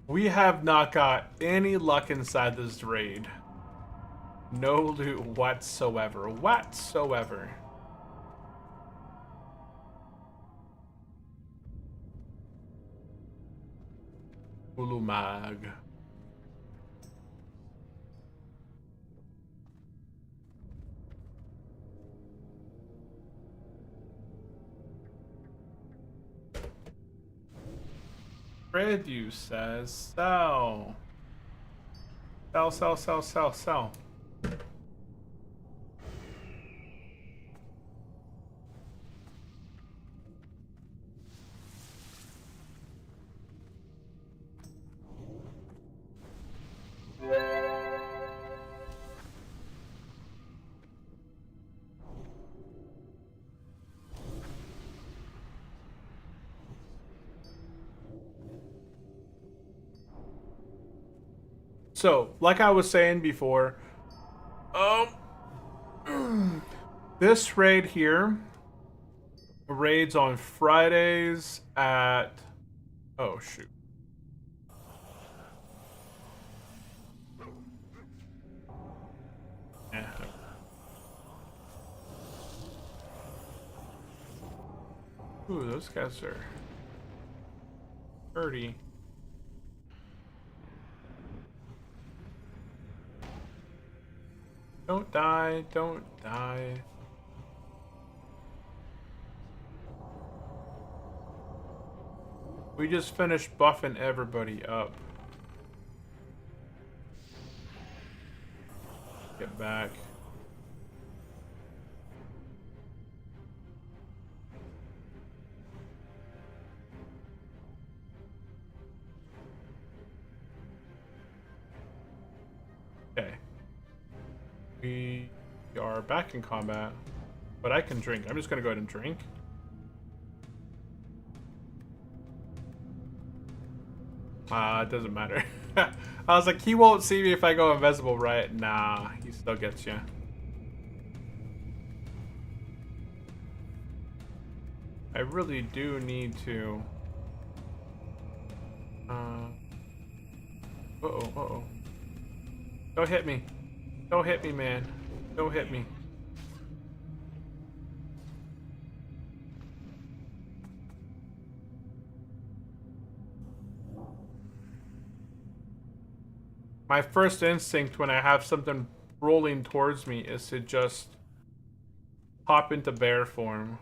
We have not got any luck inside this raid. No loot whatsoever. Whatsoever. Ulumag. Redu says sell. Sell, sell, sell, sell, sell. So, like I was saying before, this raid here raids on Fridays at... Oh, shoot. Yeah. Ooh, those guys are dirty. Don't die, don't die. We just finished buffing everybody up. reset back. Okay. We are back in combat, but I can drink. I'm just gonna go ahead and drink. It doesn't matter. I was like, he won't see me if I go invisible, right? Nah, he still gets you. I really do need to. Uh-oh. Don't hit me. Don't hit me, man. Don't hit me. My first instinct when I have something rolling towards me is to just hop into bear form.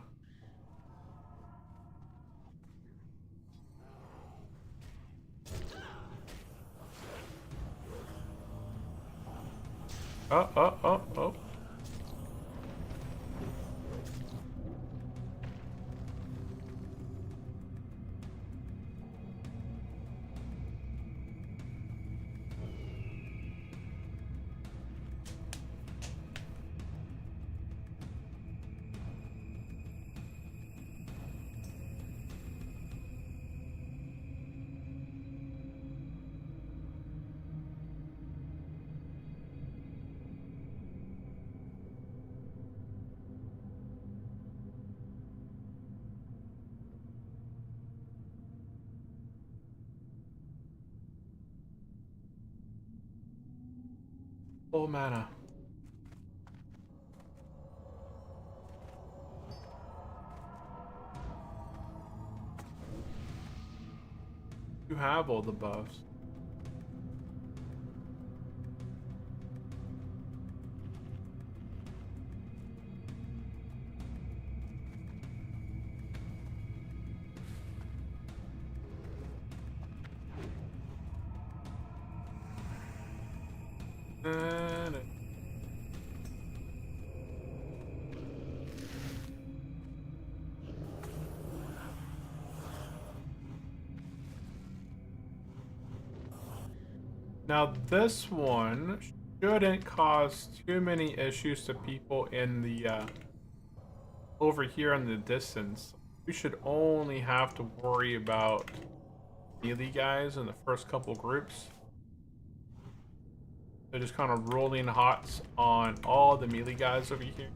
Oh. Full mana. You have all the buffs. Now this one shouldn't cause too many issues to people in the over here in the distance. We should only have to worry about melee guys in the first couple groups. They're just kind of rolling hots on all the melee guys over here.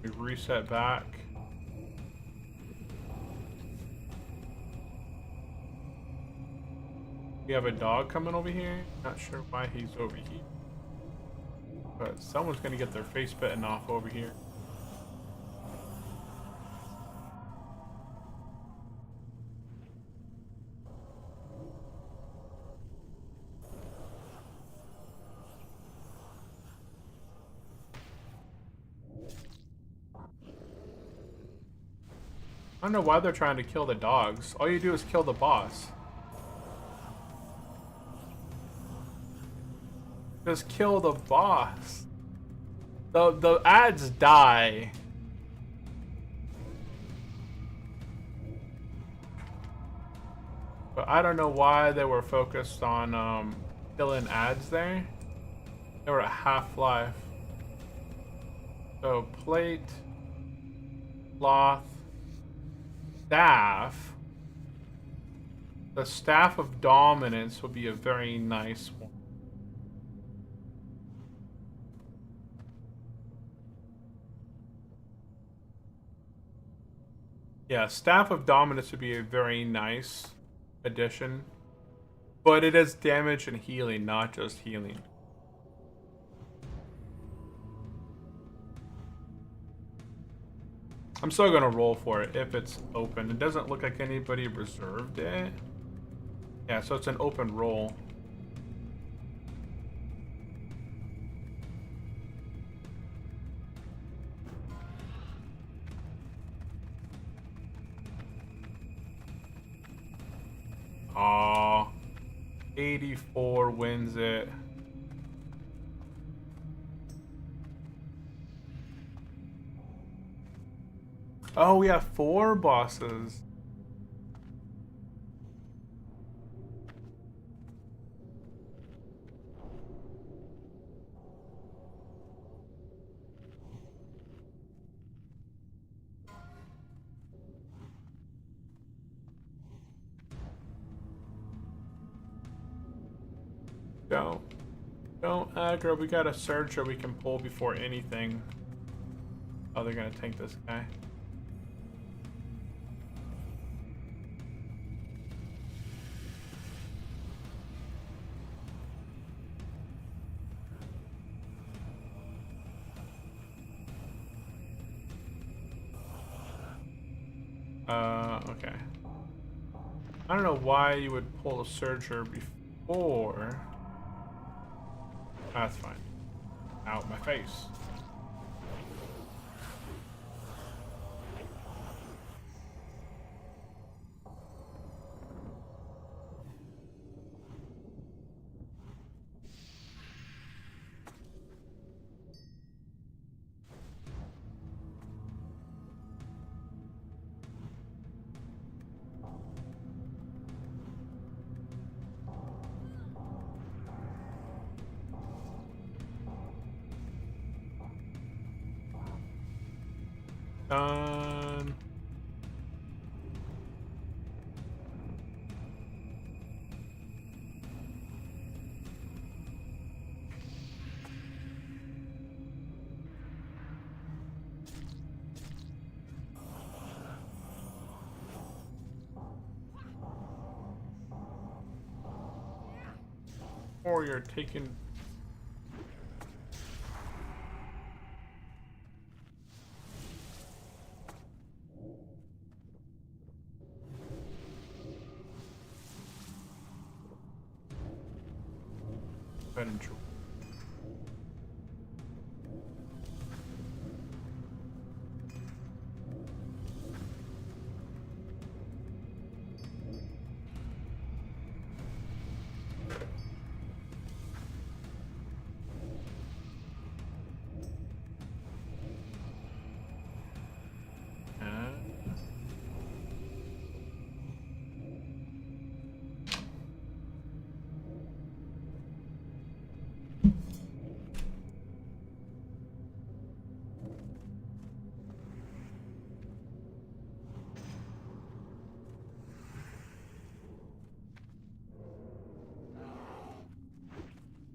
We reset back. We have a dog coming over here. Not sure why he's over here. But someone's gonna get their face bitten off over here. I don't know why they're trying to kill the dogs. All you do is kill the boss. Just kill the boss. The ads die. But I don't know why they were focused on killing ads there. They were at half life. So plate, cloth, staff. The staff of dominance would be a very nice one. Yeah, staff of dominance would be a very nice addition. But it is damage and healing, not just healing. I'm still gonna roll for it if it's open. It doesn't look like anybody reserved it. Yeah, so it's an open roll. Aw. 84 wins it. Oh, we have 4 bosses. Don't aggro. We got a searcher we can pull before anything. Oh, they're gonna tank this guy. Okay. I don't know why you would pull a searcher before. That's fine. Out my face. Done. Or you're taking. Control.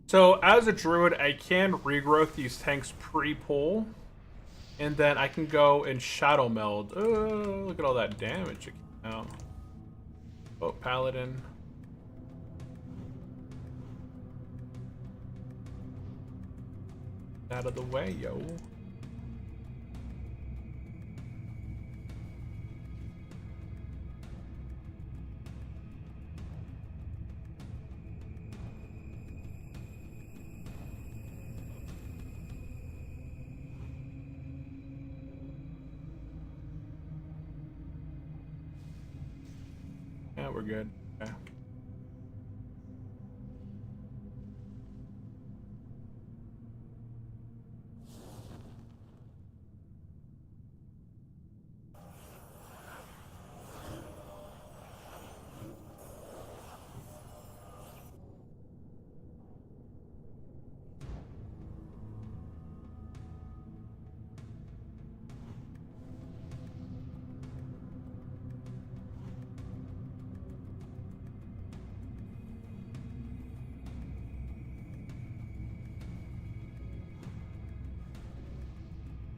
So as a druid, I can regrowth these tanks pre-pull, and then I can go and shadow meld. Oh, look at all that damage it came out. Oh, paladin. Out of the way, yo. Yeah, we're good. Okay.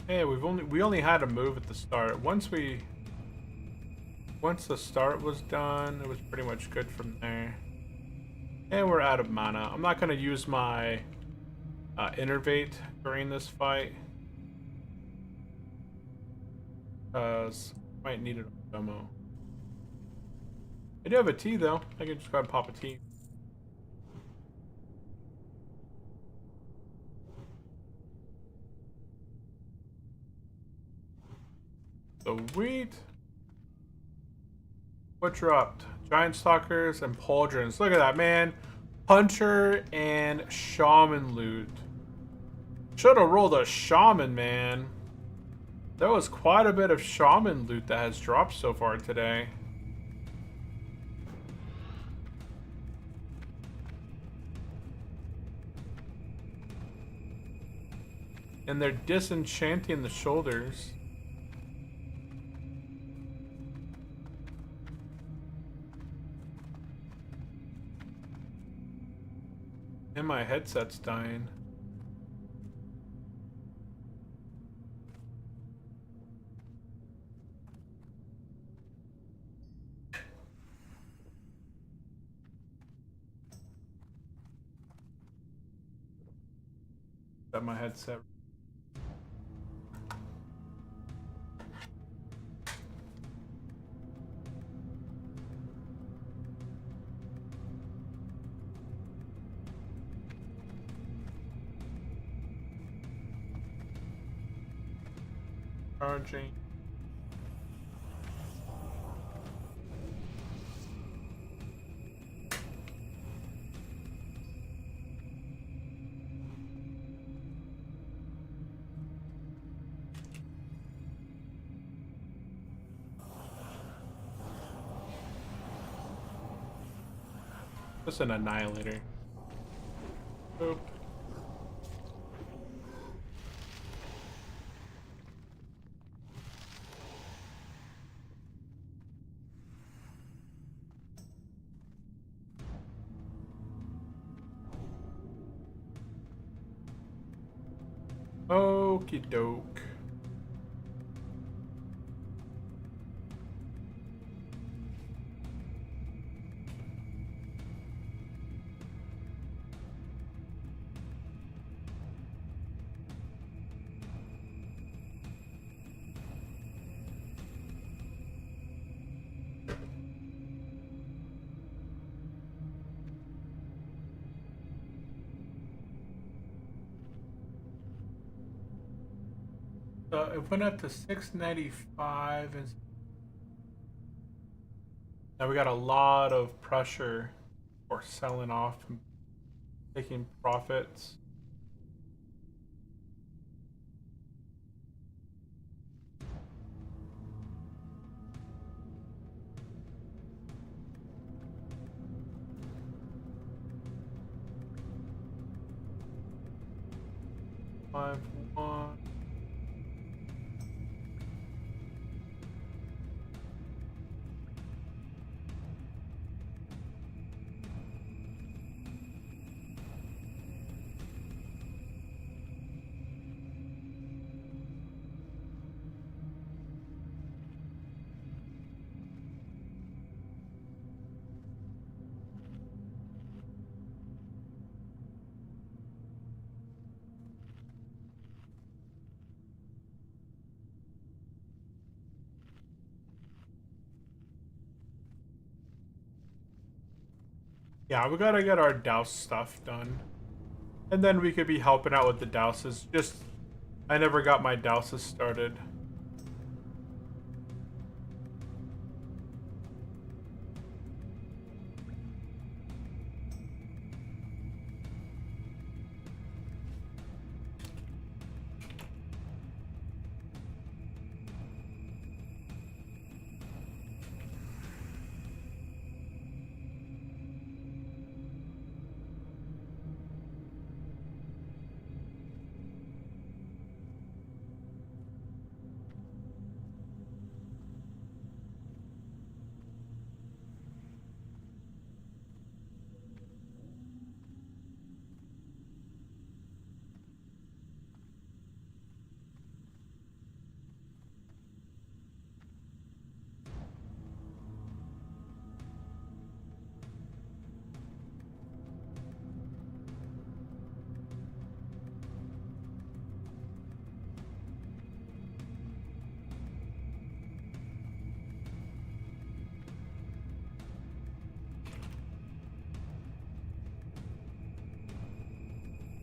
Hey, we only had a move at the start. Once the start was done, it was pretty much good from there. And we're out of mana. I'm not gonna use my innervate during this fight, cause I might need it on demo. I do have a tea though. I can just go ahead and pop a tea. Sweet. What dropped? Giant Stalkers and Pauldrons. Look at that, man. Puncher and Shaman loot. Should have rolled a Shaman, man. There was quite a bit of Shaman loot that has dropped so far today. And they're disenchanting the shoulders. And my headset's dying. Got my headset. Charging. Just an annihilator. Oop. Okie doke. It went up to 695 and now we got a lot of pressure for selling off and taking profits. Five, one. Yeah, we gotta get our douse stuff done. And then we could be helping out with the douses. Just, I never got my douses started.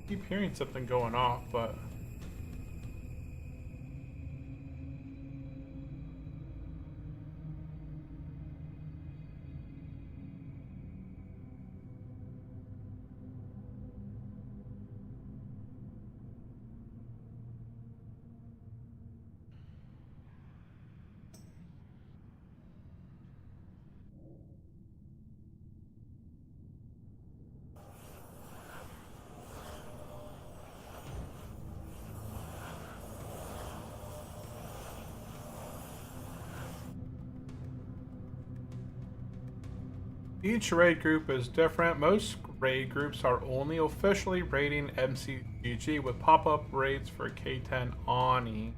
Keep hearing something going off, but Each raid group is different. Most raid groups are only officially raiding MCGG with pop-up raids for K10 Ani.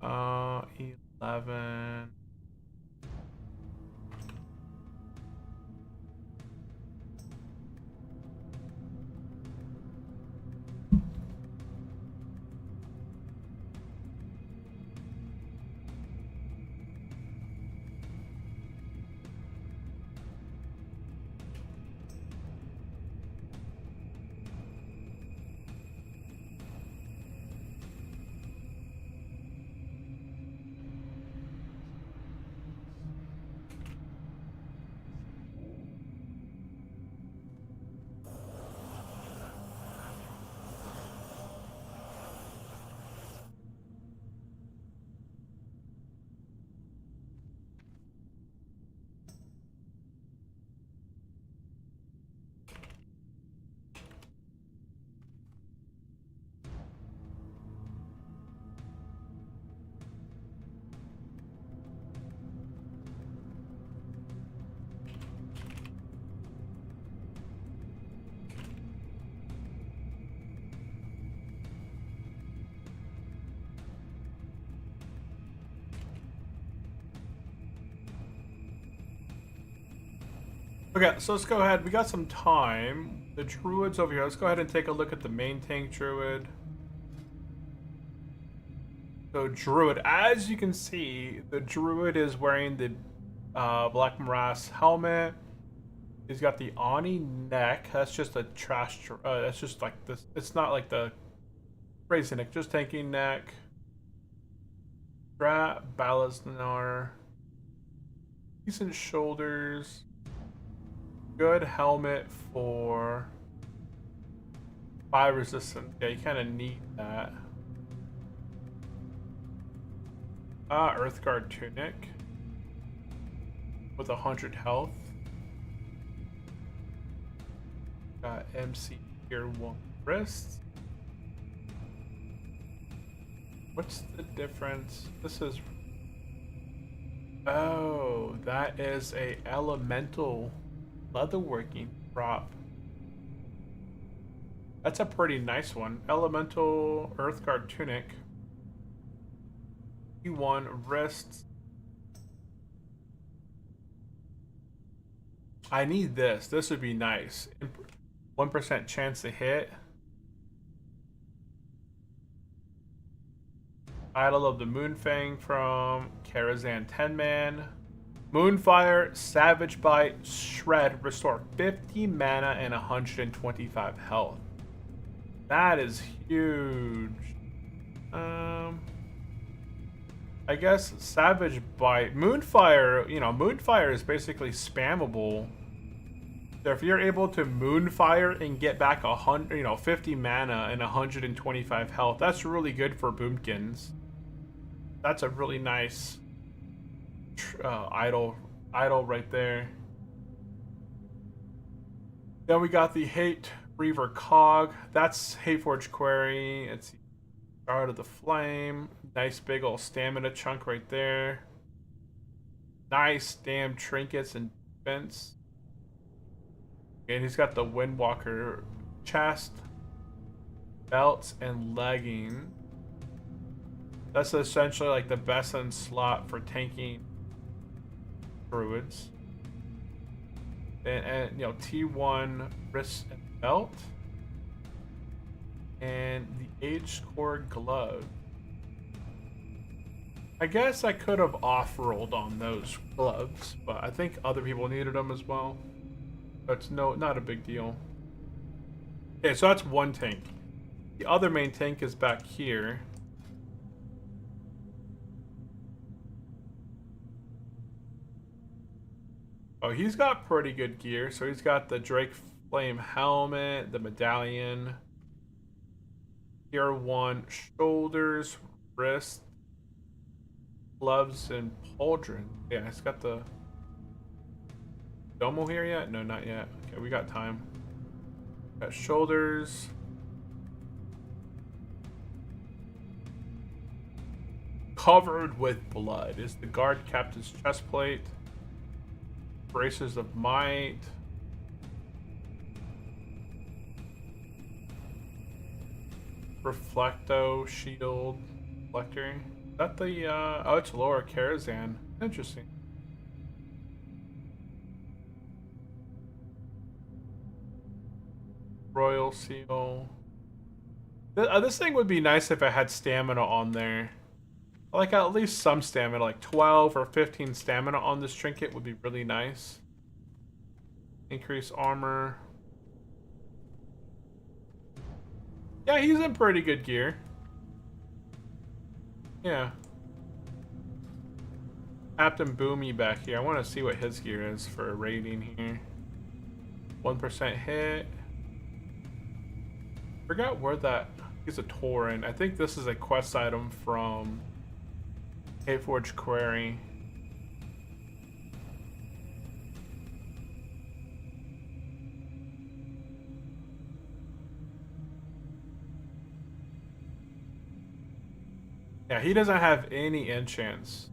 Uh, 11. Okay, so let's go ahead. We got some time. The Druid's over here. Let's go ahead and take a look at the main tank Druid. So Druid, as you can see, the Druid is wearing the Black Morass helmet. He's got the Ani neck. That's just a trash. That's just like this. It's not like the crazy neck. Just tanking neck. Strat, Balaznar. Decent shoulders. Good helmet for fire resistance. Yeah, you kind of need that. Earthguard tunic with 100 health. Got MC Tier 1 wrists. What's the difference? This is... Oh, that is a elemental leatherworking prop. That's a pretty nice one. Elemental Earthguard tunic. E1 wrists. I need this. This would be nice. 1% chance to hit. Idol of the Moonfang from Karazhan 10-man. Moonfire, Savage Bite, Shred, restore 50 mana and 125 health. That is huge. I guess Savage Bite, Moonfire, you know, Moonfire is basically spammable. So if you're able to Moonfire and get back 50 mana and 125 health, that's really good for Boomkins. That's a really nice idol right there. Then we got the Hate Reaver Cog. That's Hateforge Query. It's Guard of the Flame. Nice big old stamina chunk right there. Nice damn trinkets and defense. And he's got the Windwalker chest, belts, and legging. That's essentially like the best in slot for tanking Druids. And you know, T1 wrist and belt. And the Age Core glove. I guess I could have off-rolled on those gloves, but I think other people needed them as well. That's not a big deal. Okay, so that's one tank. The other main tank is back here. Oh, he's got pretty good gear. So he's got the Drake Flame helmet, the medallion, Tier 1 shoulders, wrist, gloves, and pauldron. Yeah, he's got the Domo here yet? No, not yet. Okay, we got time. Got shoulders. Covered with blood is the guard captain's chest plate. Braces of might. Reflecto shield. Reflector. Is that the oh, it's Lower Karazhan. Interesting. Royal seal. This thing would be nice if it had stamina on there. Like at least some stamina, like 12 or 15 stamina on this trinket would be really nice. Increase armor. Yeah, he's in pretty good gear. Yeah. Captain Boomy back here. I want to see what his gear is for a rating here. 1% hit. Forgot where that... He's a Tauren. I think this is a quest item from Caveforge Quarry. Yeah, he doesn't have any enchants.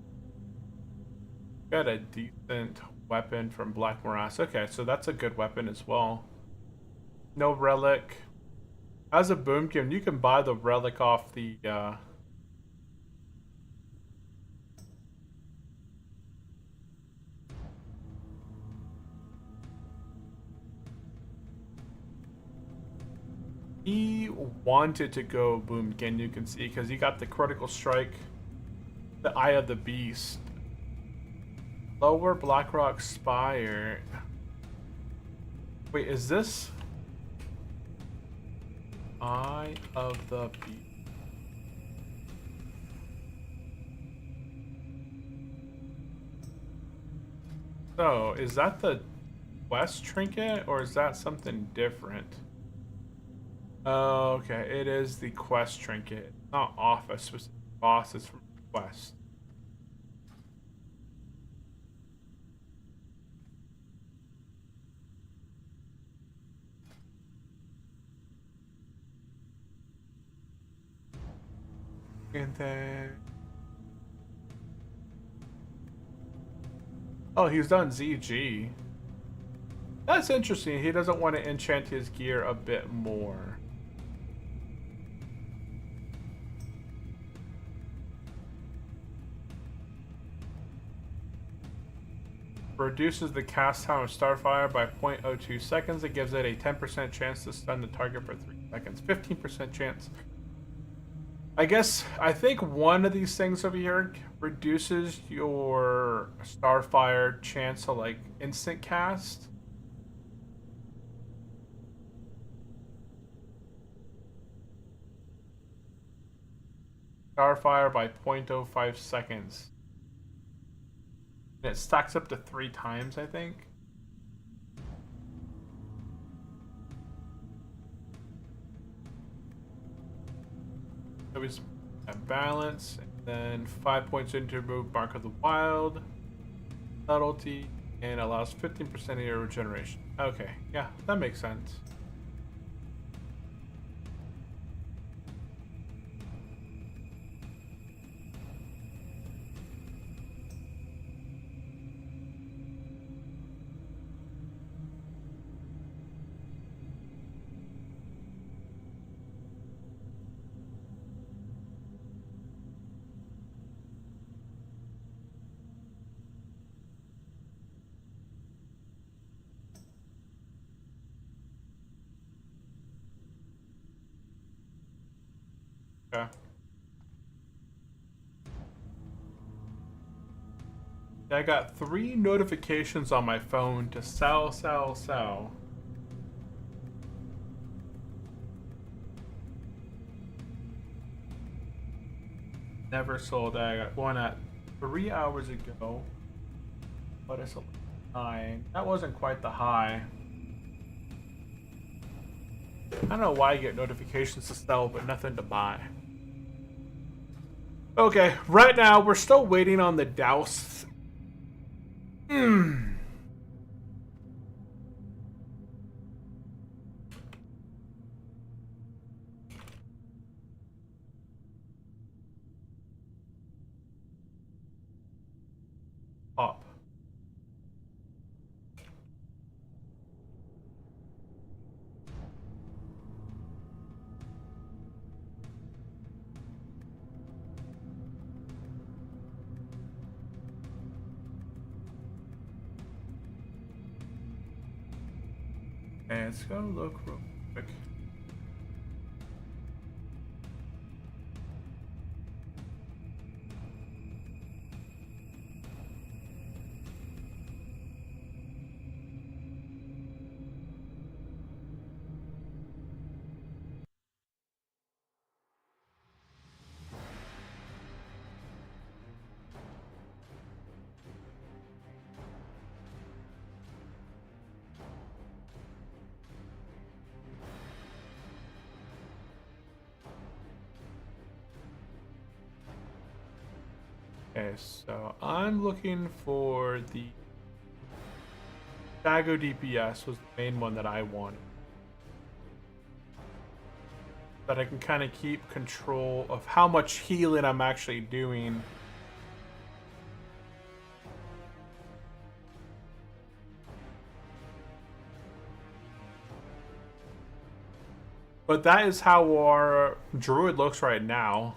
Got a decent weapon from Black Morass. Okay, so that's a good weapon as well. No relic. As a boomkin, you can buy the relic off the He wanted to go boomkin, you can see, because he got the critical strike, the Eye of the Beast. Lower Blackrock Spire. Wait, is this Eye of the Beast? So, is that the West trinket, or is that something different? Oh, okay, it is the quest trinket. It's not off a specific boss, it's from quest. And then... Oh, he's done ZG. That's interesting. He doesn't want to enchant his gear a bit more. Reduces the cast time of Starfire by 0.02 seconds. It gives it a 10% chance to stun the target for 3 seconds. 15% chance. I think one of these things over here reduces your Starfire chance to like instant cast. Starfire by 0.05 seconds. And it stacks up to 3 times, I think. So he's at balance, and then 5 points into remove Mark of the Wild, subtlety, and allows 15% of your regeneration. Okay, yeah, that makes sense. Okay. I got 3 notifications on my phone to sell. Never sold. I got one at 3 hours ago. But I sold. 9. That wasn't quite the high. I don't know why I get notifications to sell, but nothing to buy. Okay, right now we're still waiting on the douse. Up. And let's go look real quick. Okay, so I'm looking for the Dago DPS was the main one that I wanted. That I can kind of keep control of how much healing I'm actually doing. But that is how our Druid looks right now.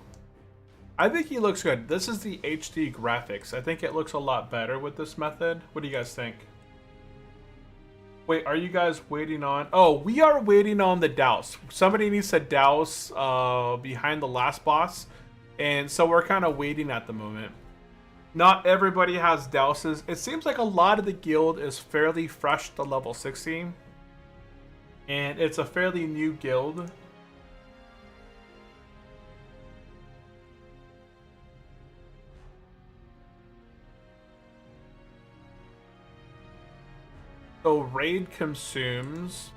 I think he looks good. This is the HD graphics. I think it looks a lot better with this method. What do you guys think? Wait, are you guys waiting on... Oh, we are waiting on the douse. Somebody needs to douse behind the last boss. And so we're kind of waiting at the moment. Not everybody has douses. It seems like a lot of the guild is fairly fresh to level 16. And it's a fairly new guild. So raid consumes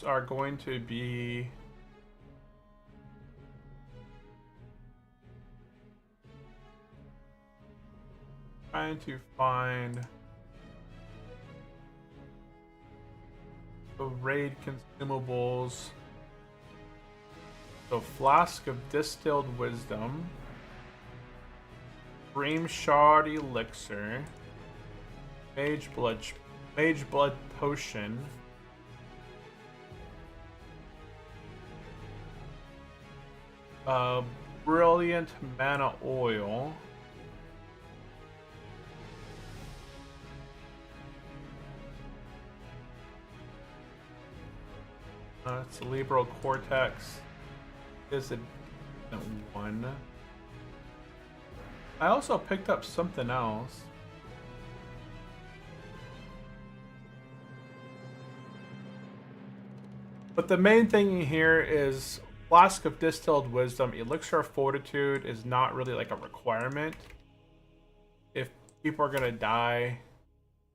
are going to be trying to find the raid consumables. So flask of distilled wisdom, dream shard elixir, mage blood potion, brilliant mana oil, cerebral cortex is a one. I also picked up something else. But the main thing here is flask of distilled wisdom. Elixir of fortitude is not really like a requirement if people are gonna die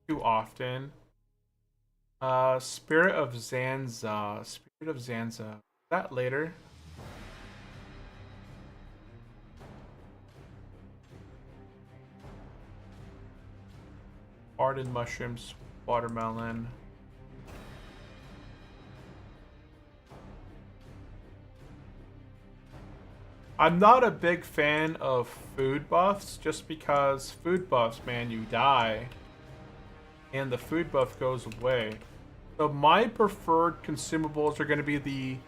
too often. Spirit of Zanza. Spirit of Zanza. That later. Ardent mushrooms, watermelon. I'm not a big fan of food buffs, just because food buffs, man, you die. And the food buff goes away. So my preferred consumables are going to be the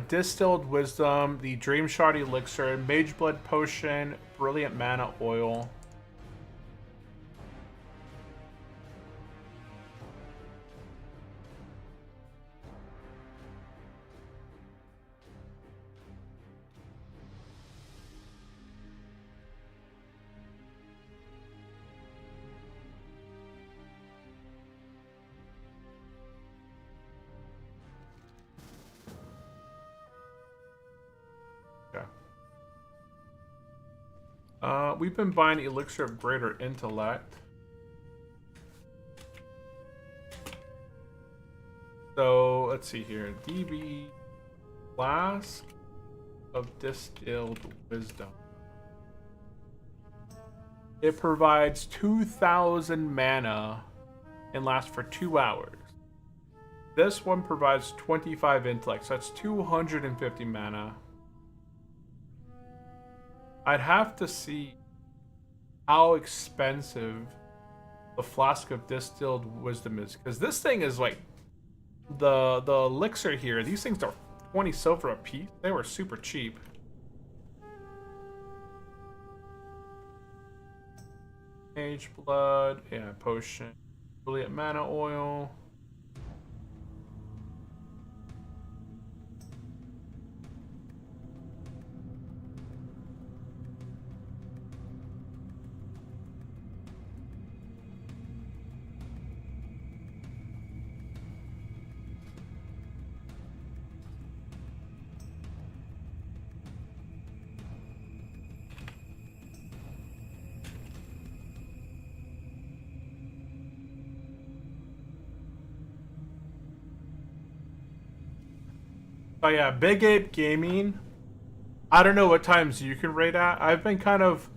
Distilled Wisdom, the Dream Shard Elixir, Mage Blood Potion, Brilliant Mana Oil. We've been buying Elixir of Greater Intellect. So let's see here. DB Flask of Distilled Wisdom. It provides 2,000 mana and lasts for 2 hours. This one provides 25 intellect, so that's 250 mana. I'd have to see how expensive the Flask of Distilled Wisdom is, because this thing is like the elixir here. These things are 20 silver a piece. They were super cheap. Mage blood, yeah, potion, brilliant mana oil. Oh yeah, Big Ape Gaming. I don't know what times you can raid at. I've been kind of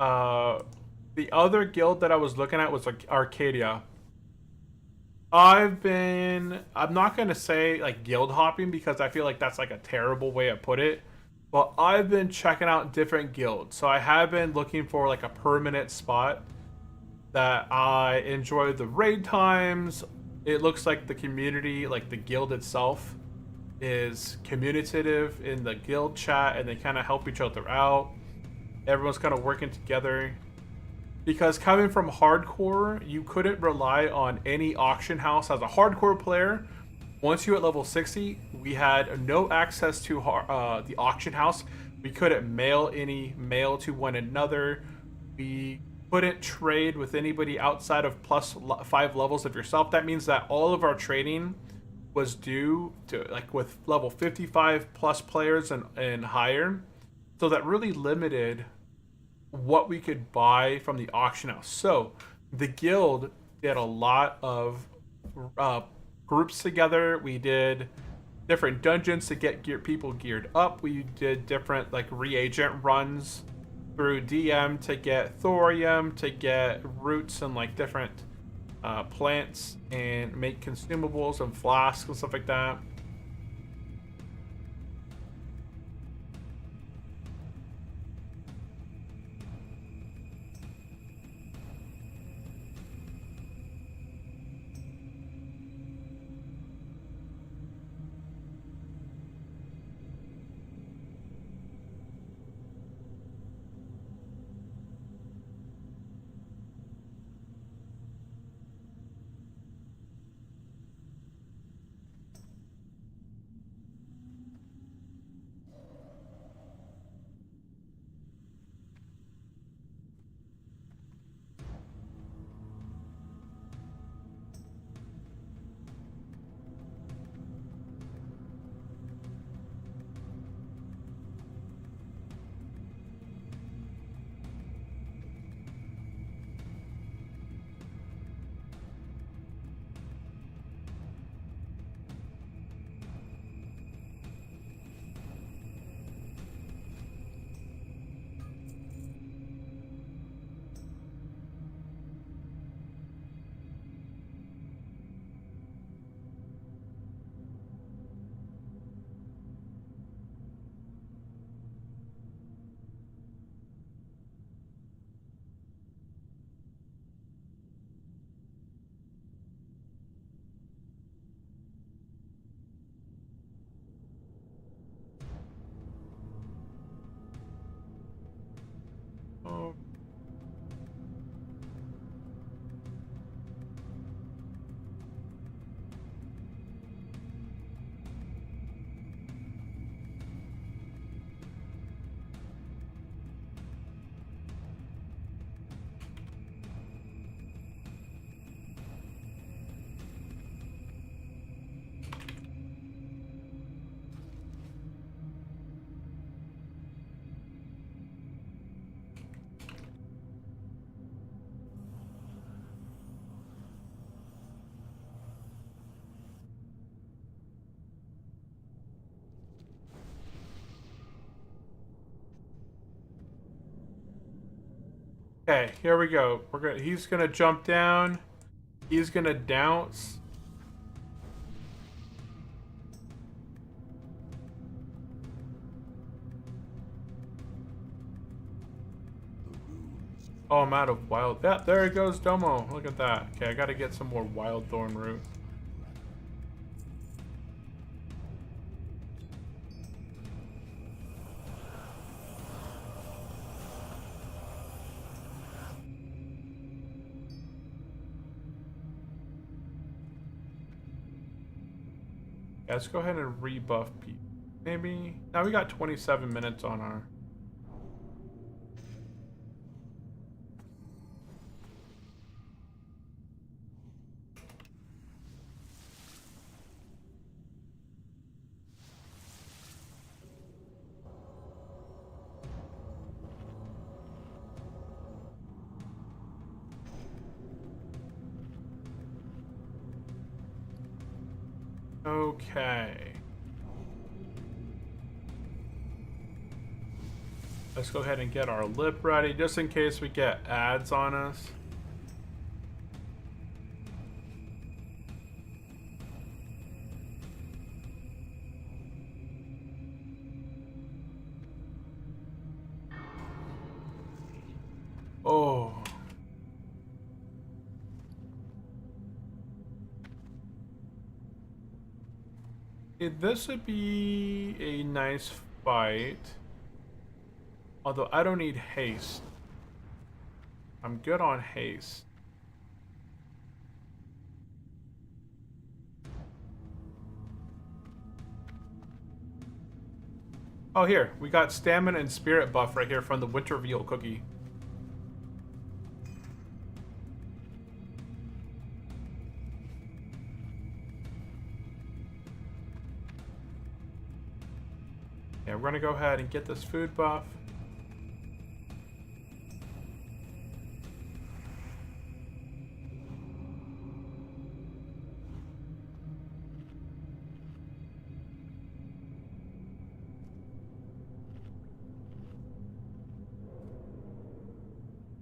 the other guild that I was looking at was like Arcadia. I'm not gonna say like guild hopping because I feel like that's like a terrible way to put it. But I've been checking out different guilds. So I have been looking for like a permanent spot that I enjoy the raid times. It looks like the community, like the guild itself, is communicative in the guild chat, and they kind of help each other out. Everyone's kind of working together. Because coming from hardcore, you couldn't rely on any auction house. As a hardcore player, once you hit level 60, we had no access to the auction house. We couldn't mail any mail to one another. We couldn't trade with anybody outside of plus 5 levels of yourself. That means that all of our trading was due to like with level 55 plus players and higher. So that really limited what we could buy from the auction house. So the guild did a lot of groups together. We did different dungeons to get people geared up. We did different like reagent runs through DM to get thorium, to get roots and like different plants and make consumables and flasks and stuff like that. Okay, here we go. He's gonna jump down. He's gonna douse. Oh, I'm out of wild. Yeah, there goes Domo. Look at that. Okay, I gotta get some more wild thorn root. Yeah, let's go ahead and rebuff people. Maybe. Now we got 27 minutes on our. Okay. Let's go ahead and get our lip ready, just in case we get ads on us. Oh. This would be a nice fight. Although I don't need haste. I'm good on haste. Oh, here. We got stamina and spirit buff right here from the winter veal cookie. Yeah, we're gonna go ahead and get this food buff.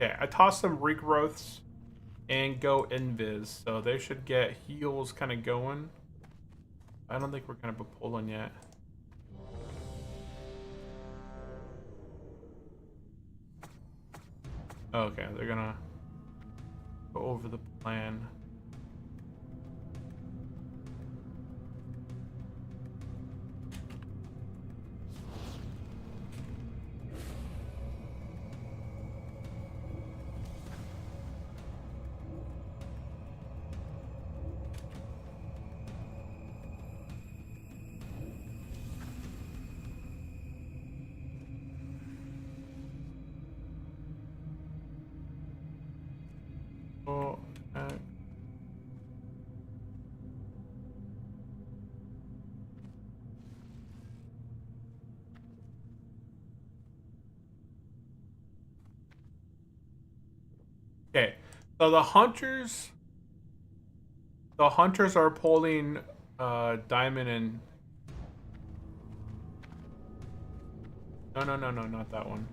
Okay, I tossed some regrowths and go invis, so they should get heals kind of going. I don't think we're gonna be pulling yet. Okay, they're gonna go over the plan. Oh, okay, so the hunters are pulling diamond and no, not that one.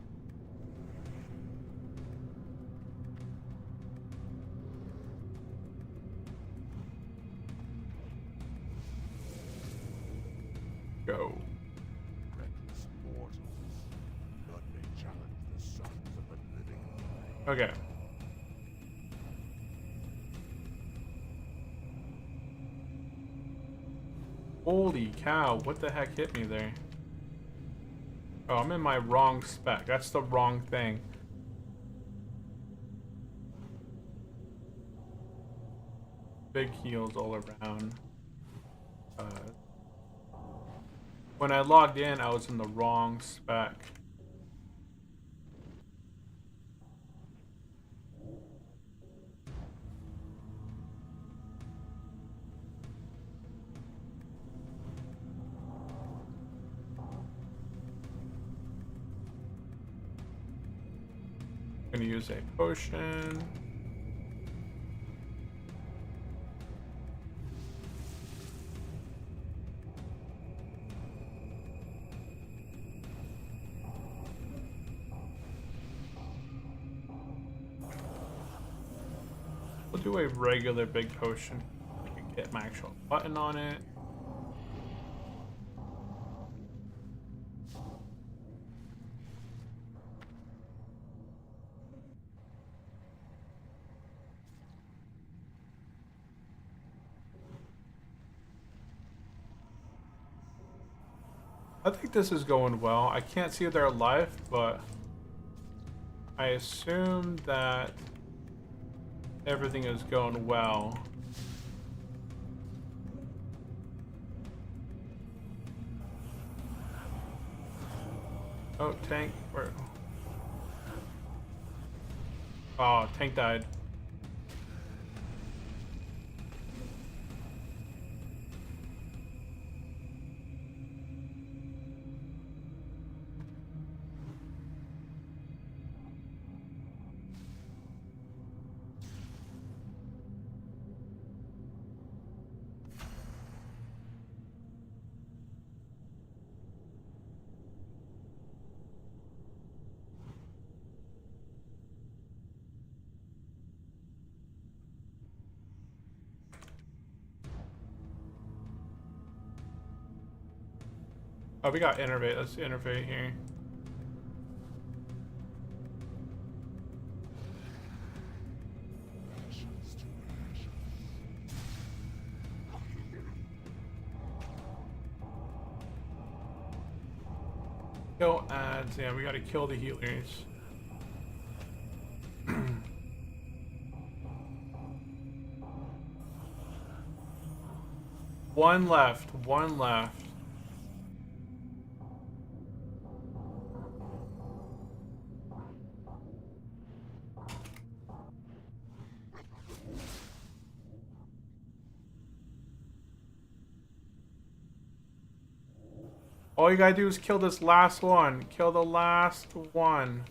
Go.
Reckless mortals. None may challenge the sons of the living.
Okay. Holy cow, what the heck hit me there? Oh, I'm in my wrong spec. That's the wrong thing. Big heals all around. When I logged in, I was in the wrong spec. I'm gonna use a potion. We'll do a regular big potion. I can get my actual button on it. I think this is going well. I can't see their life, but I assume that everything is going well. Oh, tank. Where? Oh, tank died. Oh, we got innervate. Let's innervate here.
Ashes to ashes.
Kill ads. Yeah, we gotta kill the healers. One left. One left. All you gotta do is kill this last one. Kill the last one.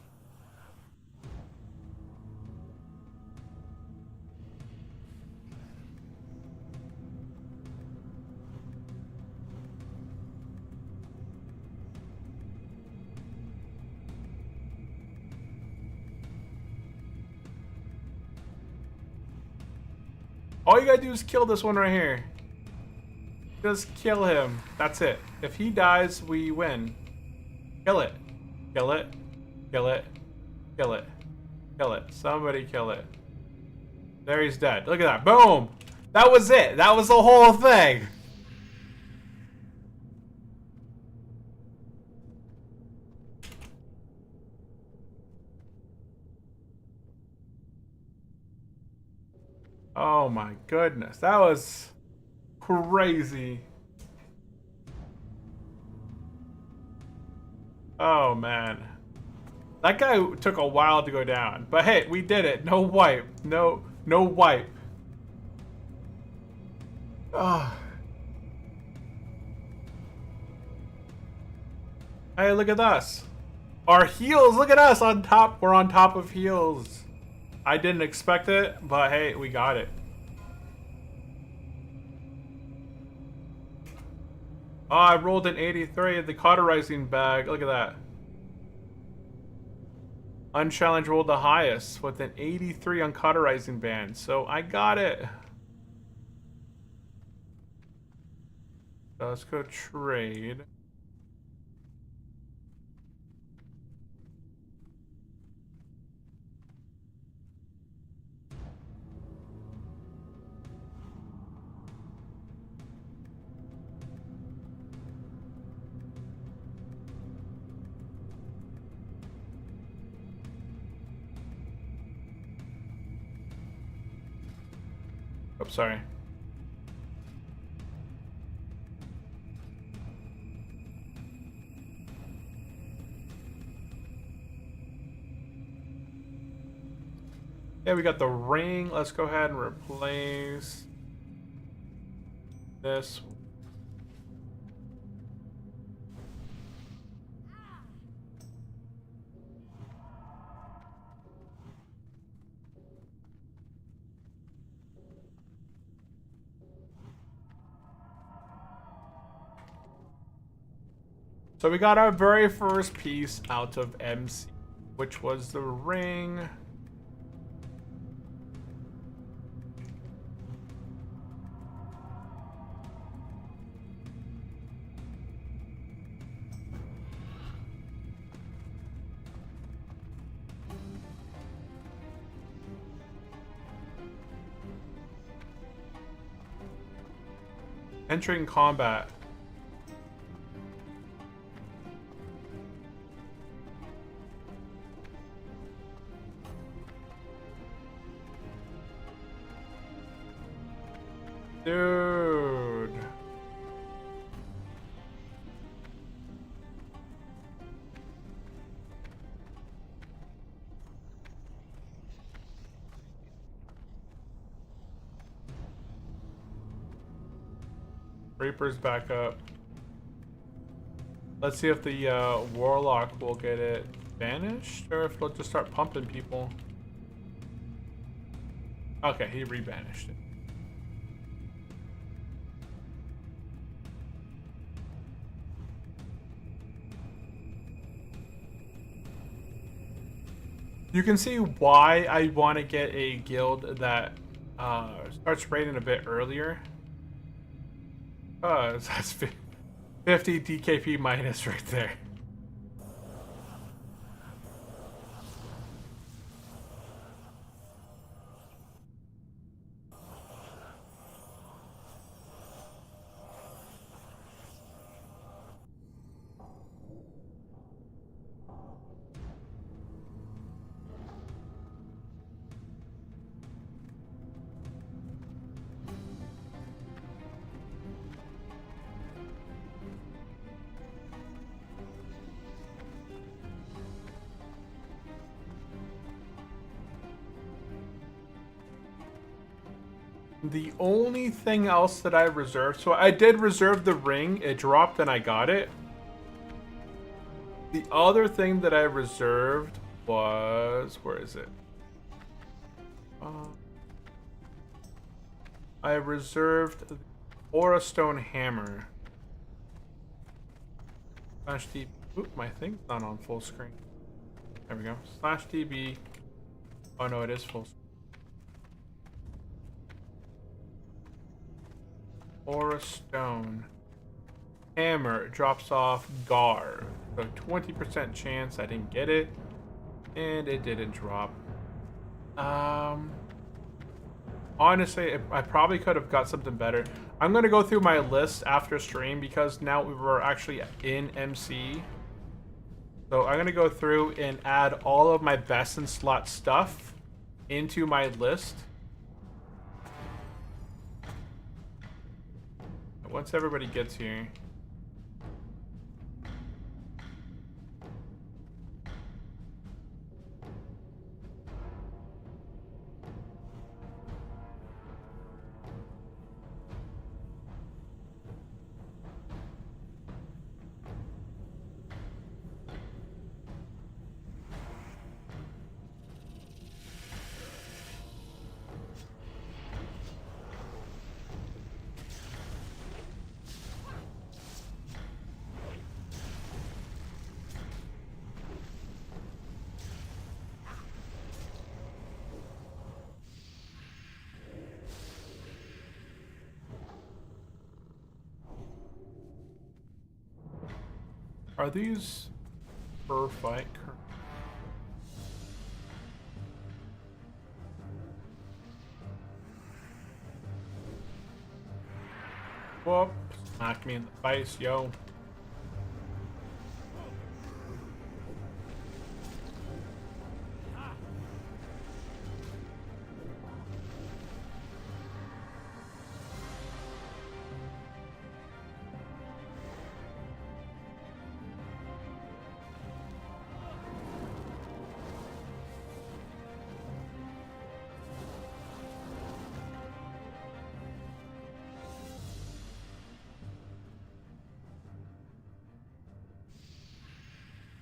All you gotta do is kill this one right here. Just kill him. That's it. If he dies, we win. Kill it. Kill it. Kill it. Kill it. Kill it. Somebody kill it. There, he's dead. Look at that. Boom! That was it. That was the whole thing. Oh my goodness. That was crazy. Oh man. That guy took a while to go down. But hey, we did it. No wipe. No wipe. Oh. Hey, look at us. Our heals, look at us on top. We're on top of heals. I didn't expect it, but hey, we got it. Oh, I rolled an 83 at the cauterizing bag. Look at that. Unchallenged rolled the highest with an 83 on cauterizing band. So I got it. So let's go trade. Oh, sorry. Yeah, we got the ring. Let's go ahead and replace this. So we got our very first piece out of MC, which was the ring. Entering combat. Dude. Reaper's back up. Let's see if the Warlock will get it banished or if it'll just start pumping people. Okay, he rebanished it. You can see why I want to get a guild that starts raiding a bit earlier. That's 50 DKP minus right there. The only thing else that I reserved, so I did reserve the ring, it dropped and I got it. The other thing that I reserved was, where is it? I reserved the Aura Stone Hammer. Slash DB. Oop, my thing's not on full screen. There we go. Slash DB. Oh no, it is full screen. Aura Stone Hammer drops off Gar. So 20% chance I didn't get it. And it didn't drop. Honestly, I probably could have got something better. I'm going to go through my list after stream because now we're actually in MC. So I'm going to go through and add all of my best in slot stuff into my list. Once everybody gets here. Are these per fight? Whoop! Smacked me in the face, yo.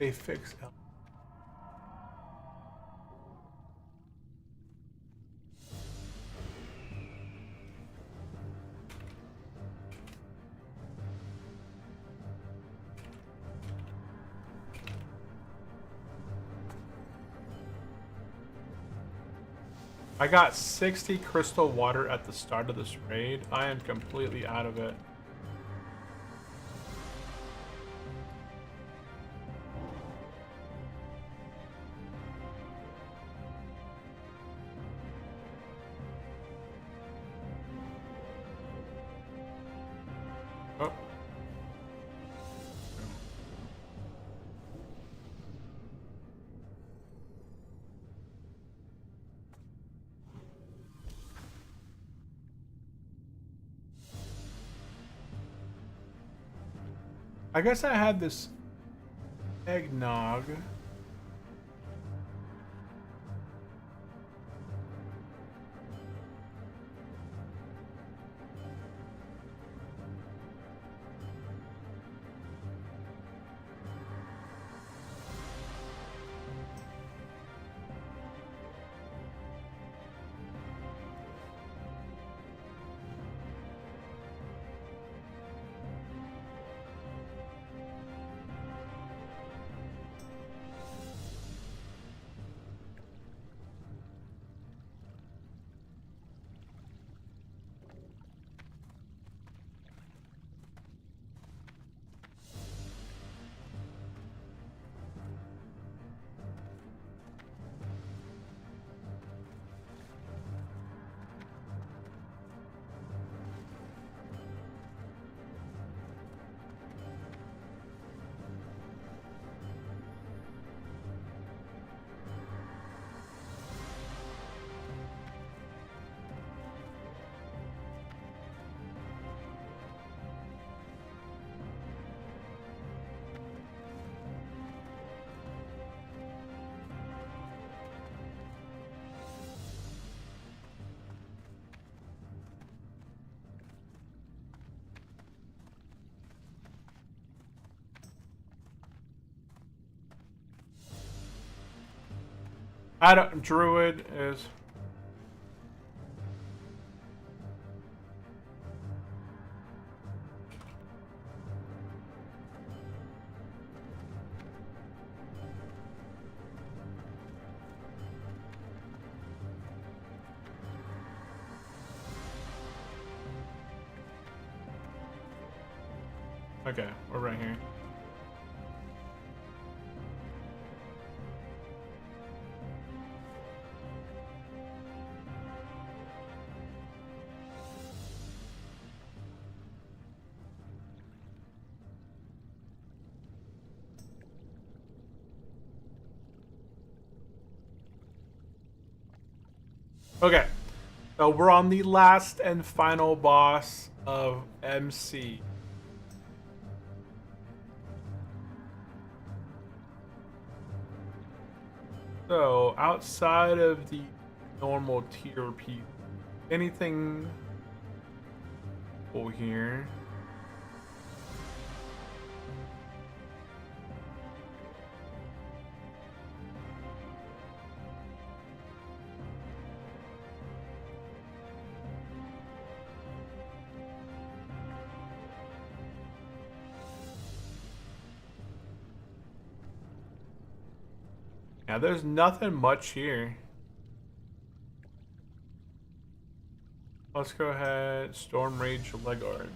They fix L. I got 60 crystal water at the start of this raid. I am completely out of it. I guess I had this eggnog. I don't. Druid is. Okay, we're right here. Okay, so we're on the last and final boss of MC. So, outside of the normal tier piece, anything over here? Yeah, there's nothing much here. Let's go ahead, Storm Rage Legard.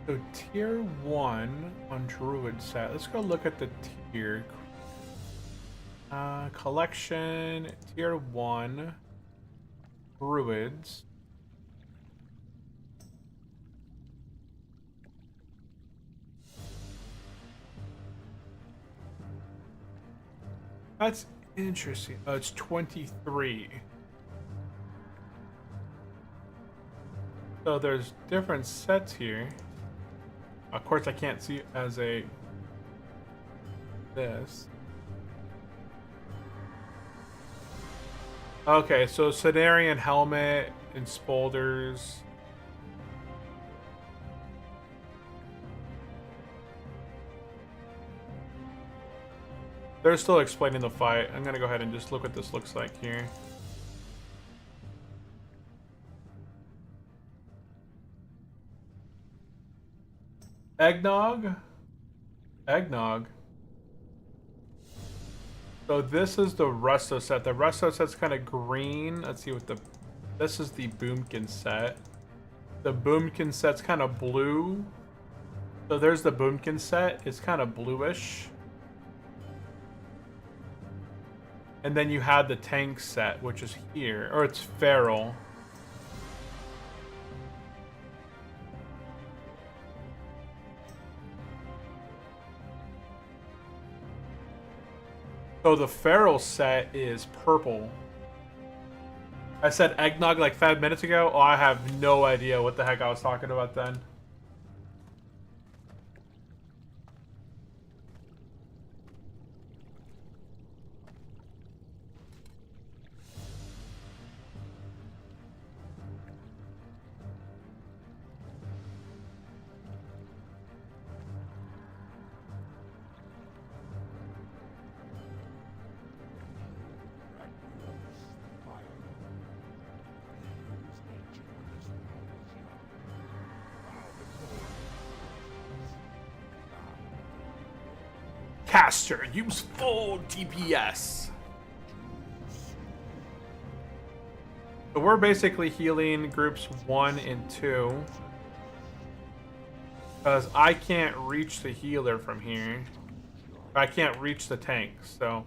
So tier 1 on Druid set. Let's go look at the tier. Collection, tier 1, Druids. That's interesting. Oh, it's 23. So there's different sets here. Of course, I can't see it as a this. Okay, so Cenarian Helmet and Spolders. They're still explaining the fight. I'm gonna go ahead and just look what this looks like here. Eggnog? Eggnog. So this is the Resto set. The Resto set's kind of green. Let's see what the... This is the Boomkin set. The Boomkin set's kind of blue. So there's the Boomkin set. It's kind of bluish. And then you had the tank set, which is here. Or it's feral. So the feral set is purple. I said eggnog like 5 minutes ago. Oh, I have no idea what the heck I was talking about then. Caster, use full DPS. So we're basically healing groups 1 and 2. Because I can't reach the healer from here. I can't reach the tank, so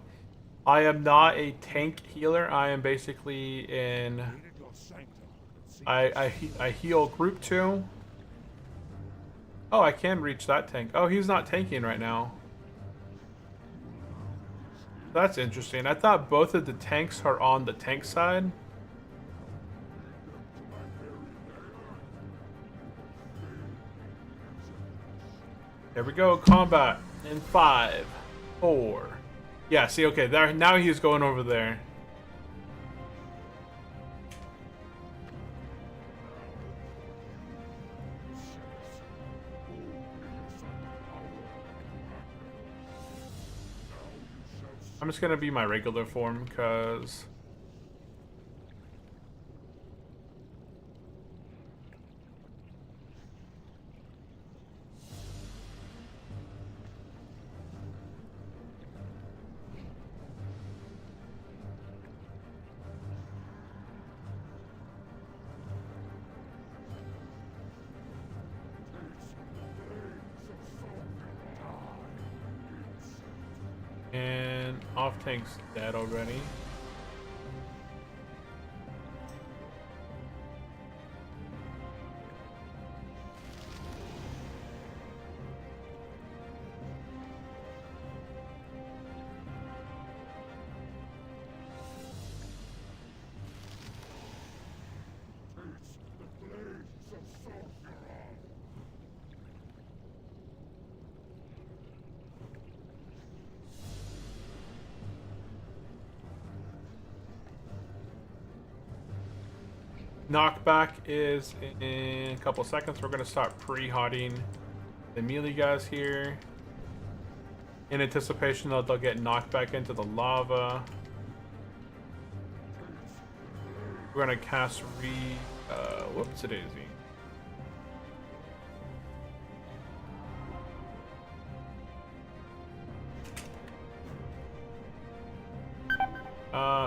I am not a tank healer. I am basically in... I heal group 2. Oh, I can reach that tank. Oh, he's not tanking right now. That's interesting. I thought both of the tanks are on the tank side. There we go. Combat in 5, 4. Yeah, see, okay, there now he's going over there. I'm just gonna be my regular form because and off tank's dead already. Knockback is in a couple seconds. We're going to start pre-hotting the melee guys here. In anticipation that they'll get knocked back into the lava. We're going to cast whoopsie-daisy.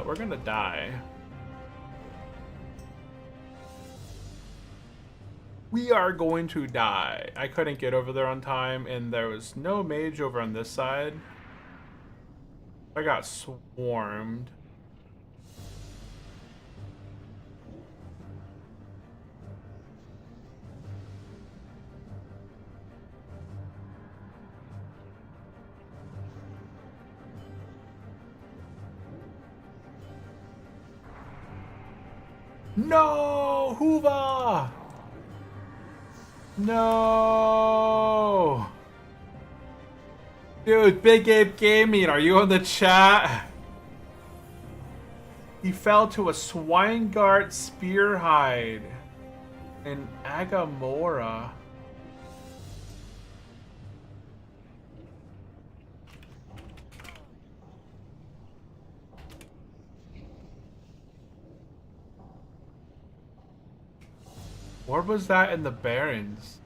We're going to die. We are going to die. I couldn't get over there on time, and there was no mage over on this side. I got swarmed. No! Hoover! No! Dude, Big Ape Gaming, are you on the chat? He fell to a Swinegart Spearhide in Agamora. What was that in the Barrens?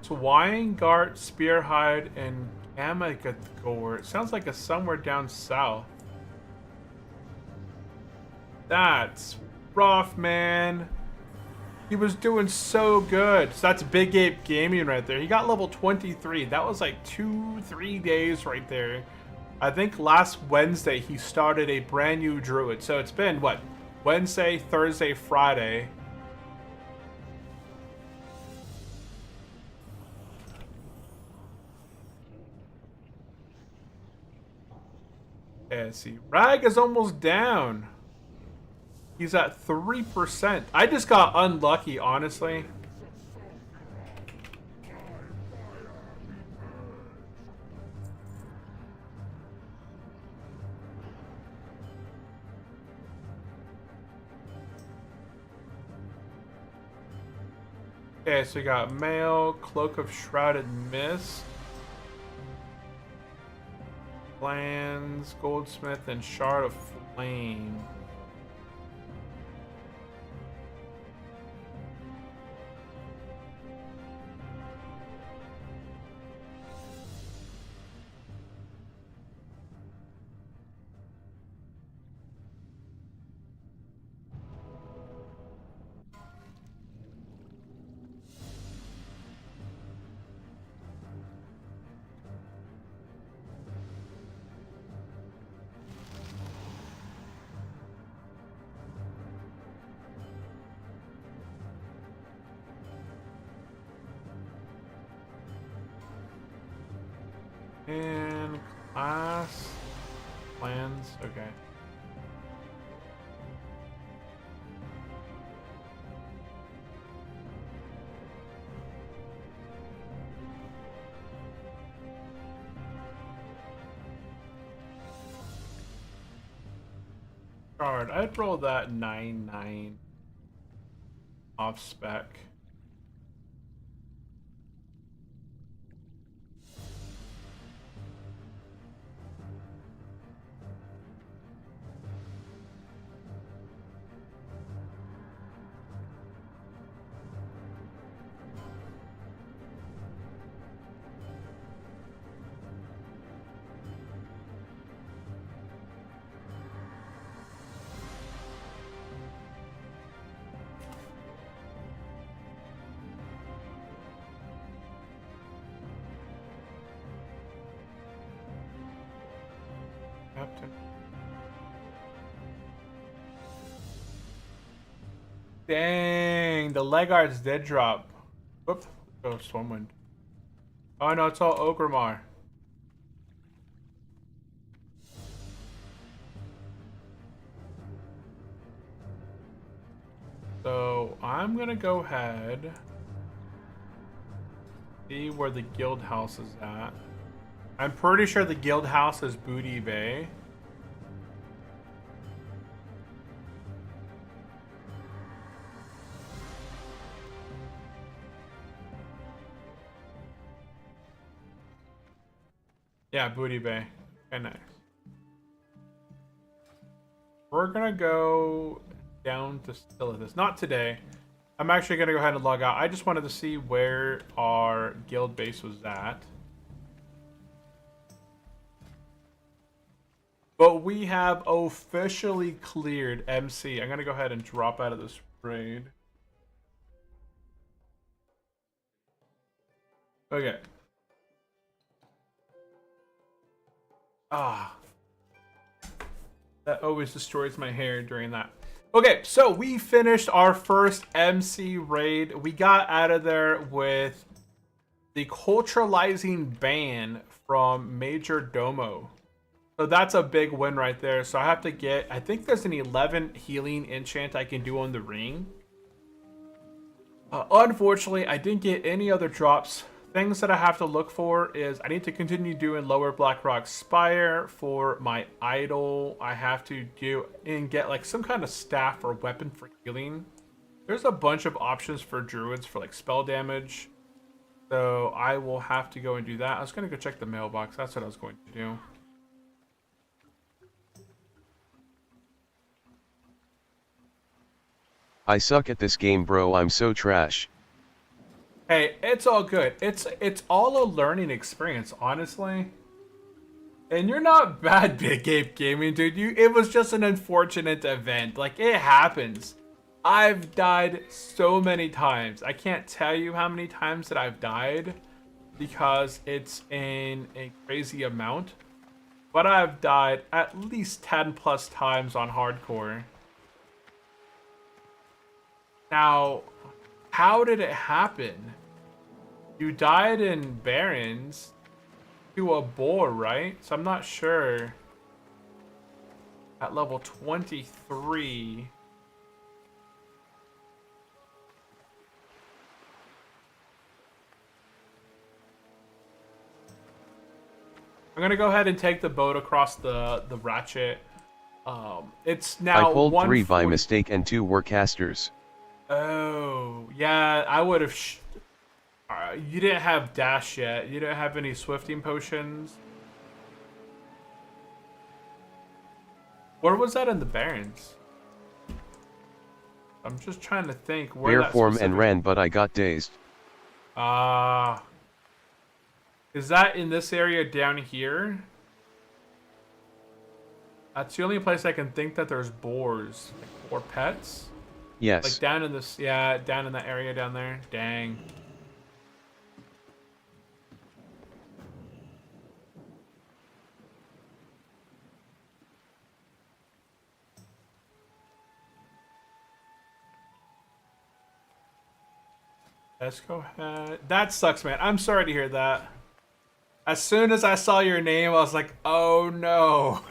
Swinegart, Spearhide, and Gamagathor. It sounds like it's somewhere down south. That's rough, man. He was doing so good. So that's Big Ape Gaming right there. He got level 23. That was like 2-3 days right there. I think last Wednesday he started a brand new Druid. So it's been, what, Wednesday, Thursday, Friday. Yeah, let's see. Rag is almost down. He's at 3%. I just got unlucky, honestly. Okay, so we got Mail, Cloak of Shrouded Mist, Plans, Goldsmith, and Shard of Flame. And class plans, okay. Card, I'd roll that 9/9 off spec. Captain. Dang, the leg arts did drop. Whoop. Oh, Stormwind. Oh no, it's all Ogrimmar. So I'm gonna go ahead, see where the guild house is at. I'm pretty sure the guild house is Booty Bay. Yeah, Booty Bay. Okay, nice. We're gonna go down to Stillithus. Not today. I'm actually gonna go ahead and log out. I just wanted to see where our guild base was at. But we have officially cleared MC. I'm gonna go ahead and drop out of this raid. Okay. Ah. That always destroys my hair during that. Okay, so we finished our first MC raid. We got out of there with the culturalizing ban from Major Domo. So that's a big win right there. So I have to get, I think there's an 11 healing enchant I can do on the ring. Unfortunately, I didn't get any other drops. Things that I have to look for is I need to continue doing Lower Blackrock Spire for my idol. I have to do and get like some kind of staff or weapon for healing. There's a bunch of options for druids for like spell damage. So I will have to go and do that. I was going to go check the mailbox. That's what I was going to do.
I suck at this game, bro. I'm so trash.
Hey, it's all good. It's all a learning experience, honestly. And you're not bad, Big Ape Gaming, dude. It was just an unfortunate event. Like, it happens. I've died so many times. I can't tell you how many times that I've died because it's in a crazy amount. But I've died at least 10 plus times on hardcore. Now, how did it happen? You died in Barrens to a boar, right? So I'm not sure. At level 23. I'm gonna go ahead and take the boat across the ratchet. It's now
I pulled 3 by
140
mistake and 2 were casters.
Oh, yeah, I would have. You didn't have dash yet. You didn't have any swifting potions. Where was that in the Barrens? I'm just trying to think where
Bear
that
form
specific...
and ran, but I got dazed.
Is that in this area down here? That's the only place I can think that there's boars or pets.
Yes.
Like down in this, yeah, down in that area down there. Dang. Let's go ahead. That sucks, man. I'm sorry to hear that. As soon as I saw your name, I was like, oh no.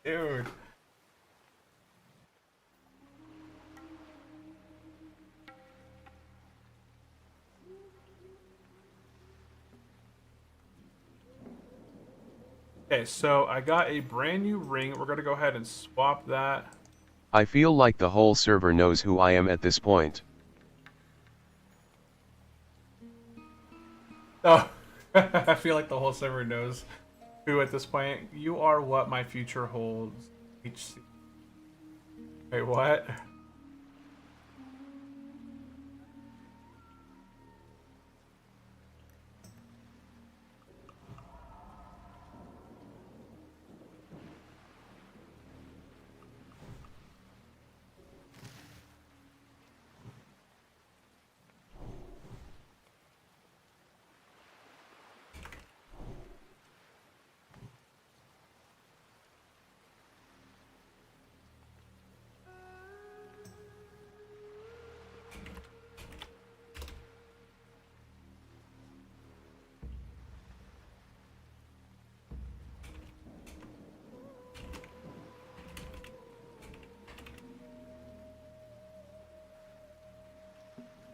Dude. Okay, so I got a brand new ring. We're going to go ahead and swap that.
I feel like the whole server knows who I am at this point.
Oh, I feel like the whole server knows who at this point. You are what my future holds. HC. Wait, what?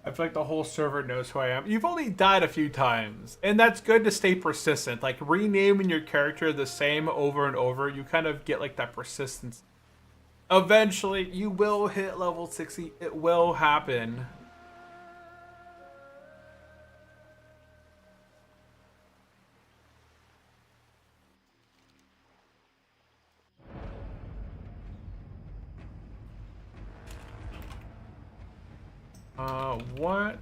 I feel like the whole server knows who I am. You've only died a few times, and that's good to stay persistent. Like, renaming your character the same over and over, you kind of get, like, that persistence. Eventually, you will hit level 60. It will happen. What?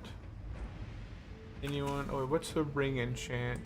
Anyone? Oh, wait, what's the ring enchant?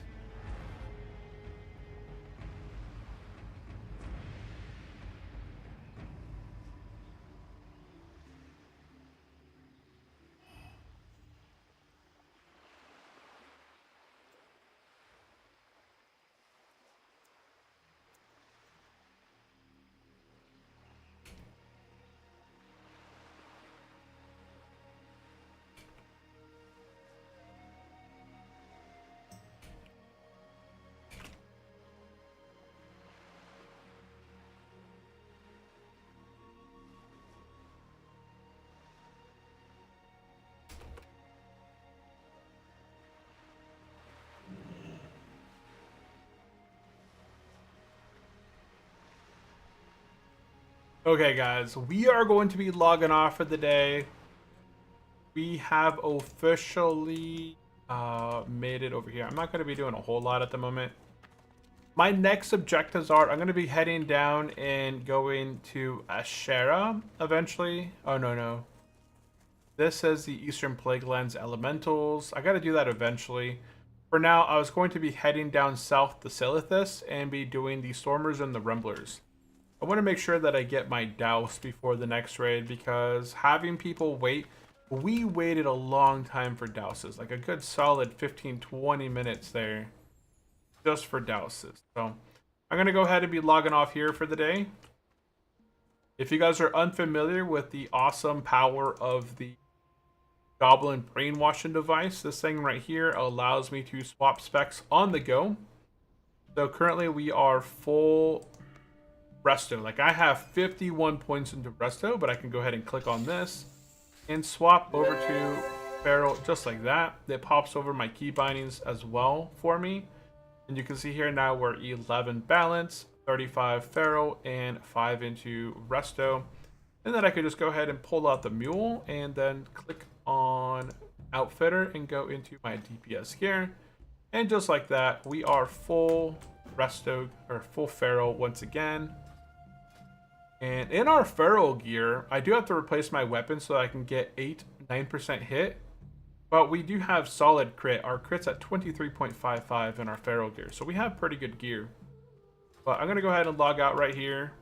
Okay, guys, we are going to be logging off for the day. We have officially made it over here. I'm not going to be doing a whole lot at the moment. My next objectives are I'm going to be heading down and going to Ashera eventually. Oh, no. This says the Eastern Plaguelands Elementals. I got to do that eventually. For now, I was going to be heading down south to Silithus and be doing the Stormers and the Rumblers. I want to make sure that I get my douse before the next raid, because having people wait, we waited a long time for douses, like a good solid 15-20 minutes there just for douses. So I'm going to go ahead and be logging off here for the day. If you guys are unfamiliar with the awesome power of the Goblin brainwashing device, this thing right here allows me to swap specs on the go. So currently we are full resto. Like I have 51 points into resto, but I can go ahead and click on this and swap over to Feral just like that. It pops over my key bindings as well for me. And you can see here now we're 11 balance, 35 Feral, and 5 into resto. And then I could just go ahead and pull out the mule and then click on outfitter and go into my DPS gear. And just like that, we are full resto, or full Feral once again. And in our Feral gear, I do have to replace my weapon so I can get 9% hit. But we do have solid crit. Our crit's at 23.55 in our Feral gear. So we have pretty good gear. But I'm going to go ahead and log out right here.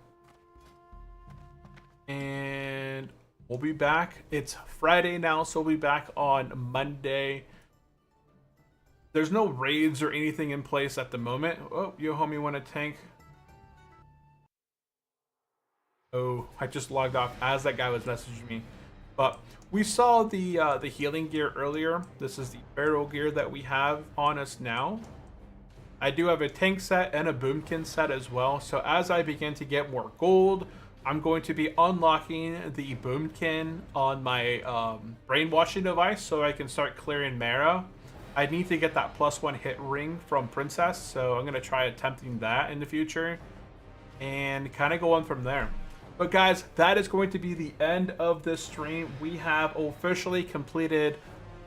And we'll be back. It's Friday now, so we'll be back on Monday. There's no raids or anything in place at the moment. Oh, yo homie want a tank? Oh, I just logged off as that guy was messaging me. But we saw the healing gear earlier. This is the Feral gear that we have on us now. I do have a tank set and a boomkin set as well. So as I begin to get more gold, I'm going to be unlocking the boomkin on my brainwashing device so I can start clearing Mara. I need to get that +1 hit ring from Princess, so I'm going to try attempting that in the future and kind of go on from there. But guys, that is going to be the end of this stream. We have officially completed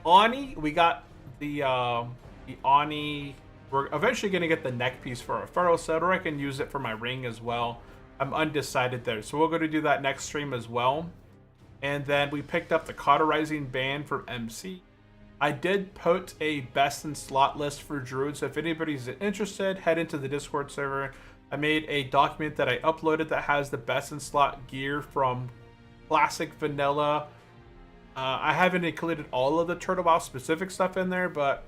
Ani. We got the Ani. We're eventually going to get the neck piece for our Feral set, or I can use it for my ring as well. I'm undecided there. So we're going to do that next stream as well. And then we picked up the cauterizing band from MC. I did put a best in slot list for Druid, so if anybody's interested, head into the Discord server. I made a document that I uploaded that has the best in slot gear from Classic, Vanilla. I haven't included all of the Turtle Wow specific stuff in there, but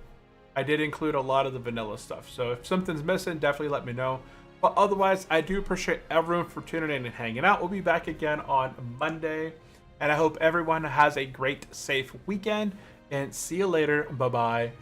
I did include a lot of the vanilla stuff. So if something's missing, definitely let me know. But otherwise, I do appreciate everyone for tuning in and hanging out. We'll be back again on Monday. And I hope everyone has a great, safe weekend. And see you later. Bye-bye.